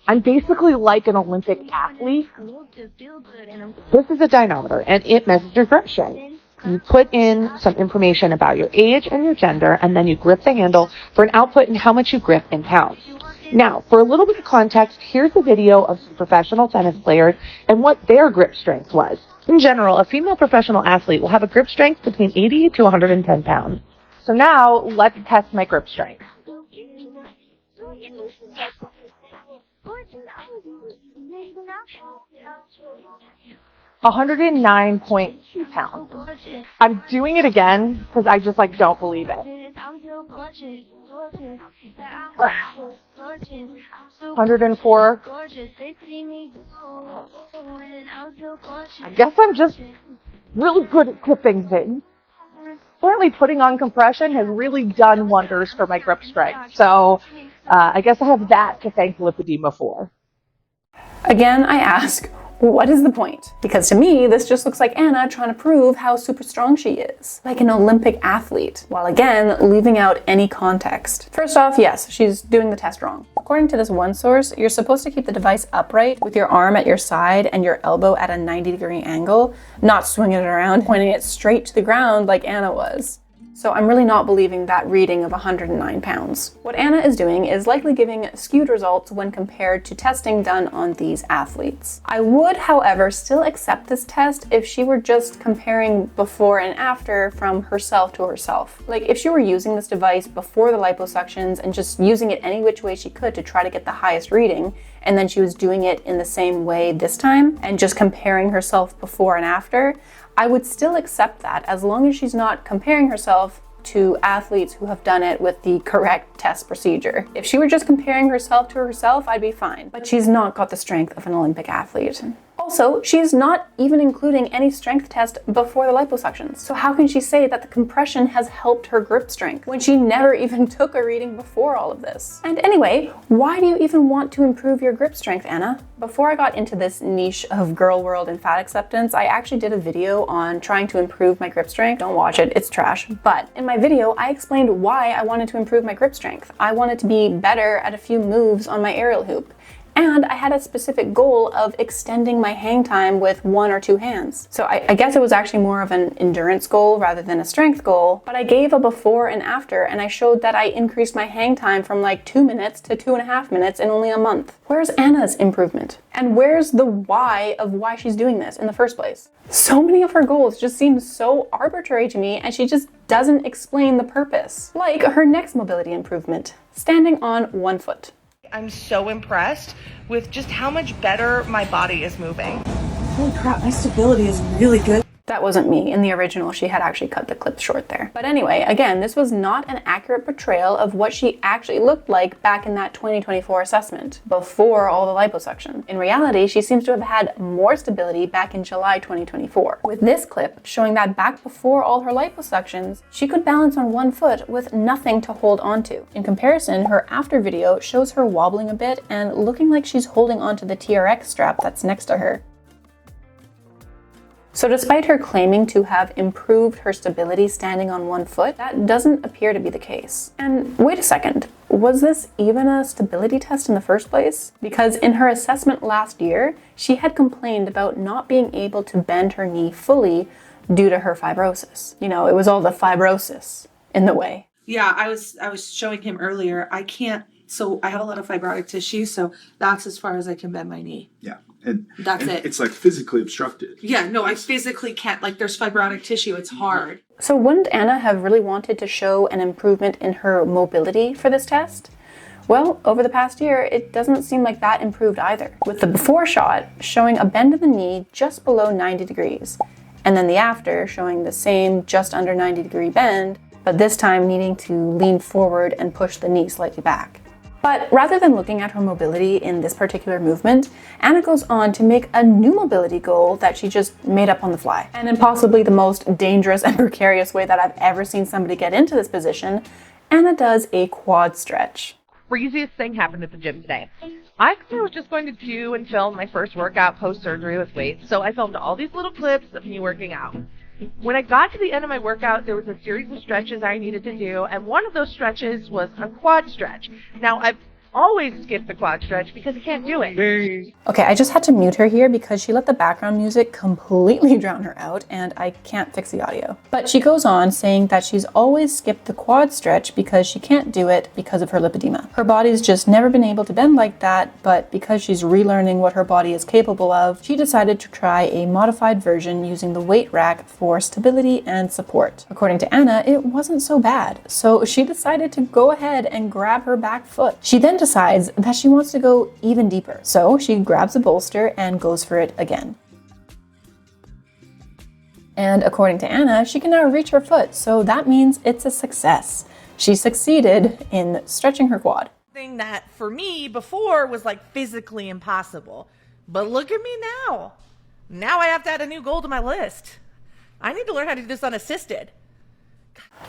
I'm basically like an Olympic athlete. This is a dynamometer, and it measures your grip strength. You put in some information about your age and your gender, and then you grip the handle for an output in how much you grip in pounds. Now, for a little bit of context, here's a video of some professional tennis players and what their grip strength was. In general, a female professional athlete will have a grip strength between 80 to 110 pounds. So now, let's test my grip strength. 109.2 pounds. I'm doing it again because I just don't believe it. 104. I guess I'm just really good at gripping things. Apparently putting on compression has really done wonders for my grip strength. So I guess I have that to thank lipedema for. Again, I ask, what is the point? Because to me, this just looks like Anna trying to prove how super strong she is, like an Olympic athlete, while again, leaving out any context. First off, yes, she's doing the test wrong. According to this one source, you're supposed to keep the device upright with your arm at your side and your elbow at a 90-degree angle, not swinging it around, pointing it straight to the ground like Anna was. So I'm really not believing that reading of 109 pounds. What Anna is doing is likely giving skewed results when compared to testing done on these athletes. I would, however, still accept this test if she were just comparing before and after from herself to herself. If she were using this device before the liposuctions and just using it any which way she could to try to get the highest reading, and then she was doing it in the same way this time and just comparing herself before and after, I would still accept that as long as she's not comparing herself to athletes who have done it with the correct test procedure. If she were just comparing herself to herself, I'd be fine. But she's not got the strength of an Olympic athlete. Also, she's not even including any strength test before the liposuctions. So how can she say that the compression has helped her grip strength when she never even took a reading before all of this? And anyway, why do you even want to improve your grip strength, Anna? Before I got into this niche of girl world and fat acceptance, I actually did a video on trying to improve my grip strength. Don't watch it, it's trash. But in my video, I explained why I wanted to improve my grip strength. I wanted to be better at a few moves on my aerial hoop. And I had a specific goal of extending my hang time with 1 or 2 hands. So I guess it was actually more of an endurance goal rather than a strength goal, but I gave a before and after, and I showed that I increased my hang time from 2 minutes to 2.5 minutes in only a month. Where's Anna's improvement? And where's the why of why she's doing this in the first place? So many of her goals just seem so arbitrary to me, and she just doesn't explain the purpose. Like her next mobility improvement, standing on 1 foot. I'm so impressed with just how much better my body is moving. Holy crap, my stability is really good. That wasn't me. In the original, she had actually cut the clip short there. But anyway, again, this was not an accurate portrayal of what she actually looked like back in that 2024 assessment, before all the liposuction. In reality, she seems to have had more stability back in July 2024. With this clip showing that back before all her liposuctions, she could balance on 1 foot with nothing to hold onto. In comparison, her after video shows her wobbling a bit and looking like she's holding onto the TRX strap that's next to her. So despite her claiming to have improved her stability standing on one foot, that doesn't appear to be the case. And wait a second, was this even a stability test in the first place? Because in her assessment last year, she had complained about not being able to bend her knee fully due to her fibrosis. You know, it was all the fibrosis in the way. Yeah, I was showing him earlier. I can't, so I have a lot of fibrotic tissue, so that's as far as I can bend my knee. Yeah. And that's it. It's like physically obstructed. Yeah, no, I physically can't. Like, there's fibrotic tissue. It's hard. So wouldn't Anna have really wanted to show an improvement in her mobility for this test? Well, over the past year, it doesn't seem like that improved either, with the before shot showing a bend of the knee just below 90 degrees, and then the after showing the same just under 90-degree bend, but this time needing to lean forward and push the knee slightly back. But rather than looking at her mobility in this particular movement, Anna goes on to make a new mobility goal that she just made up on the fly. And in possibly the most dangerous and precarious way that I've ever seen somebody get into this position, Anna does a quad stretch. Craziest thing happened at the gym today. I was just going to do and film my first workout post-surgery with weights, so I filmed all these little clips of me working out. When I got to the end of my workout, there was a series of stretches I needed to do, and one of those stretches was a quad stretch. Now, I've always skip the quad stretch because I can't do it. Okay, I just had to mute her here because she let the background music completely drown her out and I can't fix the audio. But she goes on saying that she's always skipped the quad stretch because she can't do it because of her lipedema. Her body's just never been able to bend like that, but because she's relearning what her body is capable of, she decided to try a modified version using the weight rack for stability and support. According to Anna, it wasn't so bad, so she decided to go ahead and grab her back foot. She then decides that she wants to go even deeper, so she grabs a bolster and goes for it again. And according to Anna, she can now reach her foot, so that means it's a success. She succeeded in stretching her quad. Thing that for me before was like physically impossible. But look at me now. Now I have to add a new goal to my list. I need to learn how to do this unassisted.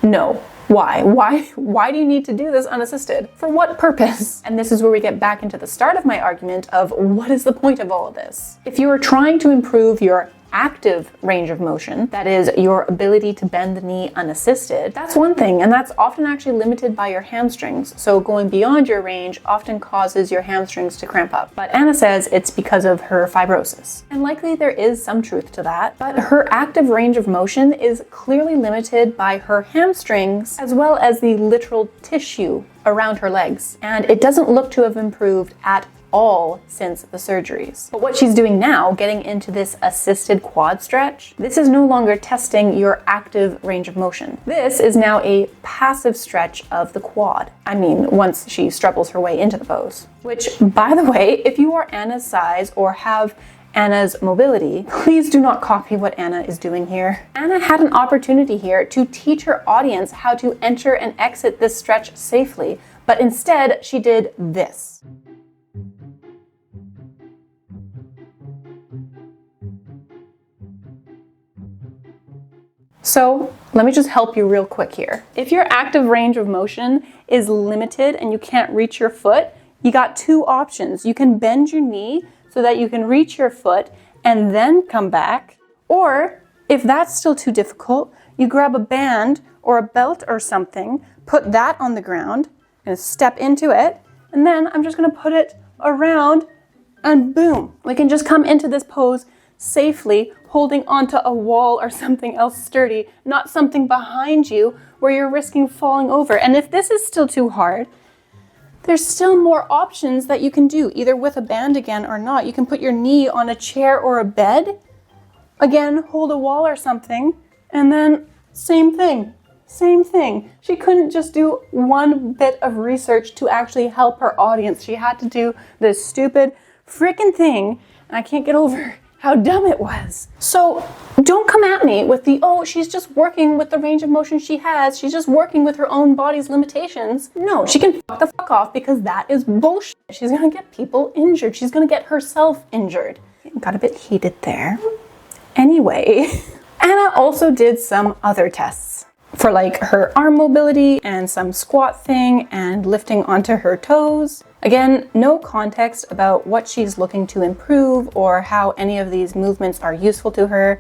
No. Why? Why do you need to do this unassisted? For what purpose? And this is where we get back into the start of my argument of what is the point of all of this? If you are trying to improve your active range of motion, that is your ability to bend the knee unassisted, that's one thing, and that's often actually limited by your hamstrings. So going beyond your range often causes your hamstrings to cramp up. But Anna says it's because of her fibrosis. And likely there is some truth to that, but her active range of motion is clearly limited by her hamstrings as well as the literal tissue around her legs. And it doesn't look to have improved at all since the surgeries. But what she's doing now, getting into this assisted quad stretch, this is no longer testing your active range of motion. This is now a passive stretch of the quad. I mean, once she struggles her way into the pose. Which, by the way, if you are Anna's size or have Anna's mobility, please do not copy what Anna is doing here. Anna had an opportunity here to teach her audience how to enter and exit this stretch safely, but instead she did this. So let me just help you real quick here. If your active range of motion is limited and you can't reach your foot, you got two options. You can bend your knee so that you can reach your foot and then come back. Or if that's still too difficult, you grab a band or a belt or something, put that on the ground, and step into it, and then I'm just gonna put it around and boom. We can just come into this pose safely, holding onto a wall or something else sturdy, not something behind you where you're risking falling over. And if this is still too hard, there's still more options that you can do, either with a band again or not. You can put your knee on a chair or a bed, again, hold a wall or something, and then same thing. She couldn't just do one bit of research to actually help her audience. She had to do this stupid freaking thing, and I can't get over how dumb it was. So don't come at me with the, oh, she's just working with the range of motion she has. She's just working with her own body's limitations. No, she can fuck the fuck off because that is bullshit. She's gonna get people injured. She's gonna get herself injured. Got a bit heated there. Anyway, Anna also did some other tests for like her arm mobility and some squat thing and lifting onto her toes. Again, no context about what she's looking to improve or how any of these movements are useful to her.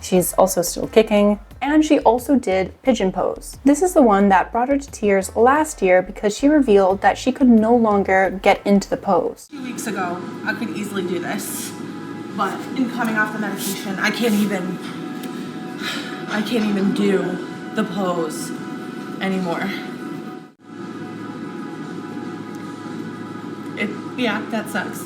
She's also still kicking. And she also did pigeon pose. This is the one that brought her to tears last year because she revealed that she could no longer get into the pose. 2 weeks ago, I could easily do this, but in coming off the medication, I can't even do the pose anymore. Yeah, that sucks.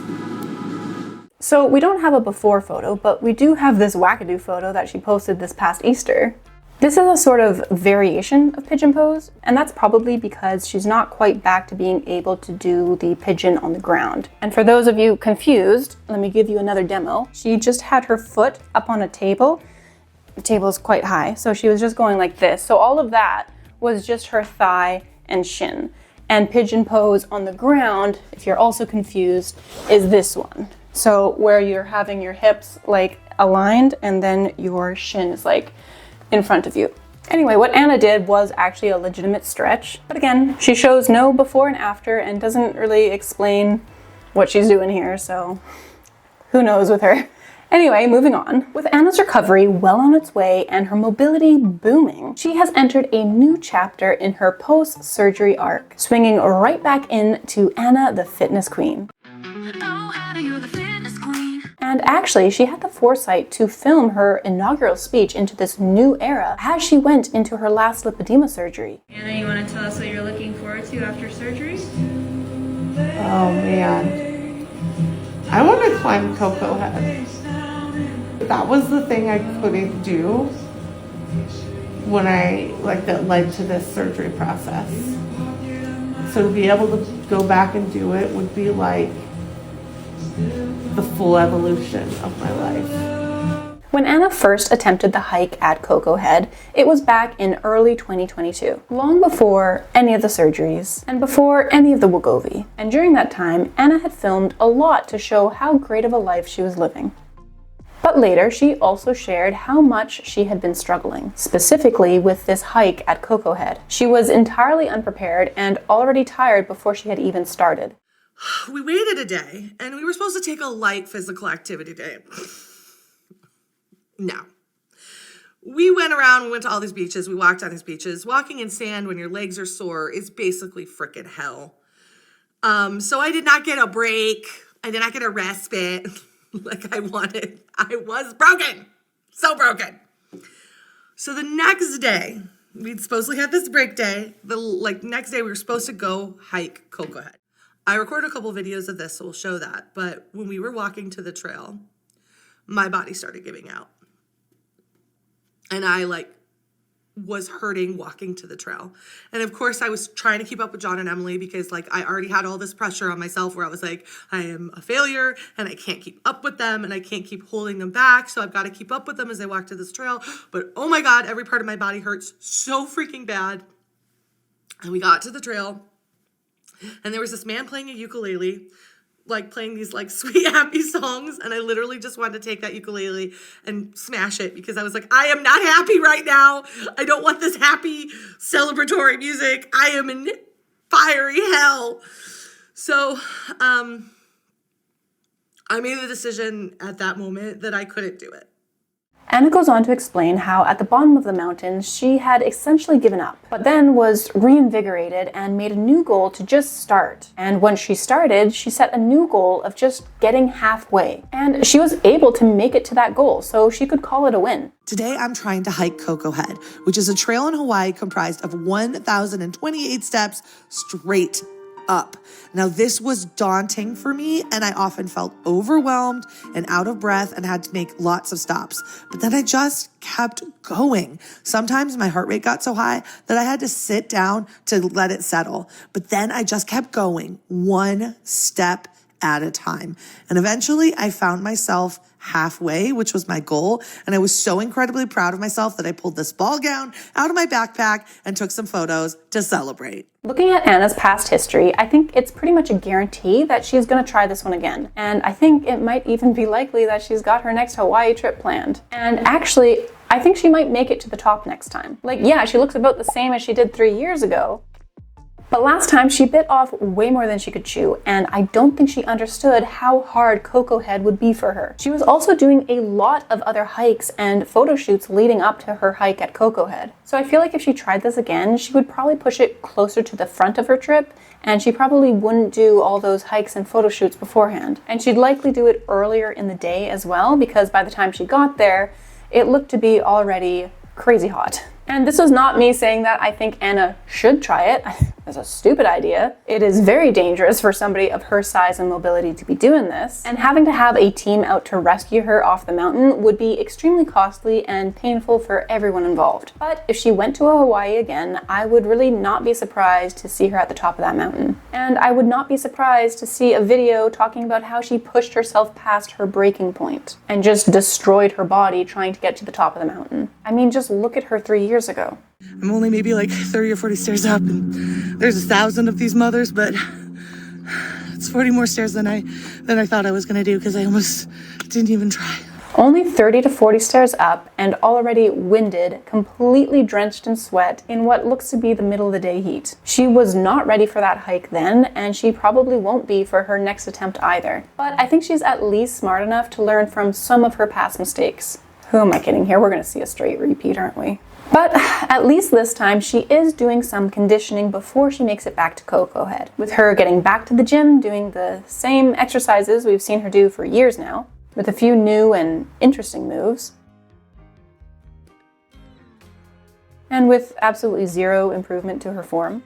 So we don't have a before photo, but we do have this wackadoo photo that she posted this past Easter. This is a sort of variation of pigeon pose, and that's probably because she's not quite back to being able to do the pigeon on the ground. And for those of you confused, let me give you another demo. She just had her foot up on a table. The table is quite high, so she was just going like this. So all of that was just her thigh and shin. And pigeon pose on the ground, if you're also confused, is this one. So where you're having your hips like aligned and then your shin is like in front of you. Anyway, what Anna did was actually a legitimate stretch. But again, she shows no before and after and doesn't really explain what she's doing here, so who knows with her. Anyway, moving on. With Anna's recovery well on its way and her mobility booming, she has entered a new chapter in her post-surgery arc, swinging right back into Anna the Fitness Queen. And actually, she had the foresight to film her inaugural speech into this new era as she went into her last lipedema surgery. Anna, you want to tell us what you're looking forward to after surgery? Oh man, I want to climb Coco Head. That was the thing I couldn't do when that led to this surgery process. So to be able to go back and do it would be like the full evolution of my life. When Anna first attempted the hike at Coco Head, it was back in early 2022, long before any of the surgeries and before any of the Wegovy. And during that time, Anna had filmed a lot to show how great of a life she was living. But later, she also shared how much she had been struggling, specifically with this hike at Coco Head. She was entirely unprepared and already tired before she had even started. We waited a day, and we were supposed to take a light physical activity day. No. We went around, we went to all these beaches, we walked on these beaches. Walking in sand when your legs are sore is basically frickin' hell. So I did not get a break. I did not get a respite like I wanted. I was broken. So broken. So the next day, we'd supposedly had this break day. The next day we were supposed to go hike Coco Head. I recorded a couple videos of this, so we'll show that. But when we were walking to the trail, my body started giving out. And I was hurting walking to the trail. And of course I was trying to keep up with John and Emily because I already had all this pressure on myself where I was like, I am a failure and I can't keep up with them and I can't keep holding them back. So I've got to keep up with them as they walk to this trail. But oh my God, every part of my body hurts so freaking bad. And we got to the trail and there was this man playing a ukulele, playing these sweet happy songs, and I literally just wanted to take that ukulele and smash it because I was like, I am not happy right now. I don't want this happy celebratory music. I am in fiery hell. So I made the decision at that moment that I couldn't do it. Anna goes on to explain how at the bottom of the mountain she had essentially given up, but then was reinvigorated and made a new goal to just start. And once she started, she set a new goal of just getting halfway. And she was able to make it to that goal, so she could call it a win. Today I'm trying to hike Coco Head, which is a trail in Hawaii comprised of 1,028 steps straight up. Now, this was daunting for me, and I often felt overwhelmed and out of breath and had to make lots of stops. But then I just kept going. Sometimes my heart rate got so high that I had to sit down to let it settle. But then I just kept going, one step at a time. And eventually I found myself halfway, which was my goal. And I was so incredibly proud of myself that I pulled this ball gown out of my backpack and took some photos to celebrate. Looking at Anna's past history, I think it's pretty much a guarantee that she's going to try this one again. And I think it might even be likely that she's got her next Hawaii trip planned. And actually, I think she might make it to the top next time. Yeah, she looks about the same as she did 3 years ago. But last time she bit off way more than she could chew, and I don't think she understood how hard Cocoa Head would be for her. She was also doing a lot of other hikes and photo shoots leading up to her hike at Cocoa Head. So I feel like if she tried this again, she would probably push it closer to the front of her trip, and she probably wouldn't do all those hikes and photo shoots beforehand. And she'd likely do it earlier in the day as well, because by the time she got there, it looked to be already crazy hot. And this was not me saying that I think Anna should try it. It's a stupid idea. It is very dangerous for somebody of her size and mobility to be doing this. And having to have a team out to rescue her off the mountain would be extremely costly and painful for everyone involved. But if she went to Hawaii again, I would really not be surprised to see her at the top of that mountain. And I would not be surprised to see a video talking about how she pushed herself past her breaking point and just destroyed her body trying to get to the top of the mountain. I mean, just look at her 3 years ago. I'm only maybe like 30 or 40 stairs up, and there's 1,000 of these mothers, but it's 40 more stairs than I thought I was gonna do, because I almost didn't even try. Only 30 to 40 stairs up and already winded, completely drenched in sweat in what looks to be the middle of the day heat. She was not ready for that hike then, and she probably won't be for her next attempt either. But I think she's at least smart enough to learn from some of her past mistakes. Who am I kidding here? We're gonna see a straight repeat, aren't we? But at least this time, she is doing some conditioning before she makes it back to Cocoa Head, with her getting back to the gym, doing the same exercises we've seen her do for years now, with a few new and interesting moves, and with absolutely zero improvement to her form.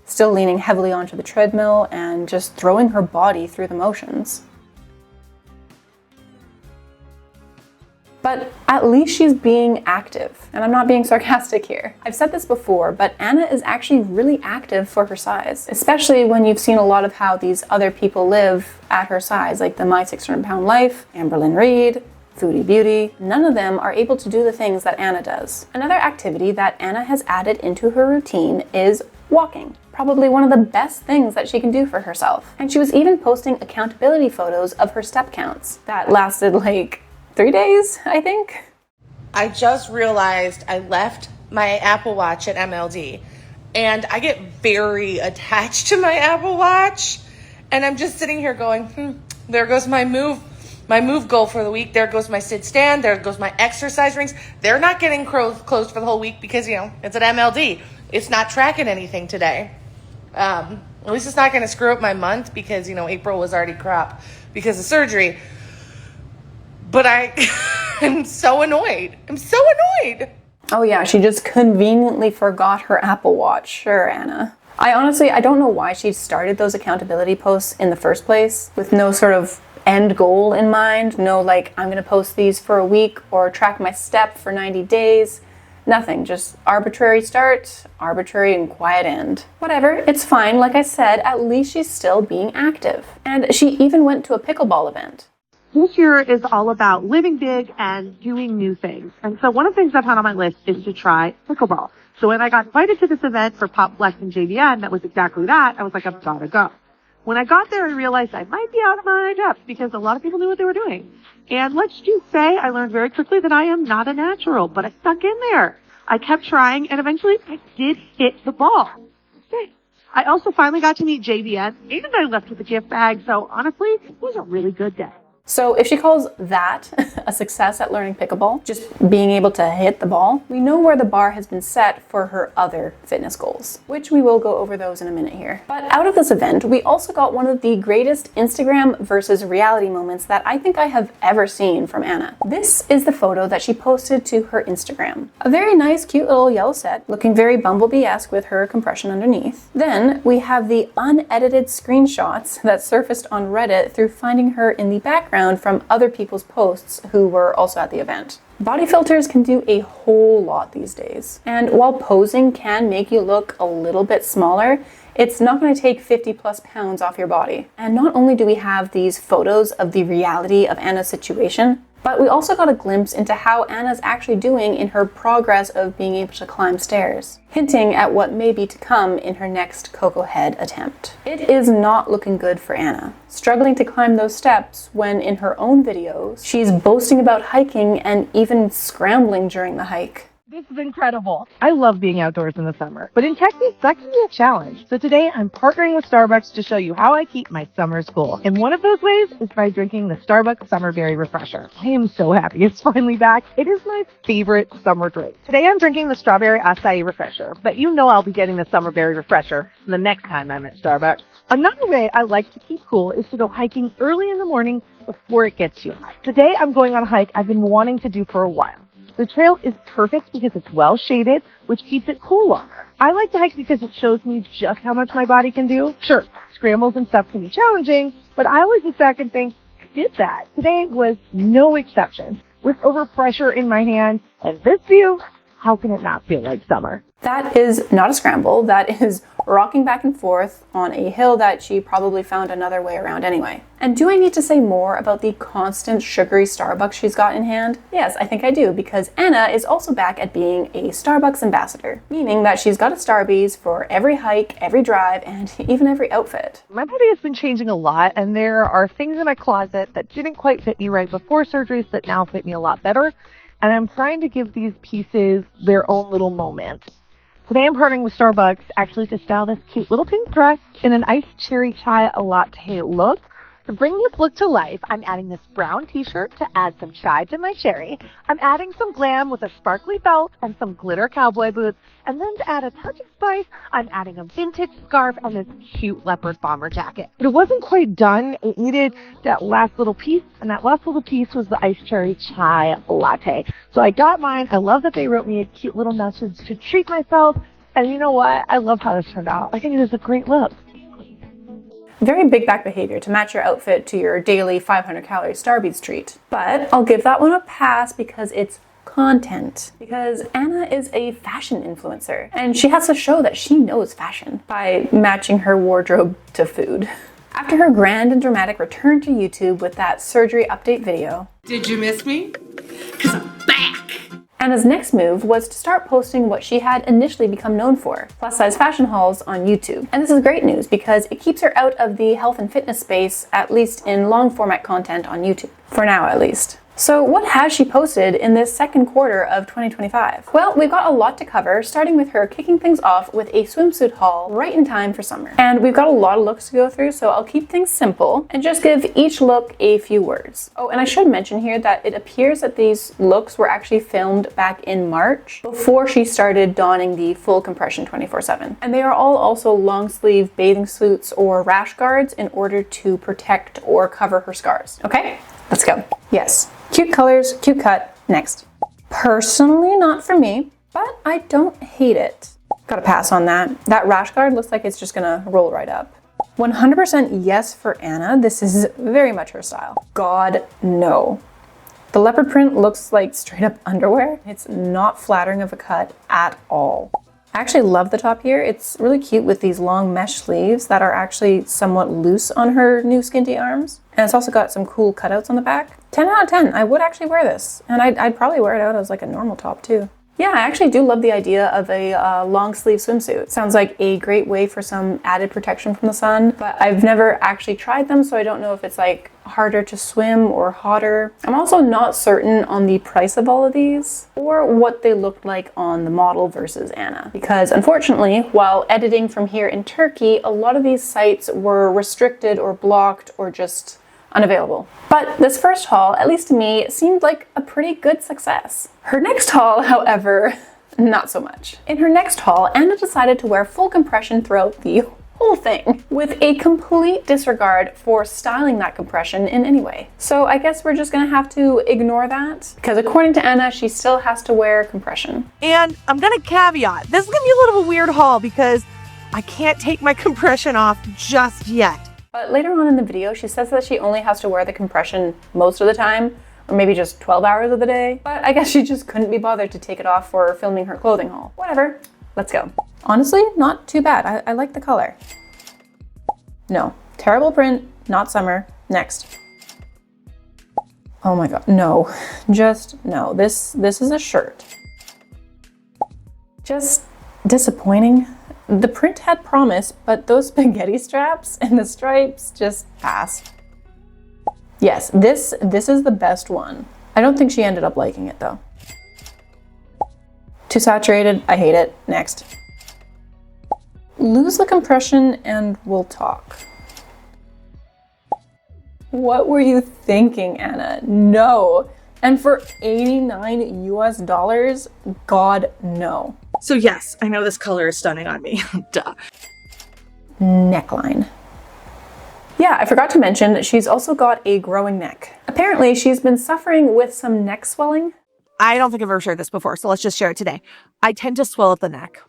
Still leaning heavily onto the treadmill and just throwing her body through the motions. But at least she's being active, and I'm not being sarcastic here. I've said this before, but Anna is actually really active for her size, especially when you've seen a lot of how these other people live at her size, like the My 600 Pound Life, Amberlynn Reid, Foodie Beauty. None of them are able to do the things that Anna does. Another activity that Anna has added into her routine is walking. Probably one of the best things that she can do for herself. And she was even posting accountability photos of her step counts that lasted like 3 days, I think. I just realized I left my Apple Watch at MLD, and I get very attached to my Apple Watch, and I'm just sitting here going, there goes my move goal for the week. There goes my sit stand. There goes my exercise rings. They're not getting closed for the whole week because, it's at MLD. It's not tracking anything today. At least it's not going to screw up my month because, April was already crap because of surgery. But I'm so annoyed. I'm so annoyed. Oh yeah, she just conveniently forgot her Apple Watch. Sure, Anna. I don't know why she started those accountability posts in the first place with no sort of end goal in mind. No, like, I'm going to post these for a week or track my step for 90 days. Nothing, just arbitrary start, arbitrary and quiet end. Whatever, it's fine. Like I said, at least she's still being active. And she even went to a pickleball event. This year is all about living big and doing new things. And so one of the things I've had on my list is to try pickleball. So when I got invited to this event for Pop Flex and JVN, that was exactly that. I was like, I've got to go. When I got there, I realized I might be out of my depth because a lot of people knew what they were doing. And let's just say I learned very quickly that I am not a natural, but I stuck in there. I kept trying, and eventually I did hit the ball. Okay. I also finally got to meet JVN, and I left with a gift bag. So honestly, it was a really good day. So if she calls that a success at learning pickleball, just being able to hit the ball, we know where the bar has been set for her other fitness goals, which we will go over those in a minute here. But out of this event, we also got one of the greatest Instagram versus reality moments that I think I have ever seen from Anna. This is the photo that she posted to her Instagram. A very nice, cute little yellow set, looking very Bumblebee-esque with her compression underneath. Then we have the unedited screenshots that surfaced on Reddit through finding her in the background from other people's posts who were also at the event. Body filters can do a whole lot these days. And while posing can make you look a little bit smaller, it's not going to take 50 plus pounds off your body. And not only do we have these photos of the reality of Anna's situation, but we also got a glimpse into how Anna's actually doing in her progress of being able to climb stairs, hinting at what may be to come in her next Cocoa Head attempt. It is not looking good for Anna, struggling to climb those steps when in her own videos, she's boasting about hiking and even scrambling during the hike. This is incredible. I love being outdoors in the summer, but in Texas, that can be a challenge. So today, I'm partnering with Starbucks to show you how I keep my summers cool. And one of those ways is by drinking the Starbucks Summer Berry Refresher. I am so happy it's finally back. It is my favorite summer drink. Today, I'm drinking the Strawberry Acai Refresher, but you know I'll be getting the Summer Berry Refresher the next time I'm at Starbucks. Another way I like to keep cool is to go hiking early in the morning before it gets too hot. Today, I'm going on a hike I've been wanting to do for a while. The trail is perfect because it's well shaded, which keeps it cool longer. I like to hike because it shows me just how much my body can do. Sure, scrambles and stuff can be challenging, but I always look back and think, I did that. Today was no exception. With overpressure in my hand and this view, how can it not feel like summer? That is not a scramble. That is rocking back and forth on a hill that she probably found another way around anyway. And do I need to say more about the constant sugary Starbucks she's got in hand? Yes, I think I do, because Anna is also back at being a Starbucks ambassador, meaning that she's got a Starbies for every hike, every drive, and even every outfit. My body has been changing a lot, and there are things in my closet that didn't quite fit me right before surgeries that now fit me a lot better, and I'm trying to give these pieces their own little moment. Today I'm partnering with Starbucks actually to style this cute little pink dress in an iced cherry chai latte look. To bring this look to life, I'm adding this brown t-shirt to add some chai to my cherry. I'm adding some glam with a sparkly belt and some glitter cowboy boots. And then to add a touch of spice, I'm adding a vintage scarf and this cute leopard bomber jacket. But it wasn't quite done. It needed that last little piece, and that last little piece was the iced cherry chai latte. So I got mine. I love that they wrote me a cute little message to treat myself. And you know what? I love how this turned out. I think it is a great look. Very big back behavior to match your outfit to your daily 500 calorie Starbies treat. But I'll give that one a pass because it's content. Because Anna is a fashion influencer and she has to show that she knows fashion by matching her wardrobe to food. After her grand and dramatic return to YouTube with that surgery update video, Did you miss me? 'Cause I'm back. Anna's next move was to start posting what she had initially become known for, plus-size fashion hauls on YouTube. And this is great news because it keeps her out of the health and fitness space, at least in long-format content on YouTube. For now, at least. So what has she posted in this second quarter of 2025? Well, we've got a lot to cover, starting with her kicking things off with a swimsuit haul right in time for summer. And we've got a lot of looks to go through, so I'll keep things simple and just give each look a few words. Oh, and I should mention here that it appears that these looks were actually filmed back in March before she started donning the full compression 24/7. And they are all also long sleeve bathing suits or rash guards in order to protect or cover her scars. Okay, let's go. Yes. Cute colors, cute cut, next. Personally, not for me, but I don't hate it. Gotta pass on that. That rash guard looks like it's just gonna roll right up. 100% yes for Anna. This is very much her style. God, no. The leopard print looks like straight up underwear. It's not flattering of a cut at all. I actually love the top here. It's really cute with these long mesh sleeves that are actually somewhat loose on her new skinty arms. And it's also got some cool cutouts on the back. 10 out of 10. I would actually wear this. And I'd probably wear it out as like a normal top too. Yeah, I actually do love the idea of a long sleeve swimsuit. Sounds like a great way for some added protection from the sun, but I've never actually tried them, so I don't know if it's like harder to swim or hotter. I'm also not certain on the price of all of these or what they looked like on the model versus Anna. Because unfortunately, while editing from here in Turkey, a lot of these sites were restricted or blocked or just unavailable. But this first haul, at least to me, seemed like a pretty good success. Her next haul, however, not so much. In her next haul, Anna decided to wear full compression throughout the whole thing, with a complete disregard for styling that compression in any way. So I guess we're just gonna have to ignore that, because according to Anna, she still has to wear compression. And I'm gonna caveat, this is gonna be a little bit of a weird haul because I can't take my compression off just yet. But later on in the video, she says that she only has to wear the compression most of the time, or maybe just 12 hours of the day. But I guess she just couldn't be bothered to take it off for filming her clothing haul. Whatever, let's go. Honestly, not too bad. I like the color. No, terrible print, not summer. Next. Oh my God, no, just no. This is a shirt. Just disappointing. The print had promise, but those spaghetti straps and the stripes just passed. Yes, this is the best one. I don't think she ended up liking it though. Too saturated, I hate it. Next. Lose the compression and we'll talk. What were you thinking, Anna? No. And for $89 US, God, no. So yes, I know this color is stunning on me. Duh. Neckline. Yeah, I forgot to mention that she's also got a growing neck. Apparently, she's been suffering with some neck swelling. I don't think I've ever shared this before, so let's just share it today. I tend to swell at the neck.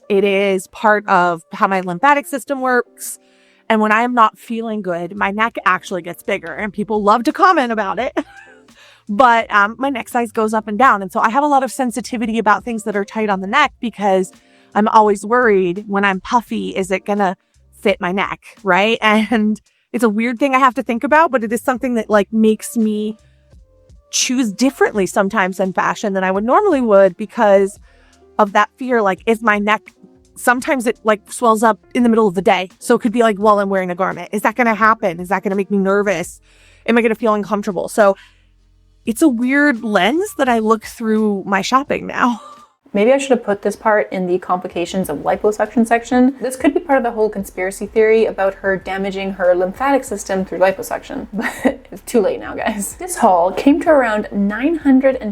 It is part of how my lymphatic system works. And when I am not feeling good, my neck actually gets bigger, and people love to comment about it. But my neck size goes up and down. And so I have a lot of sensitivity about things that are tight on the neck because I'm always worried when I'm puffy, is it going to fit my neck, right? And it's a weird thing I have to think about, but it is something that like makes me choose differently sometimes in fashion than I would normally would because of that fear. Like, is my neck, sometimes it like swells up in the middle of the day. So it could be like while I'm wearing a garment. Is that going to happen? Is that going to make me nervous? Am I going to feel uncomfortable? So it's a weird lens that I look through my shopping now. Maybe I should have put this part in the complications of liposuction section. This could be part of the whole conspiracy theory about her damaging her lymphatic system through liposuction. But it's too late now, guys. This haul came to around $912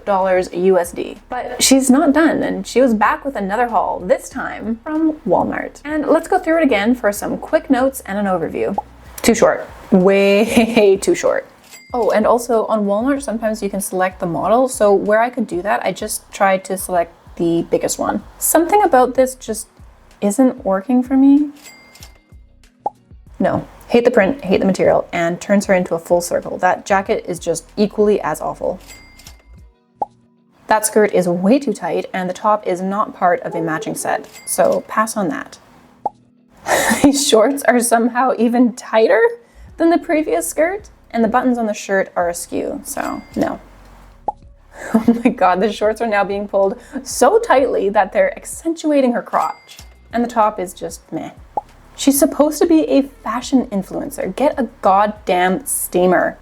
USD. But she's not done, and she was back with another haul, this time from Walmart. And let's go through it again for some quick notes and an overview. Too short. Way too short. Oh, and also on Walmart, sometimes you can select the model. So where I could do that, I just tried to select the biggest one. Something about this just isn't working for me. No, hate the print, hate the material, and turns her into a full circle. That jacket is just equally as awful. That skirt is way too tight, and the top is not part of a matching set. So pass on that. These shorts are somehow even tighter than the previous skirt. And the buttons on the shirt are askew, so no. Oh my god, the shorts are now being pulled so tightly that they're accentuating her crotch. And the top is just meh. She's supposed to be a fashion influencer. Get a goddamn steamer.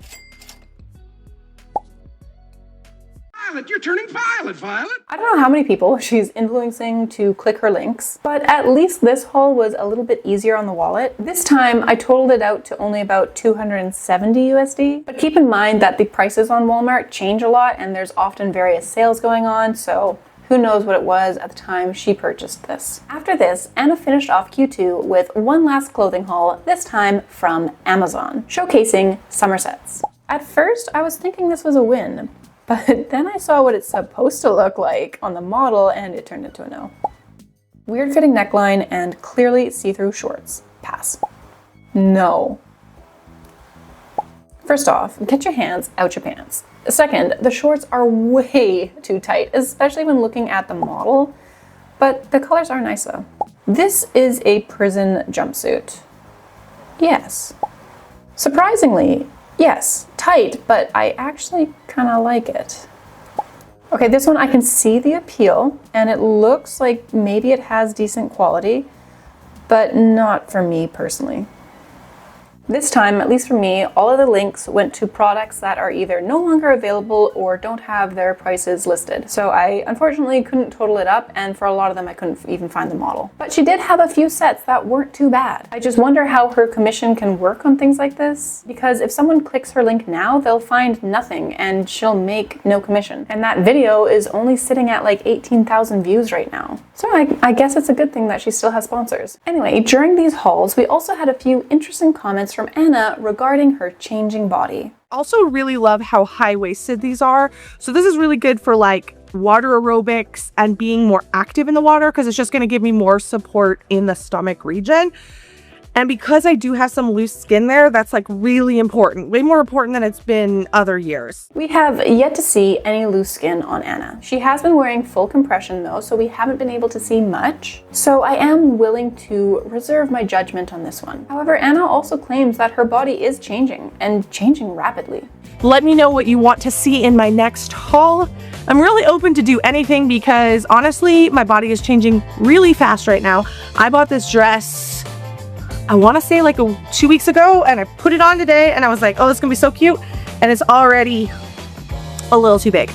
Violet, you're turning violet, Violet. I don't know how many people she's influencing to click her links, but at least this haul was a little bit easier on the wallet. This time I totaled it out to only about 270 USD, but keep in mind that the prices on Walmart change a lot and there's often various sales going on, so who knows what it was at the time she purchased this. After this, Anna finished off Q2 with one last clothing haul, this time from Amazon, showcasing summer sets. At first, I was thinking this was a win, but then I saw what it's supposed to look like on the model and it turned into a no. Weird fitting neckline and clearly see-through shorts. Pass. No. First off, get your hands out your pants. Second, the shorts are way too tight, especially when looking at the model, but the colors are nice though. This is a prison jumpsuit. Yes. Surprisingly, yes, tight, but I actually kind of like it. Okay, this one I can see the appeal, and it looks like maybe it has decent quality, but not for me personally. This time, at least for me, all of the links went to products that are either no longer available or don't have their prices listed. So I unfortunately couldn't total it up, and for a lot of them I couldn't even find the model. But she did have a few sets that weren't too bad. I just wonder how her commission can work on things like this, because if someone clicks her link now, they'll find nothing and she'll make no commission. And that video is only sitting at like 18,000 views right now. So I guess it's a good thing that she still has sponsors. Anyway, during these hauls, we also had a few interesting comments from Anna regarding her changing body. Also really love how high-waisted these are. So this is really good for like water aerobics and being more active in the water because it's just going to give me more support in the stomach region. And because I do have some loose skin there, that's like really important, way more important than it's been other years. We have yet to see any loose skin on Anna. She has been wearing full compression though, so we haven't been able to see much. So I am willing to reserve my judgment on this one. However, Anna also claims that her body is changing and changing rapidly. Let me know what you want to see in my next haul. I'm really open to do anything because honestly, my body is changing really fast right now. I bought this dress, I want to say like 2 weeks ago, and I put it on today and I was like, oh, it's gonna be so cute. And it's already a little too big.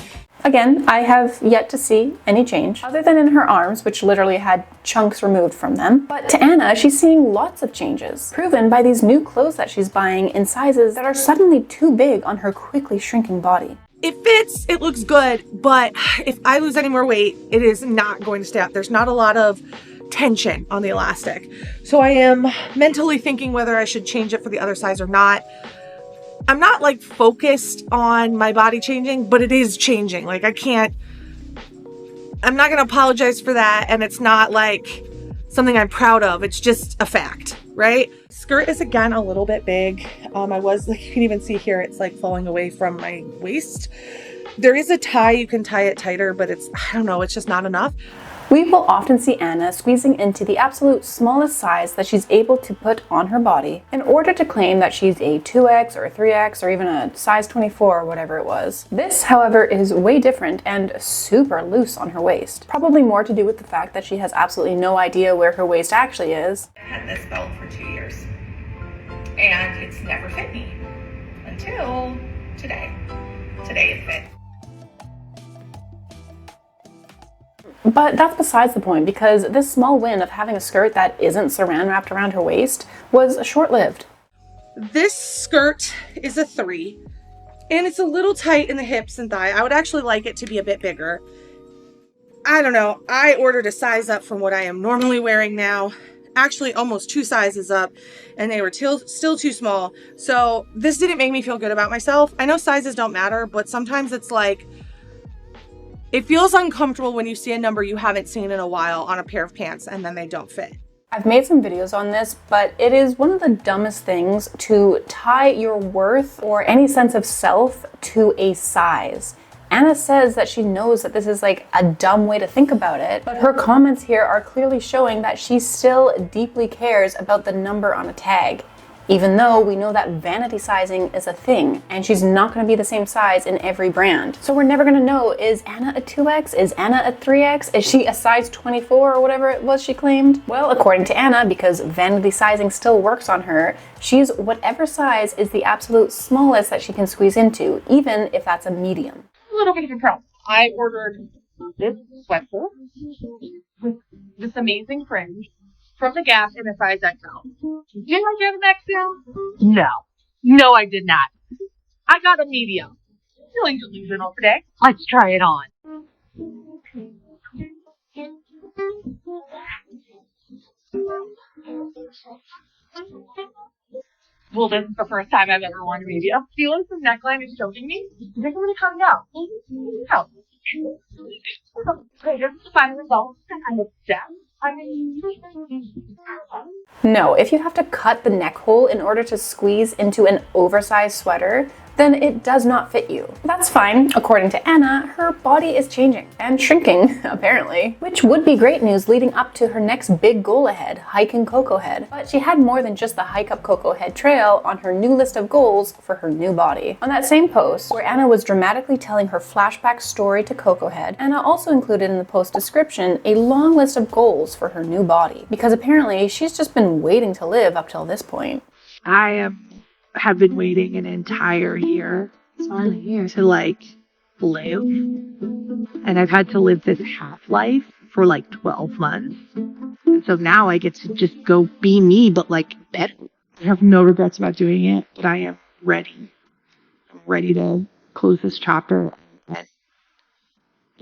Again, I have yet to see any change, other than in her arms, which literally had chunks removed from them. But to Anna, she's seeing lots of changes, proven by these new clothes that she's buying in sizes that are suddenly too big on her quickly shrinking body. It fits, it looks good, but if I lose any more weight, it is not going to stay up. There's not a lot of tension on the elastic. So I am mentally thinking whether I should change it for the other size or not. I'm not like focused on my body changing, but it is changing. Like I'm not going to apologize for that. And it's not like something I'm proud of. It's just a fact, right? Skirt is again a little bit big. You can even see here, it's like falling away from my waist. There is a tie, you can tie it tighter, but it's just not enough. We will often see Anna squeezing into the absolute smallest size that she's able to put on her body in order to claim that she's a 2X or a 3X or even a size 24 or whatever it was. This, however, is way different and super loose on her waist. Probably more to do with the fact that she has absolutely no idea where her waist actually is. I had this belt for 2 years and it's never fit me until today. Today it fit. But that's besides the point, because this small win of having a skirt that isn't saran wrapped around her waist was short-lived. This skirt is a 3, and it's a little tight in the hips and thigh. I would actually like it to be a bit bigger. I don't know. I ordered a size up from what I am normally wearing now. Actually, almost 2 sizes up, and they were still too small. So this didn't make me feel good about myself. I know sizes don't matter, but sometimes it's like, it feels uncomfortable when you see a number you haven't seen in a while on a pair of pants and then they don't fit. I've made some videos on this, but it is one of the dumbest things to tie your worth or any sense of self to a size. Anna says that she knows that this is like a dumb way to think about it, but her comments here are clearly showing that she still deeply cares about the number on a tag, even though we know that vanity sizing is a thing, and she's not going to be the same size in every brand. So we're never going to know, is Anna a 2X? Is Anna a 3X? Is she a size 24 or whatever it was she claimed? Well, according to Anna, because vanity sizing still works on her, she's whatever size is the absolute smallest that she can squeeze into, even if that's a medium. A little bit of a problem. I ordered this sweatshirt with this amazing fringe from the Gap in a size XL. Did I get an XL? No, I did not. I got a medium. Feeling delusional today. Let's try it on. Well, this is the first time I've ever worn a medium. Feeling the neckline is choking me. I think I'm gonna come down. No. Okay, this is the final result. I'm obsessed. No, if you have to cut the neck hole in order to squeeze into an oversized sweater, then it does not fit you. That's fine. According to Anna, her body is changing and shrinking, apparently, which would be great news leading up to her next big goal ahead, hiking Cocoa Head. But she had more than just the hike up Cocoa Head trail on her new list of goals for her new body. On that same post, where Anna was dramatically telling her flashback story to Cocoa Head, Anna also included in the post description a long list of goals for her new body, because apparently she's just been waiting to live up till this point. I have been waiting an entire year to like live, and I've had to live this half life for like 12 months, and so now I get to just go be me, but like better. I have no regrets about doing it, but I am ready. I'm ready to close this chapter and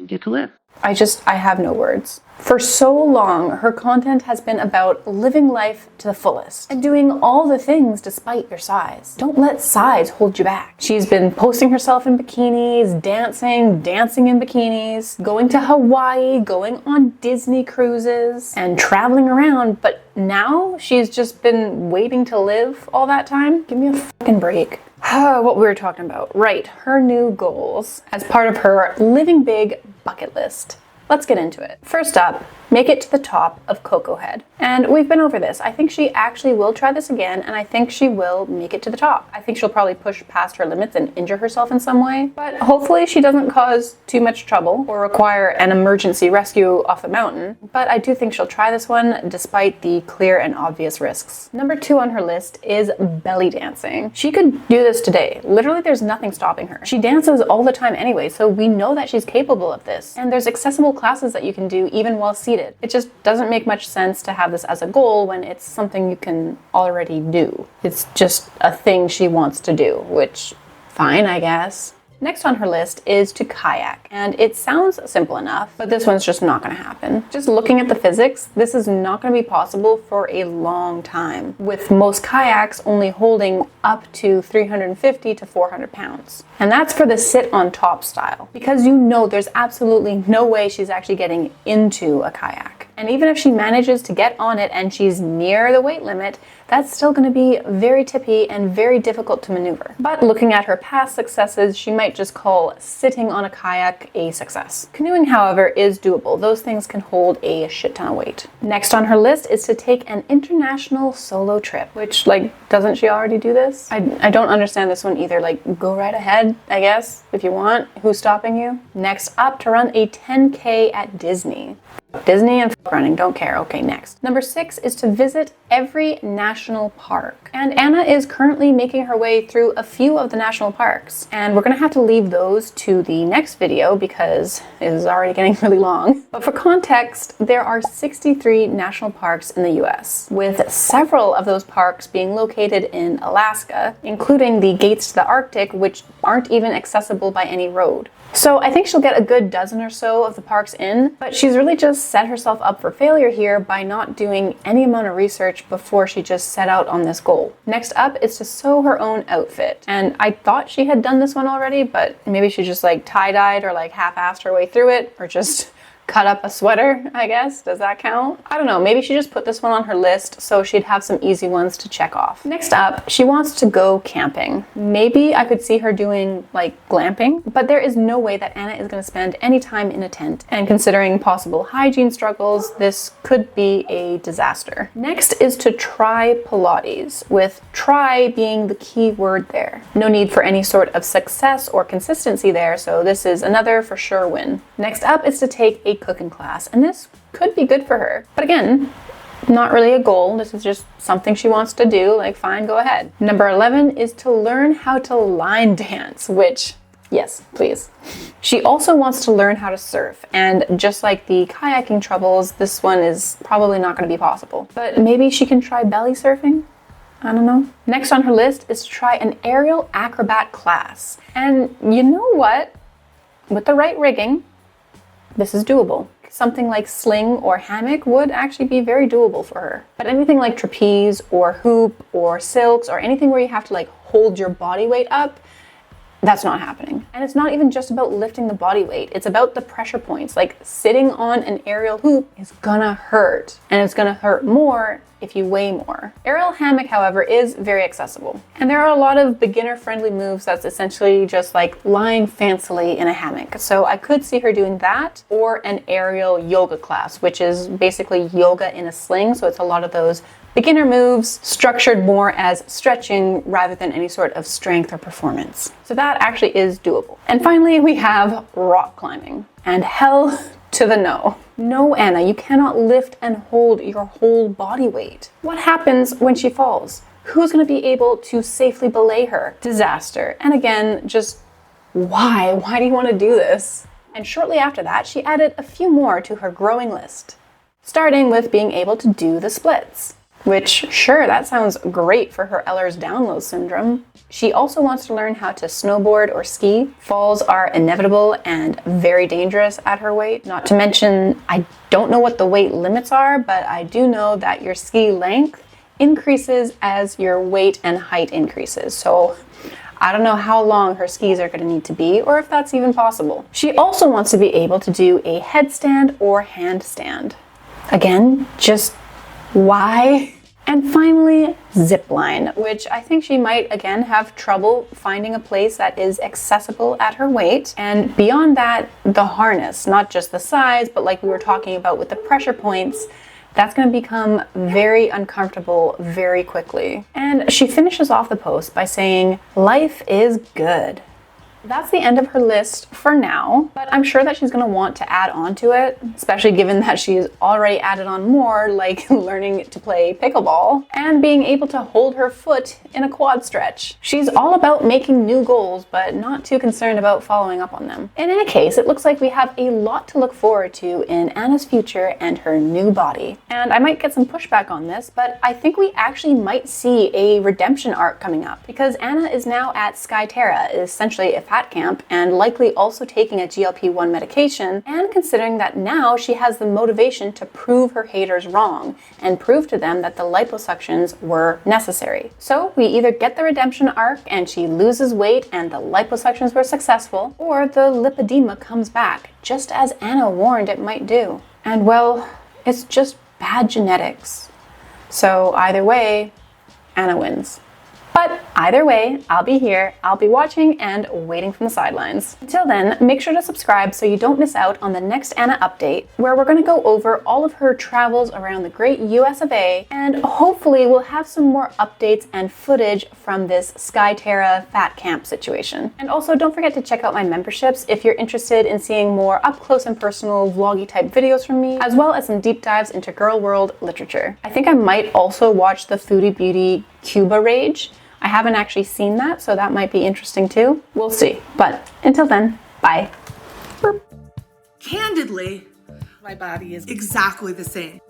get to live. I have no words. For so long, her content has been about living life to the fullest and doing all the things despite your size. Don't let size hold you back. She's been posting herself in bikinis, dancing in bikinis, going to Hawaii, going on Disney cruises, and traveling around, but now she's just been waiting to live all that time? Give me a fucking break. What we were talking about. Right, her new goals as part of her living big bucket list. Let's get into it. First up, make it to the top of Cocoa Head. And we've been over this. I think she actually will try this again, and I think she will make it to the top. I think she'll probably push past her limits and injure herself in some way, but hopefully she doesn't cause too much trouble or require an emergency rescue off the mountain. But I do think she'll try this one despite the clear and obvious risks. Number 2 on her list is belly dancing. She could do this today. Literally, there's nothing stopping her. She dances all the time anyway, so we know that she's capable of this. And there's accessible classes that you can do even while seated. It just doesn't make much sense to have this as a goal when it's something you can already do. It's just a thing she wants to do, which, fine, I guess. Next on her list is to kayak, and it sounds simple enough, but this one's just not going to happen. Just looking at the physics, this is not going to be possible for a long time, with most kayaks only holding up to 350 to 400 pounds. And that's for the sit on top style, because you know there's absolutely no way she's actually getting into a kayak. And even if she manages to get on it and she's near the weight limit, that's still going to be very tippy and very difficult to maneuver. But looking at her past successes, she might just call sitting on a kayak a success. Canoeing, however, is doable. Those things can hold a shit ton of weight. Next on her list is to take an international solo trip, which, doesn't she already do this? I don't understand this one either. Go right ahead, I guess, if you want. Who's stopping you? Next up, to run a 10K at Disney. Disney and running, don't care. Okay, next. Number 6 is to visit every national park. And Anna is currently making her way through a few of the national parks. And we're gonna have to leave those to the next video because it is already getting really long. But for context, there are 63 national parks in the US, with several of those parks being located in Alaska, including the gates to the Arctic, which aren't even accessible by any road. So I think she'll get a good dozen or so of the parks in, but she's really just set herself up for failure here by not doing any amount of research before she just set out on this goal. Next up is to sew her own outfit. And I thought she had done this one already, but maybe she just tie-dyed or half-assed her way through it, or just cut up a sweater, I guess. Does that count? I don't know. Maybe she just put this one on her list so she'd have some easy ones to check off. Next up, she wants to go camping. Maybe I could see her doing glamping, but there is no way that Anna is going to spend any time in a tent. And considering possible hygiene struggles, this could be a disaster. Next is to try Pilates, with try being the key word there. No need for any sort of success or consistency there, so this is another for sure win. Next up is to take a cooking class, and this could be good for her. But again, not really a goal. This is just something she wants to do. Fine, go ahead. Number 11 is to learn how to line dance, which, yes, please. She also wants to learn how to surf, and just like the kayaking troubles, this one is probably not going to be possible. But maybe she can try belly surfing? I don't know. Next on her list is to try an aerial acrobat class. And you know what? With the right rigging, this is doable. Something like sling or hammock would actually be very doable for her. But anything like trapeze or hoop or silks or anything where you have to hold your body weight up, that's not happening. And it's not even just about lifting the body weight. It's about the pressure points. Sitting on an aerial hoop is gonna hurt, and it's gonna hurt more if you weigh more. Aerial hammock, however, is very accessible. And there are a lot of beginner-friendly moves that's essentially just lying fancily in a hammock. So I could see her doing that, or an aerial yoga class, which is basically yoga in a sling. So it's a lot of those beginner moves structured more as stretching rather than any sort of strength or performance. So that actually is doable. And finally, we have rock climbing. And hell to the no. No, Anna, you cannot lift and hold your whole body weight. What happens when she falls? Who's going to be able to safely belay her? Disaster. And again, just why? Why do you want to do this? And shortly after that, she added a few more to her growing list, starting with being able to do the splits. Which, sure, that sounds great for her Ehlers-Danlos syndrome. She also wants to learn how to snowboard or ski. Falls are inevitable and very dangerous at her weight. Not to mention, I don't know what the weight limits are, but I do know that your ski length increases as your weight and height increases. So I don't know how long her skis are going to need to be, or if that's even possible. She also wants to be able to do a headstand or handstand. Again, just why? And finally, zipline, which I think she might again have trouble finding a place that is accessible at her weight. And beyond that, the harness, not just the size, but like we were talking about with the pressure points, that's going to become very uncomfortable very quickly. And she finishes off the post by saying, "Life is good." That's the end of her list for now, but I'm sure that she's going to want to add on to it, especially given that she's already added on more, like learning to play pickleball and being able to hold her foot in a quad stretch. She's all about making new goals, but not too concerned about following up on them. In any case, it looks like we have a lot to look forward to in Anna's future and her new body. And I might get some pushback on this, but I think we actually might see a redemption arc coming up, because Anna is now at Skyterra, essentially a fat camp, and likely also taking a GLP-1 medication, and considering that now she has the motivation to prove her haters wrong and prove to them that the liposuctions were necessary. So we either get the redemption arc and she loses weight and the liposuctions were successful, or the lipedema comes back, just as Anna warned it might do. And well, it's just bad genetics. So either way, Anna wins. But either way, I'll be here, I'll be watching and waiting from the sidelines. Until then, make sure to subscribe so you don't miss out on the next Anna update, where we're going to go over all of her travels around the great US of A, and hopefully we'll have some more updates and footage from this Skyterra fat camp situation. And also don't forget to check out my memberships if you're interested in seeing more up close and personal vloggy type videos from me, as well as some deep dives into girl world literature. I think I might also watch the Foodie Beauty Cuba Rage. I haven't actually seen that, so that might be interesting too. We'll see. But until then, bye. Candidly, my body is exactly the same.